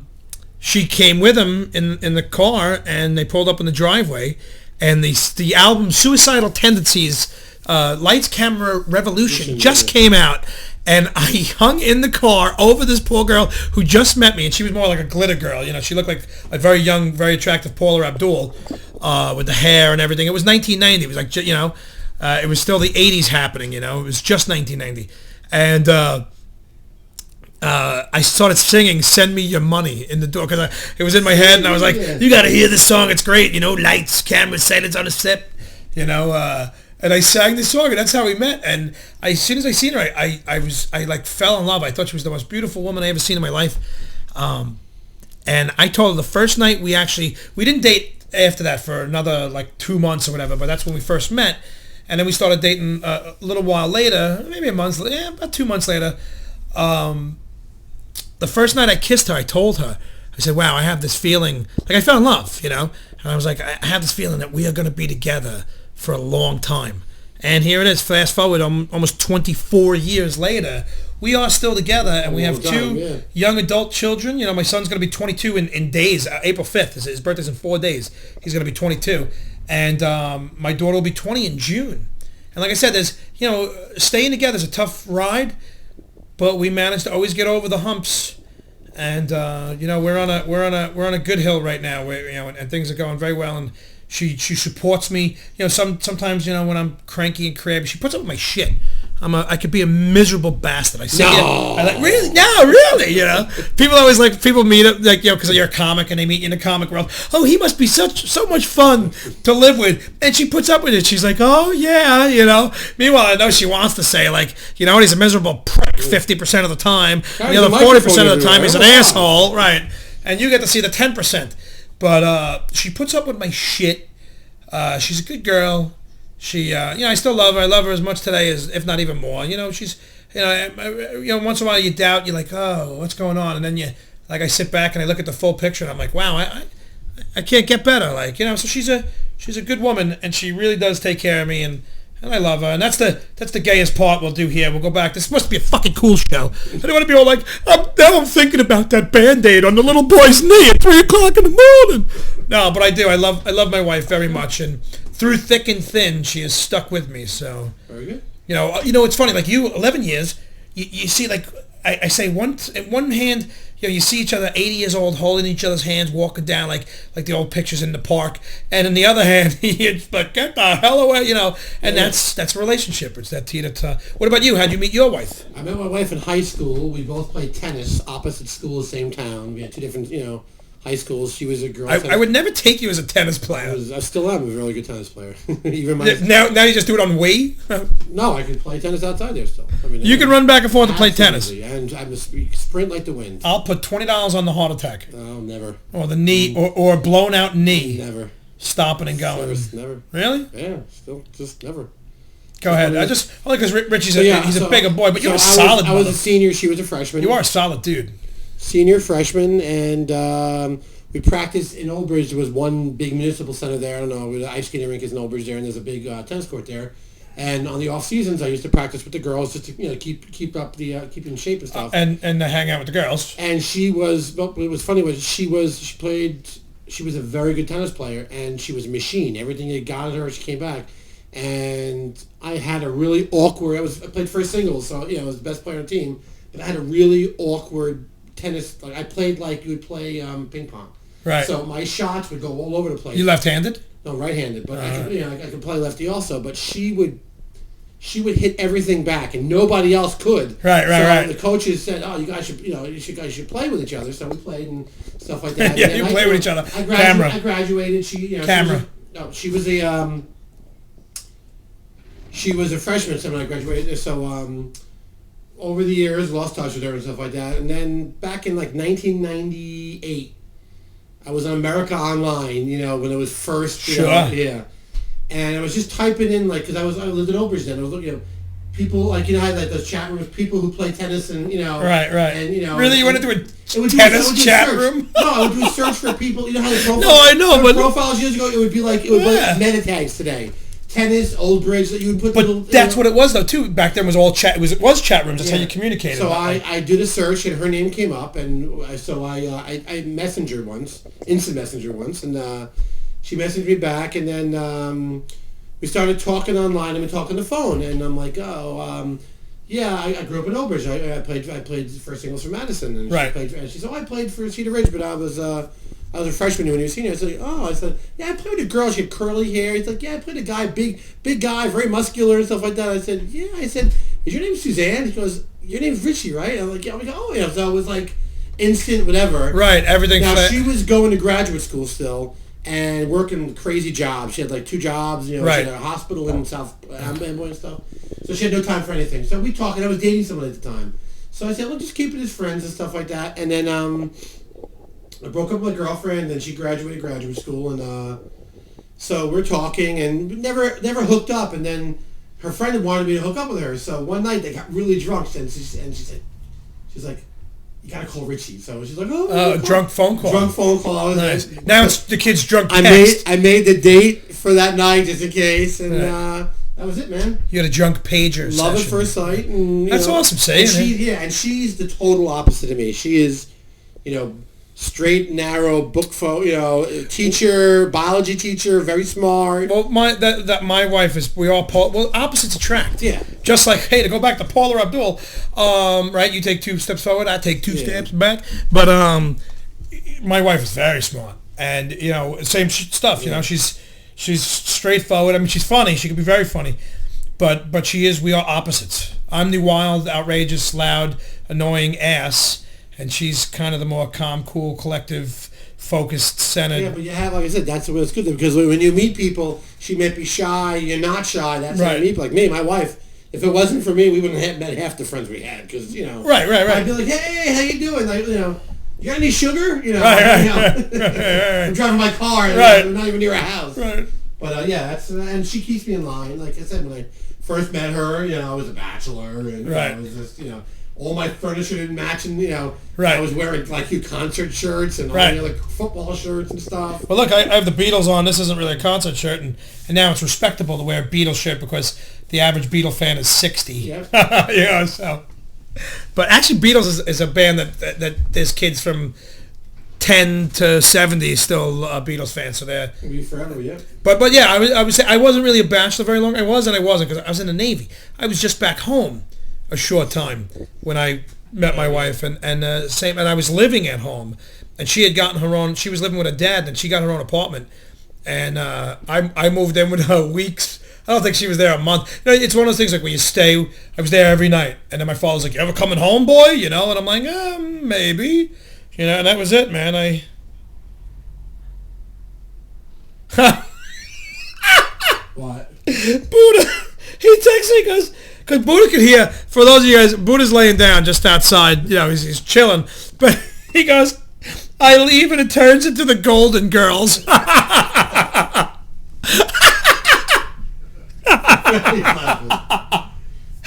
she came with him in the car, and they pulled up in the driveway, and the album Suicidal Tendencies, Lights Camera Revolution just came out, and I hung in the car over this poor girl who just met me, and she was more like a glitter girl. She looked like a very young, very attractive Paula Abdul with the hair and everything. It was 1990. It was like, It was still the 80s happening, you know. It was just 1990. And I started singing "Send Me Your Money" in the door because it was in my head, and I was like, "You got to hear this song. It's great, you know. Lights, cameras, silence on the set, you know." And I sang this song, and that's how we met. And as soon as I seen her, I like fell in love. I thought she was the most beautiful woman I ever seen in my life. And I told her the first night we didn't date after that for another like 2 months or whatever, but that's when we first met. And then we started dating a little while later, maybe a month, about 2 months later. The first night I kissed her, I told her, I said, wow, I have this feeling, like I fell in love, you know? And I was like, I have this feeling that we are going to be together for a long time. And here it is, fast forward almost 24 years later, we are still together, and we have two young adult children. You know, my son's going to be 22 in days, April 5th. His birthday's in 4 days. He's going to be 22. And my daughter will be 20 in June. And like I said, there's, you know, staying together is a tough ride, but we managed to always get over the humps, and you know, we're on a good hill right now. Where, you know, and things are going very well, and she supports me. You know, sometimes, you know, when I'm cranky and crabby, she puts up with my shit. I could be a miserable bastard. I say, I like, really? No, really? You know, people meet up, like, you know, because you're a comic and they meet you in the comic world. Oh, he must be so much fun to live with, and she puts up with it. She's like, oh yeah, you know. Meanwhile, I know she wants to say, like, you know, he's a miserable prick 50% of the time. The other 40% of the time he's an asshole, right? And you get to see the 10%. But she puts up with my shit. She's a good girl. She, you know, I still love her. I love her as much today as, if not even more. You know, she's, you know, once in a while you doubt. You're like, oh, what's going on? And then I sit back and I look at the full picture, and I'm like, wow, I can't get better. Like, you know, so she's a good woman, and she really does take care of me, and I love her. And that's the gayest part we'll do here. We'll go back. This must be a fucking cool show. I don't want to be all like, now I'm thinking about that Band-Aid on the little boy's knee at 3 o'clock in the morning. No, but I do. I love my wife very much, and through thick and thin, she has stuck with me. So very good. You know, it's funny. Like you, 11 years. You see, like I say, in one hand, you know, you see each other 80 years old, holding each other's hands, walking down like the old pictures in the park, and in the other hand, it's like, get the hell away, you know. And that's a relationship. It's that tee-to-ta. What about you? How'd you meet your wife? I met my wife in high school. We both played tennis, opposite schools, same town. We had two different, you know, high schools. She was a girl. I would never take you as a tennis player. I still am a really good tennis player. Even now you just do it on Wii? No, I can play tennis outside there still. I mean, you can run back and forth to play tennis. And I'm a sprint like the wind. I'll put $20 on the heart attack. Oh, never. Or the knee, or a blown out knee. Never. Stopping and going. Never. Really? Yeah, still just never. Go ahead. Only because Richie's a bigger boy, but you're a solid. I was a senior. She was a freshman. You are a solid dude. Senior, freshman, and we practiced in Old Bridge. There was one big municipal center there. I don't know. The ice skating rink is in Old Bridge there, and there's a big tennis court there. And on the off seasons, I used to practice with the girls just to, you know, keep up the keep in shape and stuff. And to hang out with the girls. And she was. What was funny was she was a very good tennis player, and she was a machine. Everything that got at her, she came back. And I had a really awkward. I played first singles, so you know I was the best player on the team. But I had a really awkward tennis. Like I played like you would play ping pong. Right. So my shots would go all over the place. You left-handed? No, right-handed. But I could play lefty also. But she would hit everything back, and nobody else could. Right. The coaches said, "Oh, you guys should play with each other." So we played and stuff like that. Yeah, you play with each other. I graduated. Camera. She was a freshman when I graduated. So over the years, lost touch with her and stuff like that. And then back in like 1998, I was on America Online. You know, when it was first. Yeah. And I was just typing in, like, because I lived in Old Bridge then. I was looking at people, like, you know, I had like those chat rooms, people who play tennis and, you know. Right. And, you know. Really? You went into a tennis chat room? No, I would do a search for people. You know how the profiles. No, I know, but. Profiles years ago, it would be like meta tags today. Tennis, Old Bridge, that you would put. But that's what it was, though, too. Back then was all chat. It was chat rooms. That's how you communicated. So I did a search, and her name came up, and I messengered once, instant messenger once, and she messaged me back, and then we started talking online, and we talking on the phone, and I'm like, yeah, I grew up in Old Bridge. I played first singles for Madison, and right. she said, I played for Cedar Ridge, but I I was a freshman when he was senior. I said, I said, yeah, I played with a girl. She had curly hair. He's like, yeah, I played a guy, big guy, very muscular and stuff like that. I said, yeah. I said, is your name Suzanne? He goes, your name's Richie, right? I'm like, yeah. I'm like, oh, yeah. So it was like instant whatever. Right, everything. Now, she was going to graduate school still and working crazy jobs. She had like 2 jobs, you know, right. She had a hospital in South Amboy and stuff. So she had no time for anything. So we talked, and I was dating someone at the time. So I said, well, just keep it as friends and stuff like that. And then I broke up with my girlfriend, and then she graduated graduate school, and so we're talking, and never hooked up. And then her friend wanted me to hook up with her. So one night they got really drunk, and she said, she's like, you gotta call Richie. So she's like, drunk phone call. Drunk phone call. I was nice. like, now it's the kid's drunk text. I made the date for that night just in case, and that was it, man. You had a drunk pager Love session. at first sight. And, That's awesome, saying it. And she's the total opposite of me. She is, straight, narrow, book teacher, biology teacher, very smart. Well, my wife is, we all, opposites attract. Yeah. Just like, hey, to go back to Paula Abdul, right, you take 2 steps forward, I take 2 steps back. But my wife is very smart. And, same stuff, she's straightforward. I mean, she's funny. She can be very funny. But we are opposites. I'm the wild, outrageous, loud, annoying ass. And she's kind of the more calm, cool, collective, focused, centered. Yeah, but you have, like I said, that's what's good. Because when you meet people, she might be shy, you're not shy. That's how you meet people. Like me, my wife, if it wasn't for me, we wouldn't have met half the friends we had. Because, Right. I'd be like, hey, how you doing? Like, you got any sugar? I'm driving my car and I'm not even near a house. Right. But, and she keeps me in line. Like I said, when I first met her, I was a bachelor. And I was just, all my furniture didn't match, and I was wearing like concert shirts and all like football shirts and stuff. Well, look, I have the Beatles on. This isn't really a concert shirt, and now it's respectable to wear a Beatles shirt because the average Beatle fan is 60. Yep. So. But actually, Beatles is a band that there's kids from 10 to 70 still Beatles fans, so they're. Be forever, yeah. But yeah, I would say I wasn't really a bachelor very long. I was and I wasn't because I was in the Navy. I was just back home a short time when I met my wife, and I was living at home, and she had gotten her own. She was living with her dad, and she got her own apartment, and I moved in with her weeks. I don't think she was there a month. It's one of those things like when you stay. I was there every night, and then my father was like, "You ever coming home, boy?" And I'm like, maybe, and that was it, man. What? Buda, he texts me because Buda can hear. For those of you guys, Buda's laying down just outside. He's chilling, but he goes, "I leave and it turns into the Golden Girls."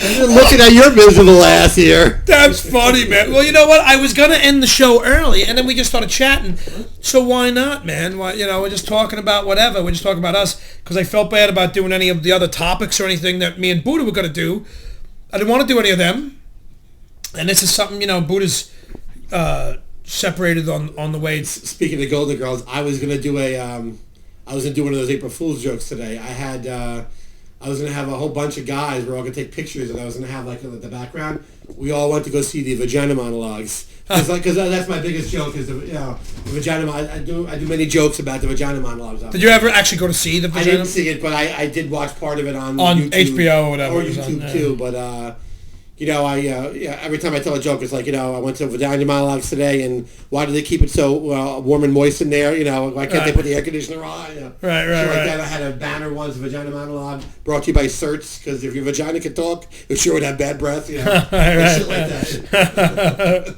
Looking at your miserable ass here. That's funny, man. Well, you know what? I was gonna end the show early, and then we just started chatting. So why not, man? Why, we're just talking about whatever. We're just talking about us because I felt bad about doing any of the other topics or anything that me and Buda were gonna do. I didn't want to do any of them, and this is something Buda's separated on the way. Speaking of Golden Girls, I was gonna do one of those April Fool's jokes today. I was going to have a whole bunch of guys. We're all going to take pictures, and I was going to have, like, the background. We all went to go see the vagina monologues. Because that's my biggest joke is, the vagina. I do many jokes about the vagina monologues. Did you ever actually go to see the vagina? I didn't see it, but I did watch part of it on YouTube, HBO or whatever. Or YouTube, too. But, every time I tell a joke, it's like, I went to vagina monologues today, and why do they keep it so warm and moist in there? Why can't they put the air conditioner on? Right. That. I had a banner once, vagina monologue, brought to you by Certs, because if your vagina could talk, it sure would have bad breath. Shit like that.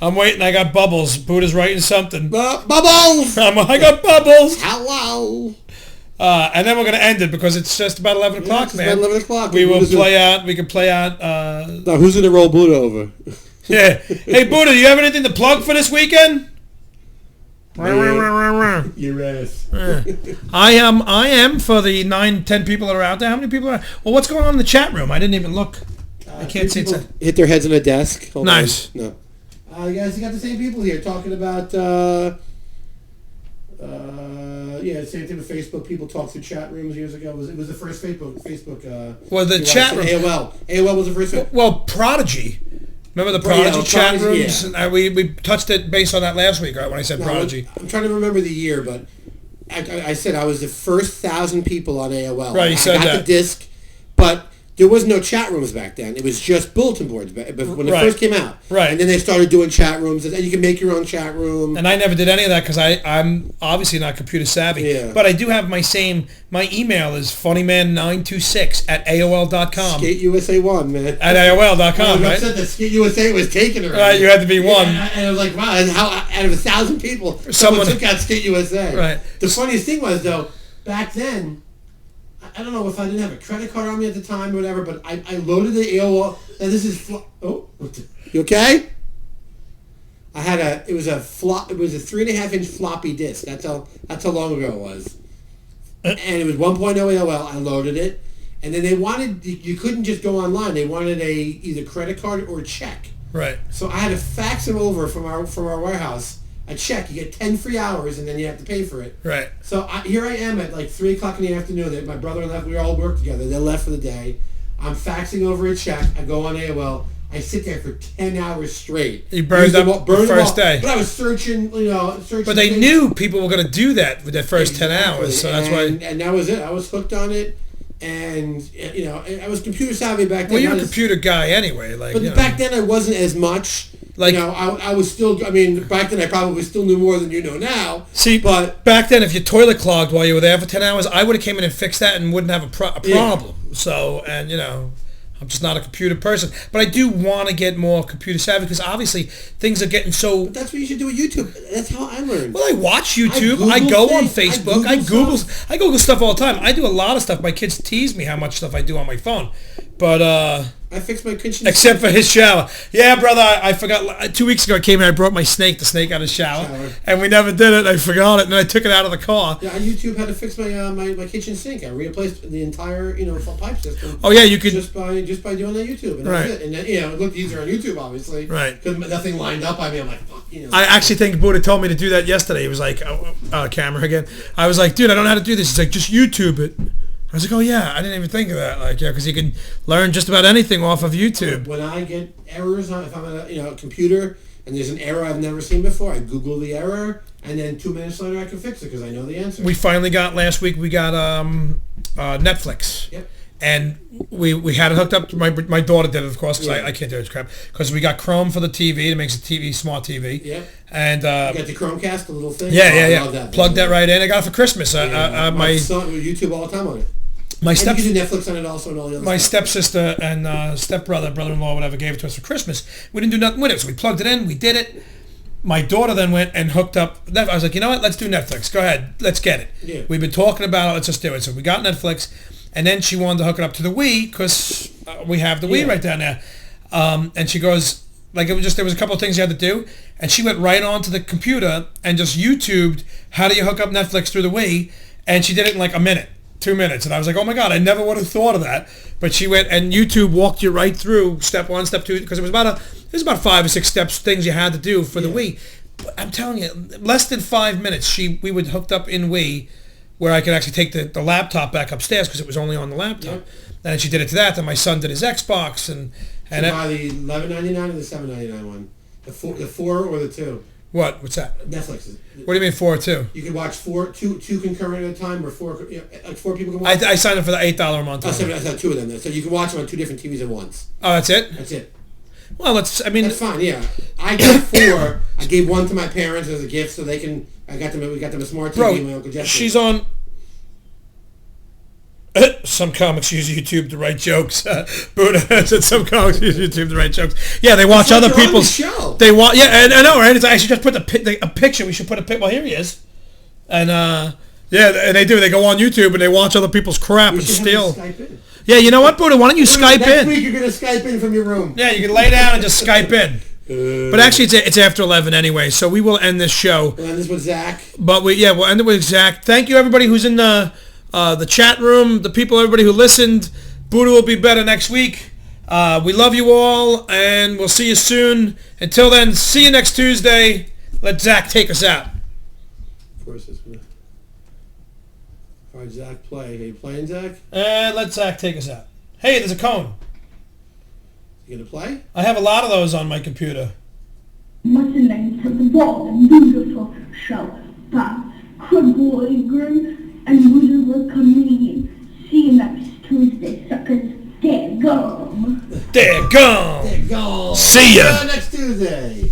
I'm waiting. I got bubbles. Buda's writing something. Bubbles! I got bubbles. Hello. And then we're going to end it because it's just about 11 o'clock, man. About 11 o'clock. We can play out. Now, who's going to roll Buda over? Yeah. Hey, Buda, do you have anything to plug for this weekend? Your ass. I am for the 9-10 people that are out there. How many people are? Well, what's going on in the chat room? I didn't even look. I can't see it. Hit their heads on a desk. Hold nice. On. No. You guys, you got the same people here talking about. Same thing with Facebook. People talked through chat rooms years ago. It was the first Facebook. Well, the chat room. AOL was the first. Well, Prodigy Remember the Prodigy chat Prodigy, rooms? yeah. We touched it based on that last week, right, when I said Prodigy. I'm trying to remember the year, but I said I was the first 1,000 people on AOL. Right, you said I got that. the disc, but there was no chat rooms back then. It was just bulletin boards when it first came out. Right. And then they started doing chat rooms, and you can make your own chat room. And I never did any of that because I'm obviously not computer savvy. Yeah. But I do have my email is funnyman926@aol.com. Skate USA 1, man. At AOL.com, I was right? upset that Skate USA was taken already. Right, you had to be one. And I was like, wow, how out of 1,000 people, someone took out Skate USA. Right. The funniest thing was, though, back then, I don't know if I didn't have a credit card on me at the time or whatever, but I loaded the AOL. Now this is you okay? It was a 3.5-inch floppy disk. That's how long ago it was. And it was 1.0 AOL. I loaded it, and then they wanted you couldn't just go online. They wanted either credit card or a check. Right. So I had to fax them over from our warehouse. A check, you get 10 free hours, and then you have to pay for it. Right. So here I am at like 3 o'clock in the afternoon. My brother left. We all worked together. They left for the day. I'm faxing over a check. I go on AOL. I sit there for 10 hours straight. You burned up the first day. But I was searching. But they knew people were going to do that with their first 10 hours, so that's why. And that was it. I was hooked on it, and I was computer savvy back then. Well, you're a computer guy anyway, like. But back then I wasn't as much. Like, I was still. I mean, back then I probably still knew more than you know now. See, but back then, if your toilet clogged while you were there for 10 hours, I would have came in and fixed that and wouldn't have a problem. Yeah. So, and I'm just not a computer person. But I do want to get more computer savvy because obviously things are getting so. But that's what you should do with YouTube. That's how I learned. Well, I watch YouTube. I go on Facebook. I Google stuff all the time. I do a lot of stuff. My kids tease me how much stuff I do on my phone. But I fixed my kitchen. Except for his shower. Yeah, brother, I forgot. 2 weeks ago I came here, I brought the snake out of the shower. And we never did it. I forgot it, and then I took it out of the car. Yeah, on YouTube how to fix my my kitchen sink. I replaced the entire pipe system. Oh yeah, you could just by doing that YouTube, and right. that's it. And then it looked easier on YouTube, obviously. Right. Because nothing lined up. I mean, I'm like, fuck, I actually think Buda told me to do that yesterday. He was like, camera again. I was like, dude, I don't know how to do this. He's like, just YouTube it. I was like, oh yeah, I didn't even think of that. Like, yeah, because you can learn just about anything off of YouTube. When I get errors if I'm on a computer and there's an error I've never seen before, I Google the error, and then 2 minutes later I can fix it because I know the answer. We finally got last week. We got Netflix. Yep. And we had it hooked up to my daughter did it, of course, because I can't do it crap. Because we got Chrome for the TV. It makes a TV smart TV. Yeah. And you got the Chromecast, the little thing. Yeah. I love that. Plugged that right in. I got it for Christmas. My son with YouTube all the time on it. You can do Netflix on it also and all the other my stuff. stepsister and brother-in-law, whatever, gave it to us for Christmas. We didn't do nothing with it, so we plugged it in. We did it. My daughter then went and hooked up. I was like, you know what? Let's do Netflix. Go ahead. Let's get it. Yeah. We've been talking about it. Let's just do it. So we got Netflix. And then she wanted to hook it up to the Wii because we have the Wii right down there. And she goes, like, there was a couple of things you had to do. And she went right onto the computer and just YouTubed how do you hook up Netflix through the Wii. And she did it in like a minute, 2 minutes. And I was like, oh my God, I never would have thought of that. But she went and YouTube walked you right through step 1, step 2, because it was about 5 or 6 steps, things you had to do for the Wii. But I'm telling you, less than 5 minutes, we would hooked up in Wii, where I could actually take the laptop back upstairs because it was only on the laptop. Yep. And she did it to that. Then my son did his Xbox and buy the $11.99 or the $7.99 one, the 4 or the 2. What's that? Netflix. What do you mean 4 or 2? You can watch two concurrent at a time, or 4 people can watch. I signed up for the $8 a month. I said 2 of them. So you can watch them on 2 different TVs at once. Oh, that's it. That's it. Well, that's fine. Yeah, I got 4. I gave one to my parents as a gift, so they can. We got them a smart TV. Bro, my Uncle Jeff. She's on. Some comics use YouTube to write jokes. Buddha said some comics use YouTube to write jokes. Yeah, they watch other people's show. They watch. Yeah, and I know, right? It's actually just put a picture. We should put a pic. Well, here he is. And yeah, and they do. They go on YouTube and they watch other people's crap and steal. Yeah, you know what, Buddha? Why don't you Skype in? Next week you're gonna Skype in from your room. Yeah, you can lay down and just Skype in. But actually, it's after 11 anyway, so we will end this show. We'll end this with Zach. But we'll end it with Zach. Thank you, everybody who's in the chat room, the people, everybody who listened. Buddha will be better next week. We love you all, and we'll see you soon. Until then, see you next Tuesday. Let Zach take us out. Of course, it's gonna. All right, Zach, play. Are you playing, Zach? And let Zach take us out. Hey, there's a cone. You gonna play? I have a lot of those on my computer. Listening to the Bold and Beautiful show by Craig Loydgren and Budaful Comedian. See you next Tuesday, suckers. There gum. There gum. There gum. See ya. Next Tuesday.